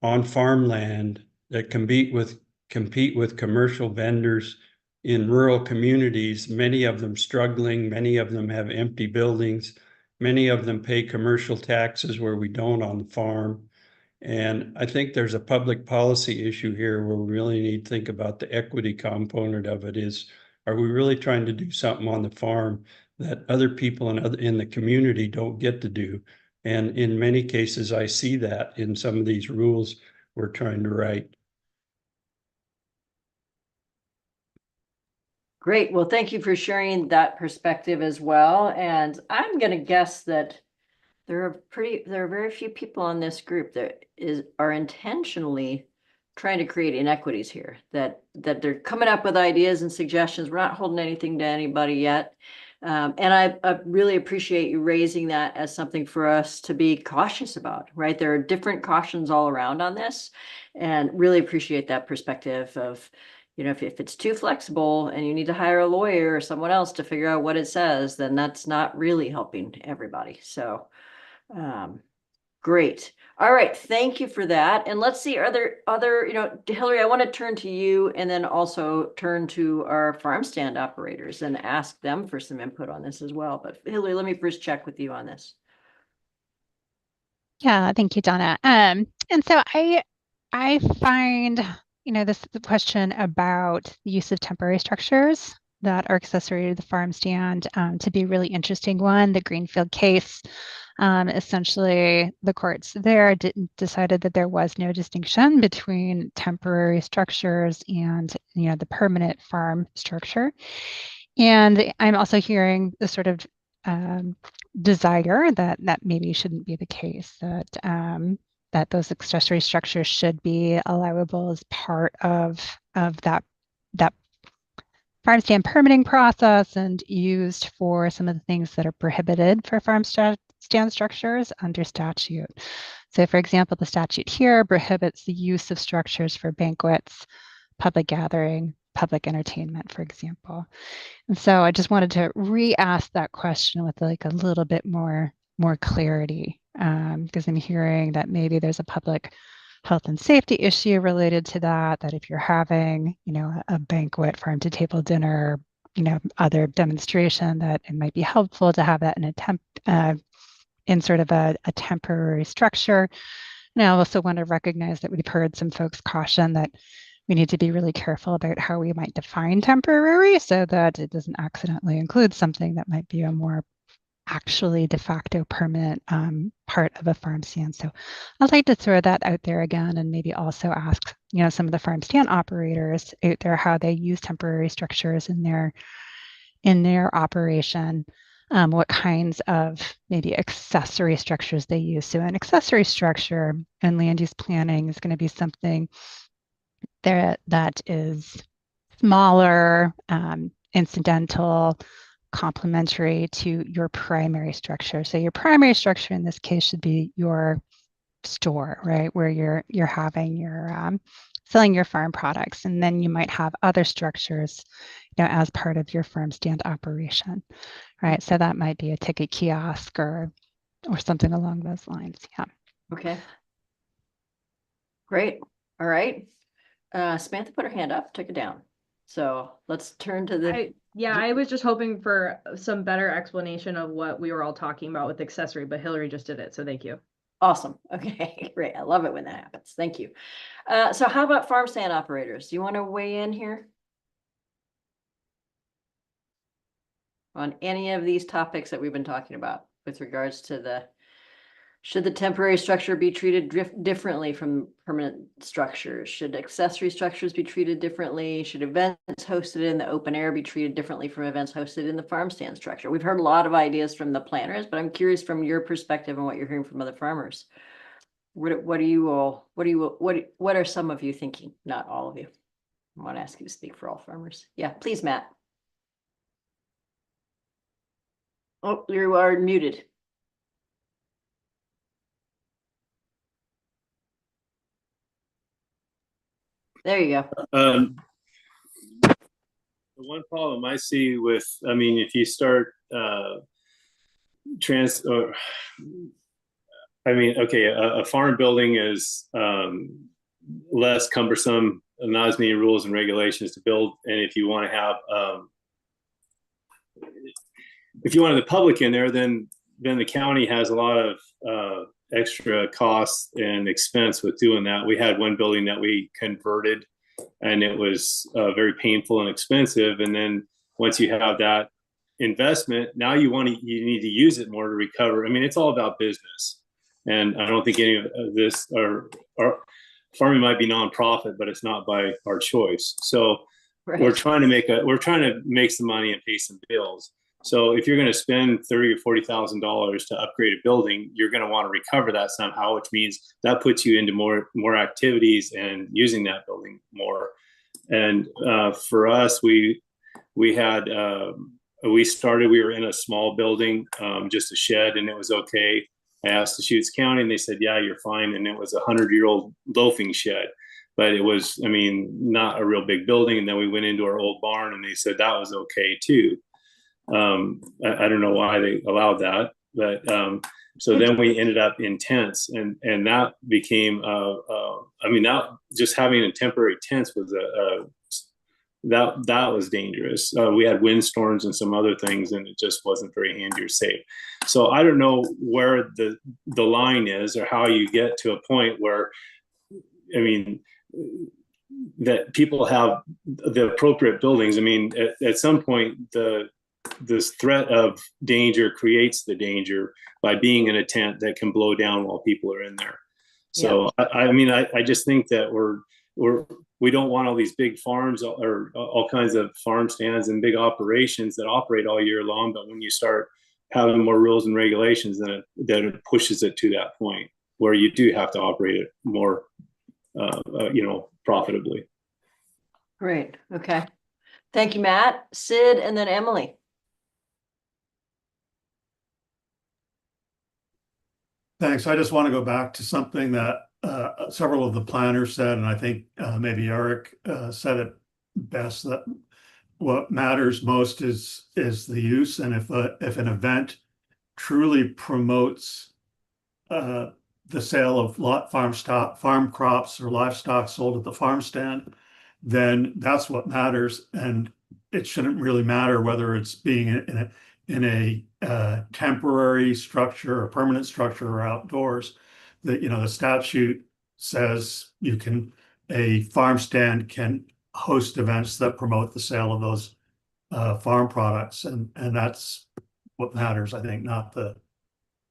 on farmland that compete with commercial vendors in rural communities, many of them struggling, many of them have empty buildings, many of them pay commercial taxes where we don't on the farm. And I think there's a public policy issue here where we really need to think about the equity component of it is, are we really trying to do something on the farm that other people in the community don't get to do? And in many cases, I see that in some of these rules we're trying to write. Great. Well, thank you for sharing that perspective as well. And I'm going to guess that there are very few people on this group that are intentionally trying to create inequities here, that they're coming up with ideas and suggestions. We're not holding anything to anybody yet. And I really appreciate you raising that as something for us to be cautious about, right? There are different cautions all around on this, and really appreciate that perspective of, if it's too flexible and you need to hire a lawyer or someone else to figure out what it says, then that's not really helping everybody. So great. All right. Thank you for that. And let's see, are there other, Hillary, I want to turn to you and then also turn to our farm stand operators and ask them for some input on this as well. But Hillary, let me first check with you on this. Yeah, thank you, Donna. And so I find, this is the question about the use of temporary structures that are accessory to the farm stand to be a really interesting one. The Greenfield case, essentially the courts there decided that there was no distinction between temporary structures and the permanent farm structure. And I'm also hearing the sort of desire that maybe shouldn't be the case, that those accessory structures should be allowable as part of that farm stand permitting process and used for some of the things that are prohibited for farm stand structures under statute. So for example, the statute here prohibits the use of structures for banquets, public gathering, public entertainment, for example. And so I just wanted to re-ask that question with like a little bit more clarity, because I'm hearing that maybe there's a public health and safety issue related to that, that if you're having, a banquet, farm to table dinner, other demonstration, that it might be helpful to have that in sort of a temporary structure. And I also want to recognize that we've heard some folks caution that we need to be really careful about how we might define temporary so that it doesn't accidentally include something that might be a more actually de facto permanent part of a farm stand. So I'd like to throw that out there again, and maybe also ask, some of the farm stand operators out there how they use temporary structures in their operation, what kinds of maybe accessory structures they use. So an accessory structure in land use planning is going to be something that is smaller, incidental, complementary to your primary structure. So your primary structure in this case should be your store, right, where you're having your selling your farm products, and then you might have other structures, as part of your farm stand operation, right? So that might be a ticket kiosk or something along those lines. Yeah. Okay. Great. All right. Samantha put her hand up, took it down. So let's turn to the. I was just hoping for some better explanation of what we were all talking about with accessory, but Hillary just did it, so thank you. Awesome. Okay, great. I love it when that happens. Thank you. So how about farm stand operators? Do you want to weigh in here on any of these topics that we've been talking about with regards to should the temporary structure be treated differently from permanent structures? Should accessory structures be treated differently? Should events hosted in the open air be treated differently from events hosted in the farm stand structure? We've heard a lot of ideas from the planners, but I'm curious from your perspective and what you're hearing from other farmers. What are some of you thinking? Not all of you. I want to ask you to speak for all farmers. Yeah, please, Matt. Oh, you are muted. There you go. The one problem I see with, if you start a farm building is less cumbersome, not as many rules and regulations to build. And if you want to have, if you wanted the public in there, then the county has a lot of extra costs and expense with doing that. We had one building that we converted, and it was very painful and expensive. And then once you have that investment, now you need to use it more to recover. It's all about business. And I don't think any of this or farming might be nonprofit, but it's not by our choice. So right. we're trying to make some money and pay some bills. So if you're going to spend $30,000 or $40,000 to upgrade a building, you're going to want to recover that somehow, which means that puts you into more activities and using that building more. And for us, we were in a small building, just a shed, and it was okay. I asked the Deschutes County, and they said, "Yeah, you're fine." And it was a 100-year-old loafing shed, but it was, not a real big building. And then we went into our old barn, and they said that was okay too. I don't know why they allowed that, but so then we ended up in tents, and that became that just having a temporary tents was that was dangerous. We had windstorms and some other things, and it just wasn't very handy or safe. So I don't know where the line is or how you get to a point where that people have the appropriate buildings. I mean, at some point, this threat of danger creates the danger by being in a tent that can blow down while people are in there. So I mean, I just think that we don't want all these big farms or all kinds of farm stands and big operations that operate all year long. But when you start having more rules and regulations, then it pushes it to that point where you do have to operate it more, profitably. Great. Okay. Thank you, Matt, Sid, and then Emily. Thanks. I just want to go back to something that several of the planners said, and I think maybe Eric said it best, that what matters most is the use. And if an event truly promotes the sale of farm crops or livestock sold at the farm stand, then that's what matters. And it shouldn't really matter whether it's being in a temporary structure or permanent structure or outdoors. The statute says a farm stand can host events that promote the sale of those farm products, and that's what matters, I think, not the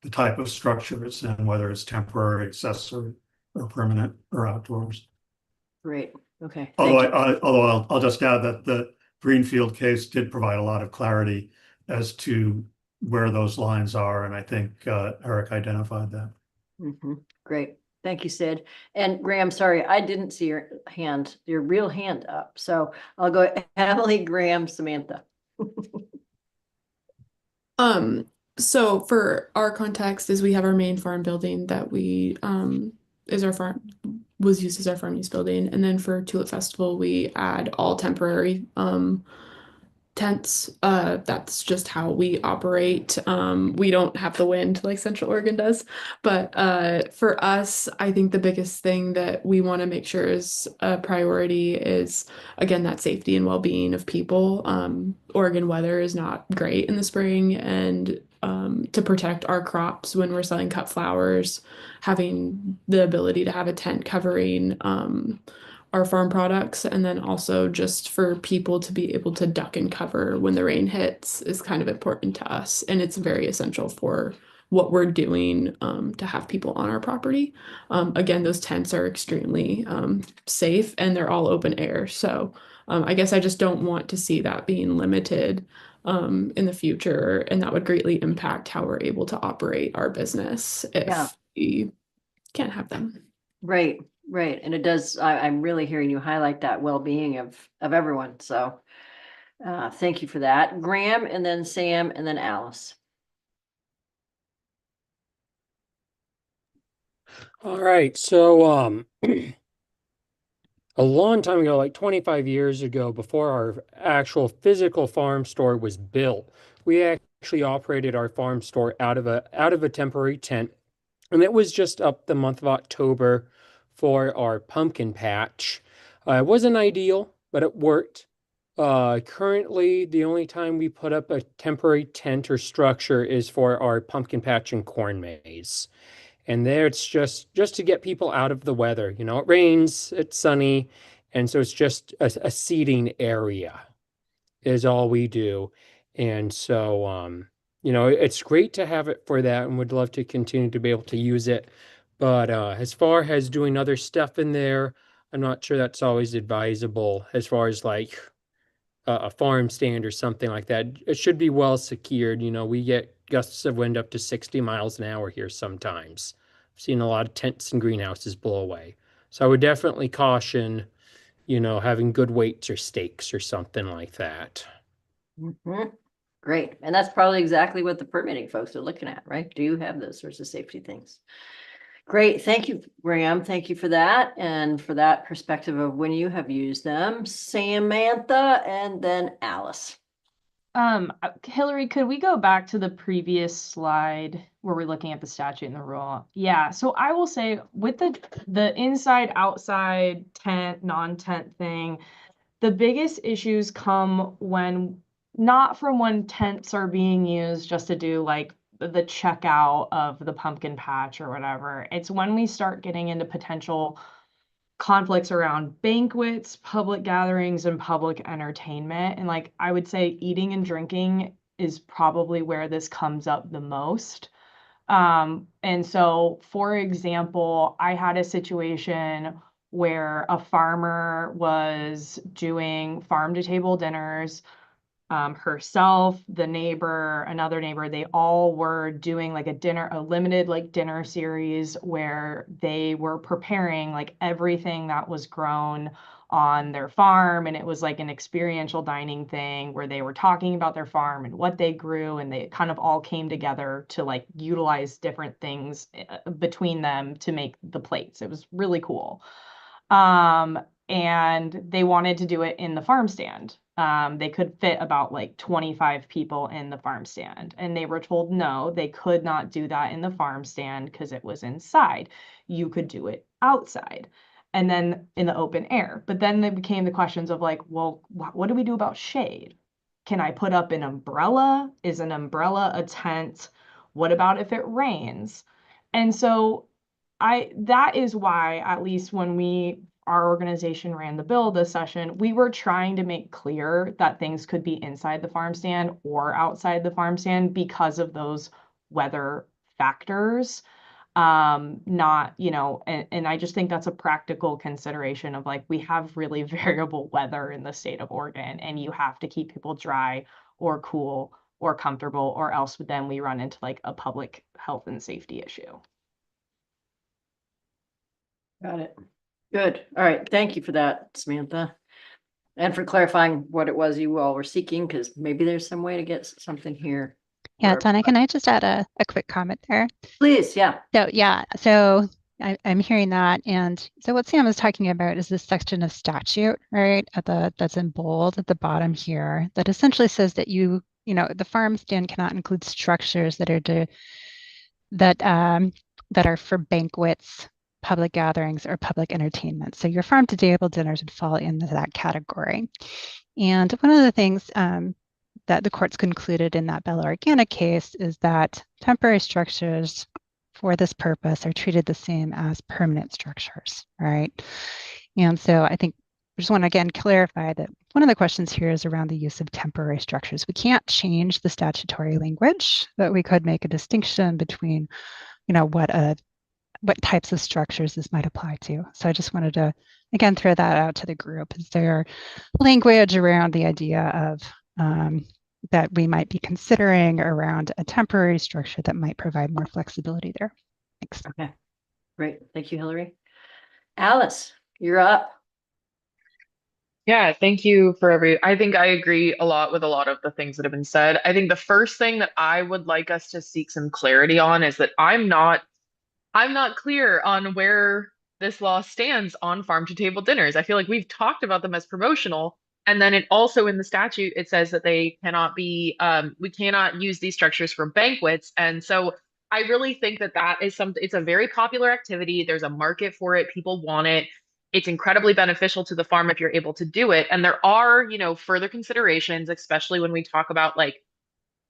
type of structure it's in, whether it's temporary, accessory, or permanent, or outdoors. Great. Okay. Although I'll just add that the Greenfield case did provide a lot of clarity as to where those lines are, and I think Eric identified that. Great. Thank you, Sid. And Graham, sorry, I didn't see your real hand up. So I'll go Emily, Graham, Samantha. So for our context is we have our main farm building that was used as our farm use building. And then for Tulip Festival, we add all temporary tents. That's just how we operate. We don't have the wind like Central Oregon does. But for us, I think the biggest thing that we want to make sure is a priority is, again, that safety and well-being of people. Oregon weather is not great in the spring, and to protect our crops when we're selling cut flowers, having the ability to have a tent covering our farm products, and then also just for people to be able to duck and cover when the rain hits is kind of important to us, and it's very essential for what we're doing to have people on our property. Again, those tents are extremely safe, and they're all open air, so I guess I just don't want to see that being limited in the future, and that would greatly impact how we're able to operate our business if we can't have them. Right. And it does, I'm really hearing you highlight that well-being of everyone. So thank you for that. Graham, and then Sam, and then Alice. All right. So a long time ago, like 25 years ago, before our actual physical farm store was built, we actually operated our farm store out of a temporary tent. And it was just up the month of October for our pumpkin patch. It wasn't ideal, but it worked. Currently, the only time we put up a temporary tent or structure is for our pumpkin patch and corn maze. And there it's just to get people out of the weather. It rains, it's sunny, and so it's just a seating area is all we do. And so it's great to have it for that, and would love to continue to be able to use it. But as far as doing other stuff in there, I'm not sure that's always advisable as far as like a farm stand or something like that. It should be well secured. We get gusts of wind up to 60 miles an hour here sometimes. I've seen a lot of tents and greenhouses blow away. So I would definitely caution, having good weights or stakes or something like that. Great. And that's probably exactly what the permitting folks are looking at, right? Do you have those sorts of safety things? Great. Thank you, Graham. Thank you for that. And for that perspective of when you have used them. Samantha, and then Alice. Hillary, could we go back to the previous slide where we're looking at the statute and the rule? Yeah, so I will say with the inside outside tent, non-tent thing, the biggest issues come not from when tents are being used just to do like the checkout of the pumpkin patch or whatever. It's when we start getting into potential conflicts around banquets, public gatherings, and public entertainment. And like I would say eating and drinking is probably where this comes up the most. And so, for example, I had a situation where a farmer was doing farm to table dinners. Herself, the neighbor, another neighbor, they all were doing like a limited like dinner series where they were preparing like everything that was grown on their farm. And it was like an experiential dining thing where they were talking about their farm and what they grew. And they kind of all came together to like utilize different things between them to make the plates. It was really cool. And they wanted to do it in the farm stand. They could fit about like 25 people in the farm stand. And they were told no, they could not do that in the farm stand because it was inside. You could do it outside and then in the open air. But then there became the questions of like, well, what do we do about shade? Can I put up an umbrella? Is an umbrella a tent? What about if it rains? And so that is why, at least when our organization ran the bill this session, we were trying to make clear that things could be inside the farm stand or outside the farm stand because of those weather factors. Not, and I just think that's a practical consideration of like, we have really variable weather in the state of Oregon, and you have to keep people dry or cool or comfortable, or else then we run into like a public health and safety issue. Got it. Good. All right. Thank you for that, Samantha. And for clarifying what it was you all were seeking, because maybe there's some way to get something here. Yeah, Donna, can I just add a quick comment there? Please, yeah. So I'm hearing that. And so what Sam is talking about is this section of statute, right? That's in bold at the bottom here, that essentially says that the farm stand cannot include structures that are for banquets, public gatherings, or public entertainment. So your farm to table dinners would fall into that category. And one of the things that the courts concluded in that Bella Organic case is that temporary structures for this purpose are treated the same as permanent structures, right? And so I think I just want to again clarify that one of the questions here is around the use of temporary structures. We can't change the statutory language, but we could make a distinction between, what types of structures this might apply to. So I just wanted to, again, throw that out to the group. Is there language around the idea of that we might be considering around a temporary structure that might provide more flexibility there? Thanks. Okay, great. Thank you, Hillary. Alice, you're up. Yeah, thank you I think I agree a lot with a lot of the things that have been said. I think the first thing that I would like us to seek some clarity on is that I'm not clear on where this law stands on farm to table dinners. I feel like we've talked about them as promotional, and then it also in the statute it says that they cannot be we cannot use these structures for banquets. And so I really think that is it's a very popular activity. There's a market for it. People want it. It's incredibly beneficial to the farm if you're able to do it. And there are, further considerations, especially when we talk about like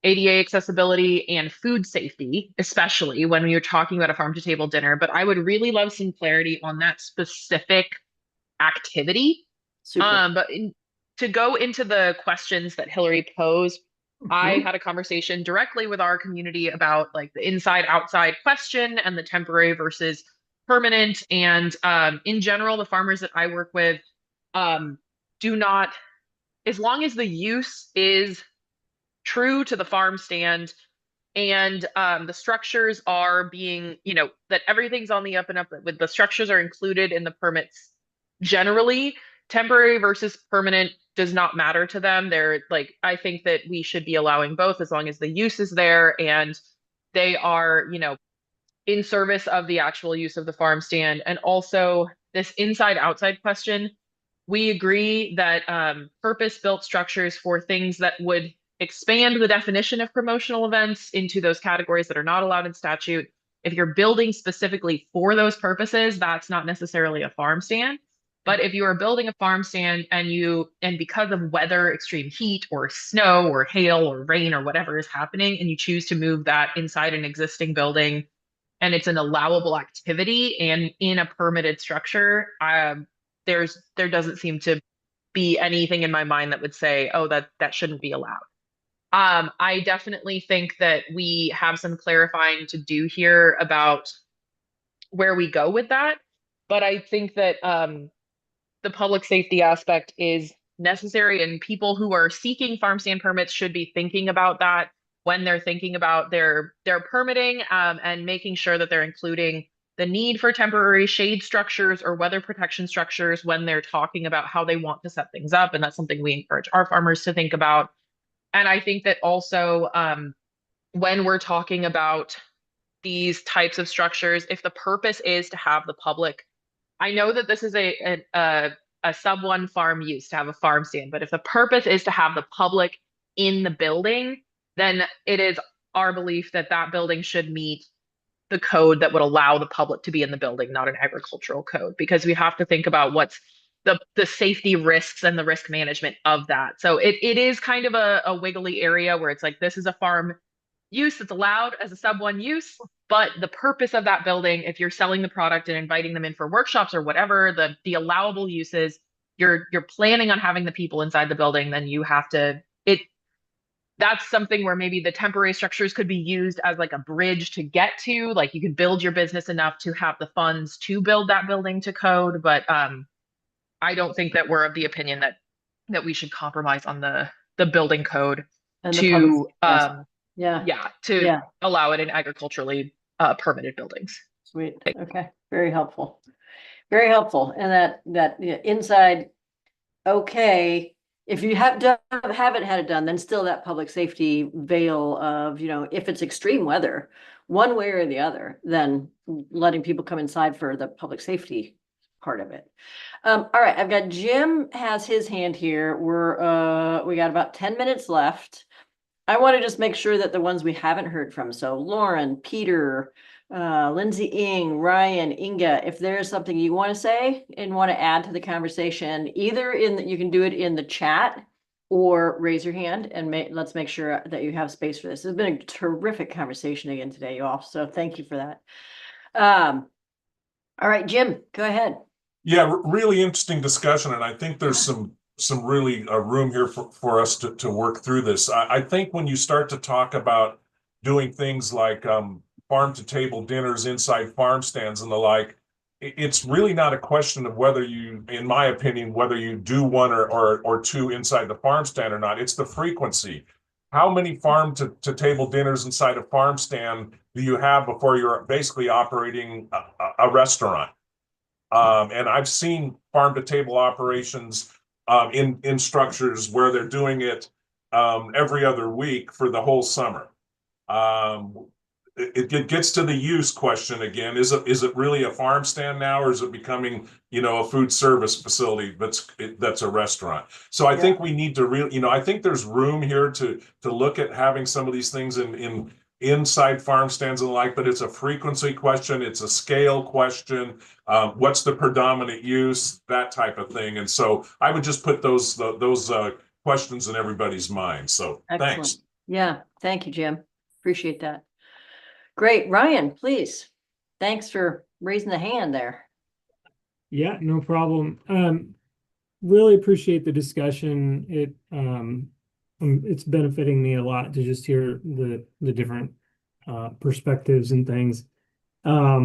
ADA accessibility and food safety, especially when you're talking about a farm to table dinner. But I would really love some clarity on that specific activity. Super. To go into the questions that Hillary posed, I had a conversation directly with our community about like the inside outside question and the temporary versus permanent. And in general, the farmers that I work with do not, as long as the use is true to the farm stand and the structures are being, that everything's on the up and up, with the structures are included in the permits. Generally, temporary versus permanent does not matter to them. They're like, I think that we should be allowing both as long as the use is there and they are, in service of the actual use of the farm stand. And also this inside outside question, we agree that purpose-built structures for things that would expand the definition of promotional events into those categories that are not allowed in statute. If you're building specifically for those purposes, that's not necessarily a farm stand. But if you are building a farm stand and because of weather, extreme heat or snow or hail or rain or whatever is happening, and you choose to move that inside an existing building and it's an allowable activity and in a permitted structure, there doesn't seem to be anything in my mind that would say, oh, that shouldn't be allowed. I definitely think that we have some clarifying to do here about where we go with that. But I think that the public safety aspect is necessary, and people who are seeking farm stand permits should be thinking about that when they're thinking about their permitting, and making sure that they're including the need for temporary shade structures or weather protection structures when they're talking about how they want to set things up. And that's something we encourage our farmers to think about. And I think that also, when we're talking about these types of structures, if the purpose is to have the public, I know that this is a sub one farm use to have a farm stand, but if the purpose is to have the public in the building, then it is our belief that that building should meet the code that would allow the public to be in the building, not an agricultural code, because we have to think about what's the safety risks and the risk management of that. So it is kind of a wiggly area where it's like, this is a farm use that's allowed as a sub one use, but the purpose of that building, if you're selling the product and inviting them in for workshops or whatever, the allowable uses, you're planning on having the people inside the building, then you have to, that's something where maybe the temporary structures could be used as like a bridge to get to, like you could build your business enough to have the funds to build that building to code. But I don't think that we're of the opinion that we should compromise on the building code And the to public, yes. to allow it in agriculturally permitted buildings. Sweet. Okay. Very helpful. Very helpful. And that inside, okay, if you haven't had it done, then still that public safety veil of, if it's extreme weather, one way or the other, then letting people come inside for the public safety part of it. All right, I've got Jim has his hand here. We got about 10 minutes left. I want to just make sure that the ones we haven't heard from, so Lauren, Peter, Lindsay Ing, Ryan, Inga, if there's something you want to say and want to add to the conversation, either you can do it in the chat or raise your hand, and let's make sure that you have space for this. It's been a terrific conversation again today, you all, so thank you for that. All right, Jim, go ahead. Yeah, really interesting discussion, and I think there's some really room here for us to work through this. I think when you start to talk about doing things like farm to table dinners inside farm stands and the like, it's really not a question of whether you, in my opinion, whether you do one or two inside the farm stand or not. It's the frequency. How many farm to table dinners inside a farm stand do you have before you're basically operating a restaurant? And I've seen farm to table operations in structures where they're doing it every other week for the whole summer. It gets to the use question again. Is it really a farm stand now, or is it becoming, a food service facility that's a restaurant? So I think we need to really, I think there's room here to look at having some of these things in inside farm stands and the like, but it's a frequency question, it's a scale question, what's the predominant use, that type of thing. And so I would just put those questions in everybody's mind. So Excellent. Thanks. Yeah, thank you, Jim. Appreciate that. Great. Ryan, please. Thanks for raising the hand there. Yeah, no problem. Really appreciate the discussion. It's benefiting me a lot to just hear the different perspectives and things. I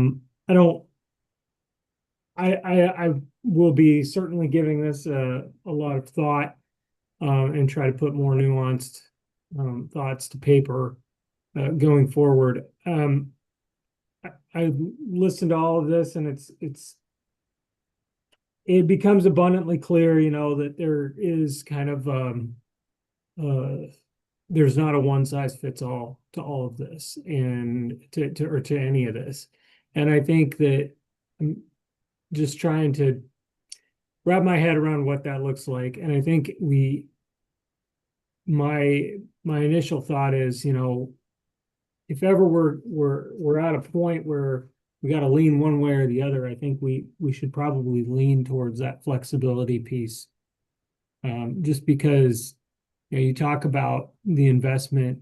will be certainly giving this a lot of thought and try to put more nuanced thoughts to paper going forward. I listened to all of this, and it becomes abundantly clear, that there is kind of there's not a one size fits all to all of this, and to any of this. And I think that I'm just trying to wrap my head around what that looks like. And I think my initial thought is, if ever we're at a point where we got to lean one way or the other, I think we should probably lean towards that flexibility piece. Just because you talk about the investment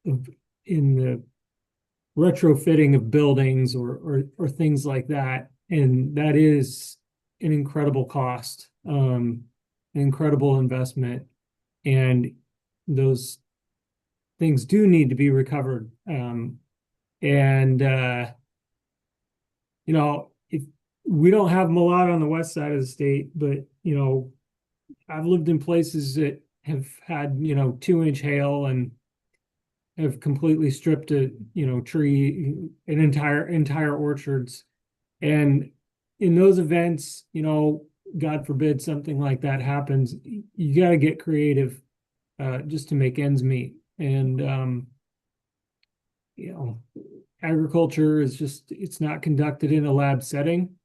in the retrofitting of buildings or things like that. And that is an incredible cost, an incredible investment. And those things do need to be recovered. You know, if we don't have them a lot on the west side of the state, but you know, I've lived in places that have had, you know, 2-inch hail and have completely stripped a, you know, tree, an entire orchards. And in those events, you know, God forbid something like that happens, you got to get creative just to make ends meet. And you know, agriculture is just, it's not conducted in a lab setting.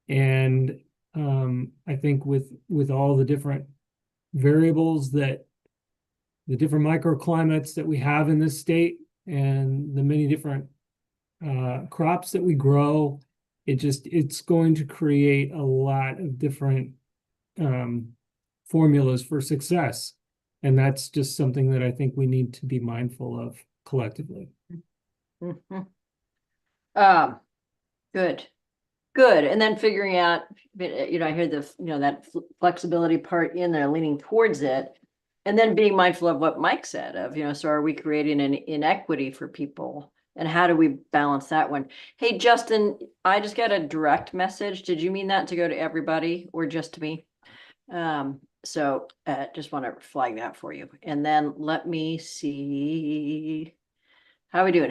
And I think with all the different variables that the different microclimates that we have in this state and the many different crops that we grow, it's going to create a lot of different formulas for success. And that's just something that I think we need to be mindful of collectively. Mhm. Good. Good. And then figuring out, you know, I hear the, you know, that flexibility part in there, leaning towards it. And then being mindful of what Mike said of, you know, so are we creating an inequity for people? And how do we balance that one? Hey, Justin, I just got a direct message. Did you mean that to go to everybody or just to me? So just want to flag that for you. And then let me see. How are we doing?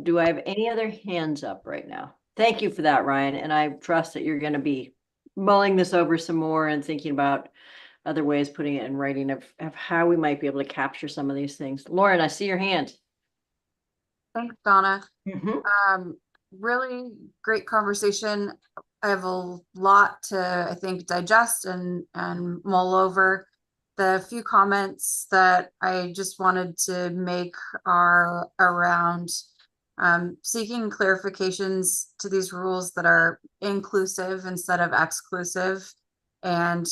Do I have any other hands up right now? Thank you for that, Ryan. And I trust that you're going to be mulling this over some more and thinking about other ways, putting it in writing of how we might be able to capture some of these things. Lauren, I see your hand. Thanks, Donna. Mhm. Really great conversation. I have a lot to, I think, digest and mull over. The few comments that I just wanted to make are around seeking clarifications to these rules that are inclusive instead of exclusive, and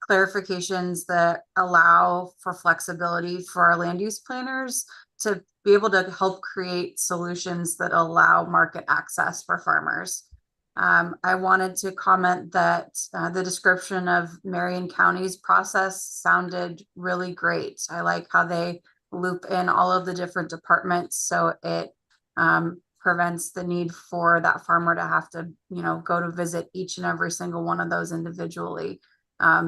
clarifications that allow for flexibility for our land use planners to be able to help create solutions that allow market access for farmers. I wanted to comment that the description of Marion County's process sounded really great. I like how they loop in all of the different departments, so it prevents the need for that farmer to have to, you know, go to visit each and every single one of those individually.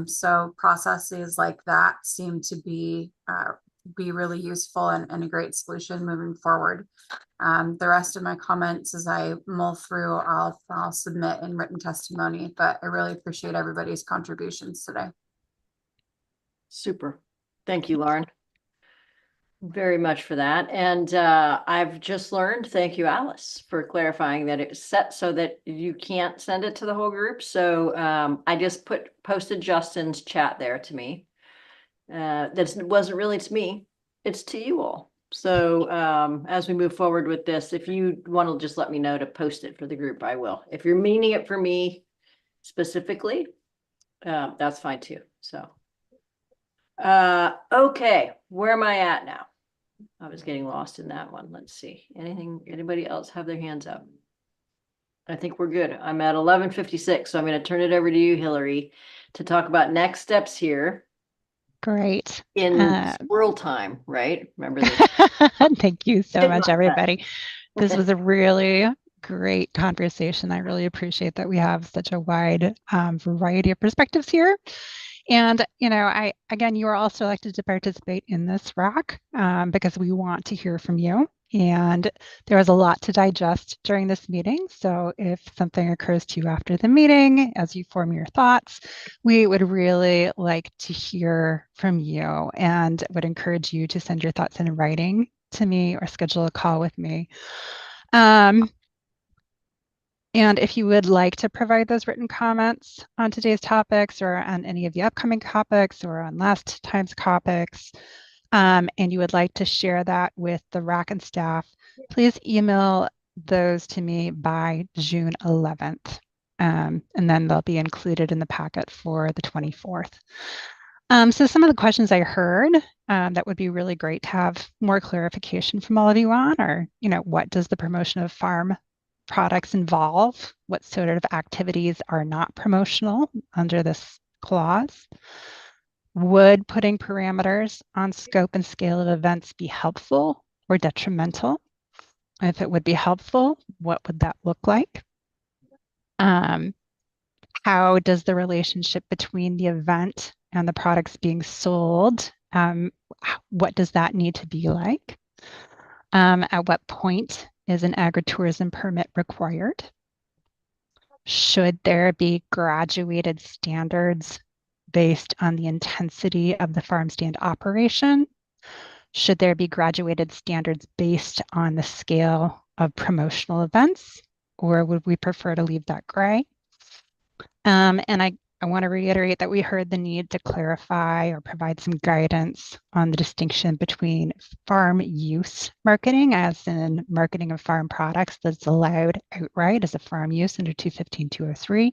So processes like that seem to be really useful and a great solution moving forward. The rest of my comments as I mull through, I'll submit in written testimony, but I really appreciate everybody's contributions today. Super. Thank you, Lauren. Very much for that. And I've just learned, thank you, Alice, for clarifying that it's set so that you can't send it to the whole group. So I just posted Justin's chat there to me. That wasn't really to me, it's to you all. So as we move forward with this, if you want to just let me know to post it for the group, I will. If you're meaning it for me specifically, that's fine too. So okay, where am I at now? I was getting lost in that one. Let's see. Anybody else have their hands up? I think we're good. I'm at 11:56, so I'm going to turn it over to you, Hillary, to talk about next steps here. Great. In squirrel time, right? Remember this. Thank you so much, everybody. This was a really great conversation. I really appreciate that we have such a wide variety of perspectives here. And, you know, again, you are all selected to participate in this RAC because we want to hear from you. And there was a lot to digest during this meeting. So if something occurs to you after the meeting, as you form your thoughts, we would really like to hear from you and would encourage you to send your thoughts in writing to me or schedule a call with me. And if you would like to provide those written comments on today's topics or on any of the upcoming topics or on last time's topics, and you would like to share that with the RAC and staff, please email those to me by June 11th. And then they'll be included in the packet for the 24th. So some of the questions I heard that would be really great to have more clarification from all of you on are, what does the promotion of farm products involve? What sort of activities are not promotional under this clause? Would putting parameters on scope and scale of events be helpful or detrimental? If it would be helpful, what would that look like? How does the relationship between the event and the products being sold, what does that need to be like? At what point is an agritourism permit required? Should there be graduated standards based on the intensity of the farm stand operation? Should there be graduated standards based on the scale of promotional events, or would we prefer to leave that gray? And I want to reiterate that we heard the need to clarify or provide some guidance on the distinction between farm use marketing, as in marketing of farm products that's allowed outright as a farm use under 215-203,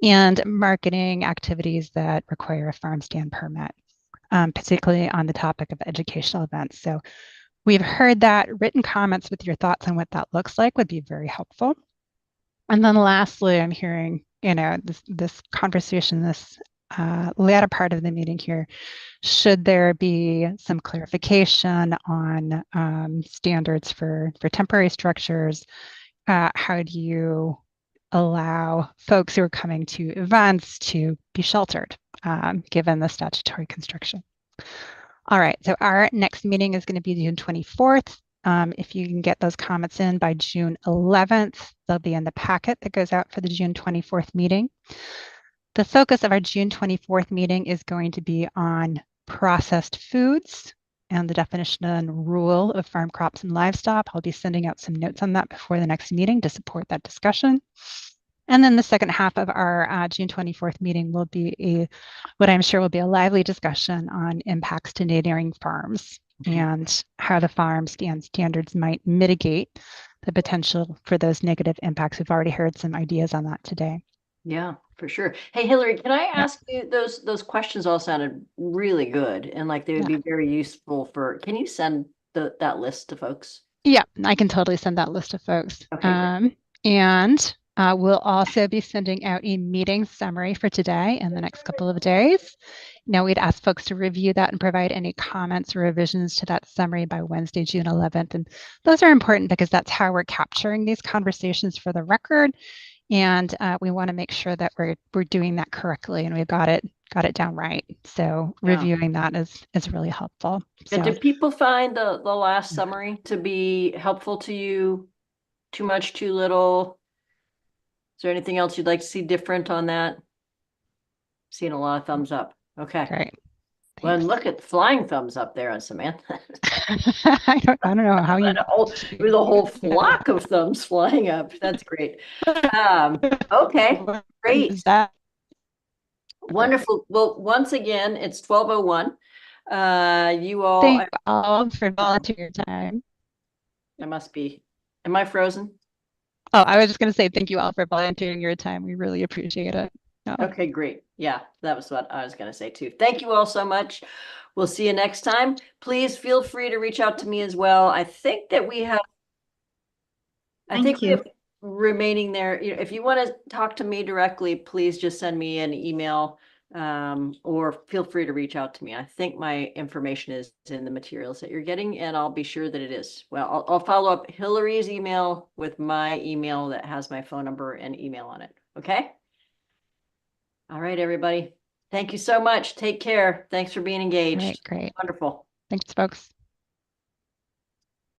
and marketing activities that require a farm stand permit, particularly on the topic of educational events. So we've heard that. Written comments with your thoughts on what that looks like would be very helpful. And then lastly, I'm hearing, this conversation, this latter part of the meeting here, should there be some clarification on standards for temporary structures? How do you allow folks who are coming to events to be sheltered, given the statutory construction? All right, so our next meeting is going to be June 24th. If you can get those comments in by June 11th, they'll be in the packet that goes out for the June 24th meeting. The focus of our June 24th meeting is going to be on processed foods and the definition and rule of farm crops and livestock. I'll be sending out some notes on that before the next meeting to support that discussion. And then the second half of our June 24th meeting will be what I'm sure will be a lively discussion on impacts to neighboring farms and how the farm standards might mitigate the potential for those negative impacts. We've already heard some ideas on that today. Yeah, for sure. Hey, Hillary, can I ask you, those questions all sounded really good and like they would be very useful can you send that list to folks? Yeah, I can totally send that list to folks. Okay, and we'll also be sending out a meeting summary for today in the next couple of days. Now, we'd ask folks to review that and provide any comments or revisions to that summary by Wednesday, June 11th. And those are important because that's how we're capturing these conversations for the record. And we want to make sure that we're doing that correctly and we've got it down right. So reviewing that is really helpful. So, did people find the last summary to be helpful to you? Too much, too little? Is there anything else you'd like to see different on that? Seeing a lot of thumbs up. Okay. Great. Well, look at flying thumbs up there on Samantha. I don't know how you. It was a whole flock of thumbs flying up. That's great. Okay, great. Wonderful. Well, once again, it's 12:01. You all. Thank you all for volunteer time. I must be. Am I frozen? Oh, I was just going to say thank you all for volunteering your time. We really appreciate it. No. Okay, great. Yeah, that was what I was going to say too. Thank you all so much. We'll see you next time. Please feel free to reach out to me as well. I think that we have. Thank you. We have remaining there. If you want to talk to me directly, please just send me an email or feel free to reach out to me. I think my information is in the materials that you're getting, and I'll be sure that it is. Well, I'll follow up Hillary's email with my email that has my phone number and email on it. Okay. All right, everybody. Thank you so much. Take care. Thanks for being engaged. Great. Wonderful. Thanks, folks.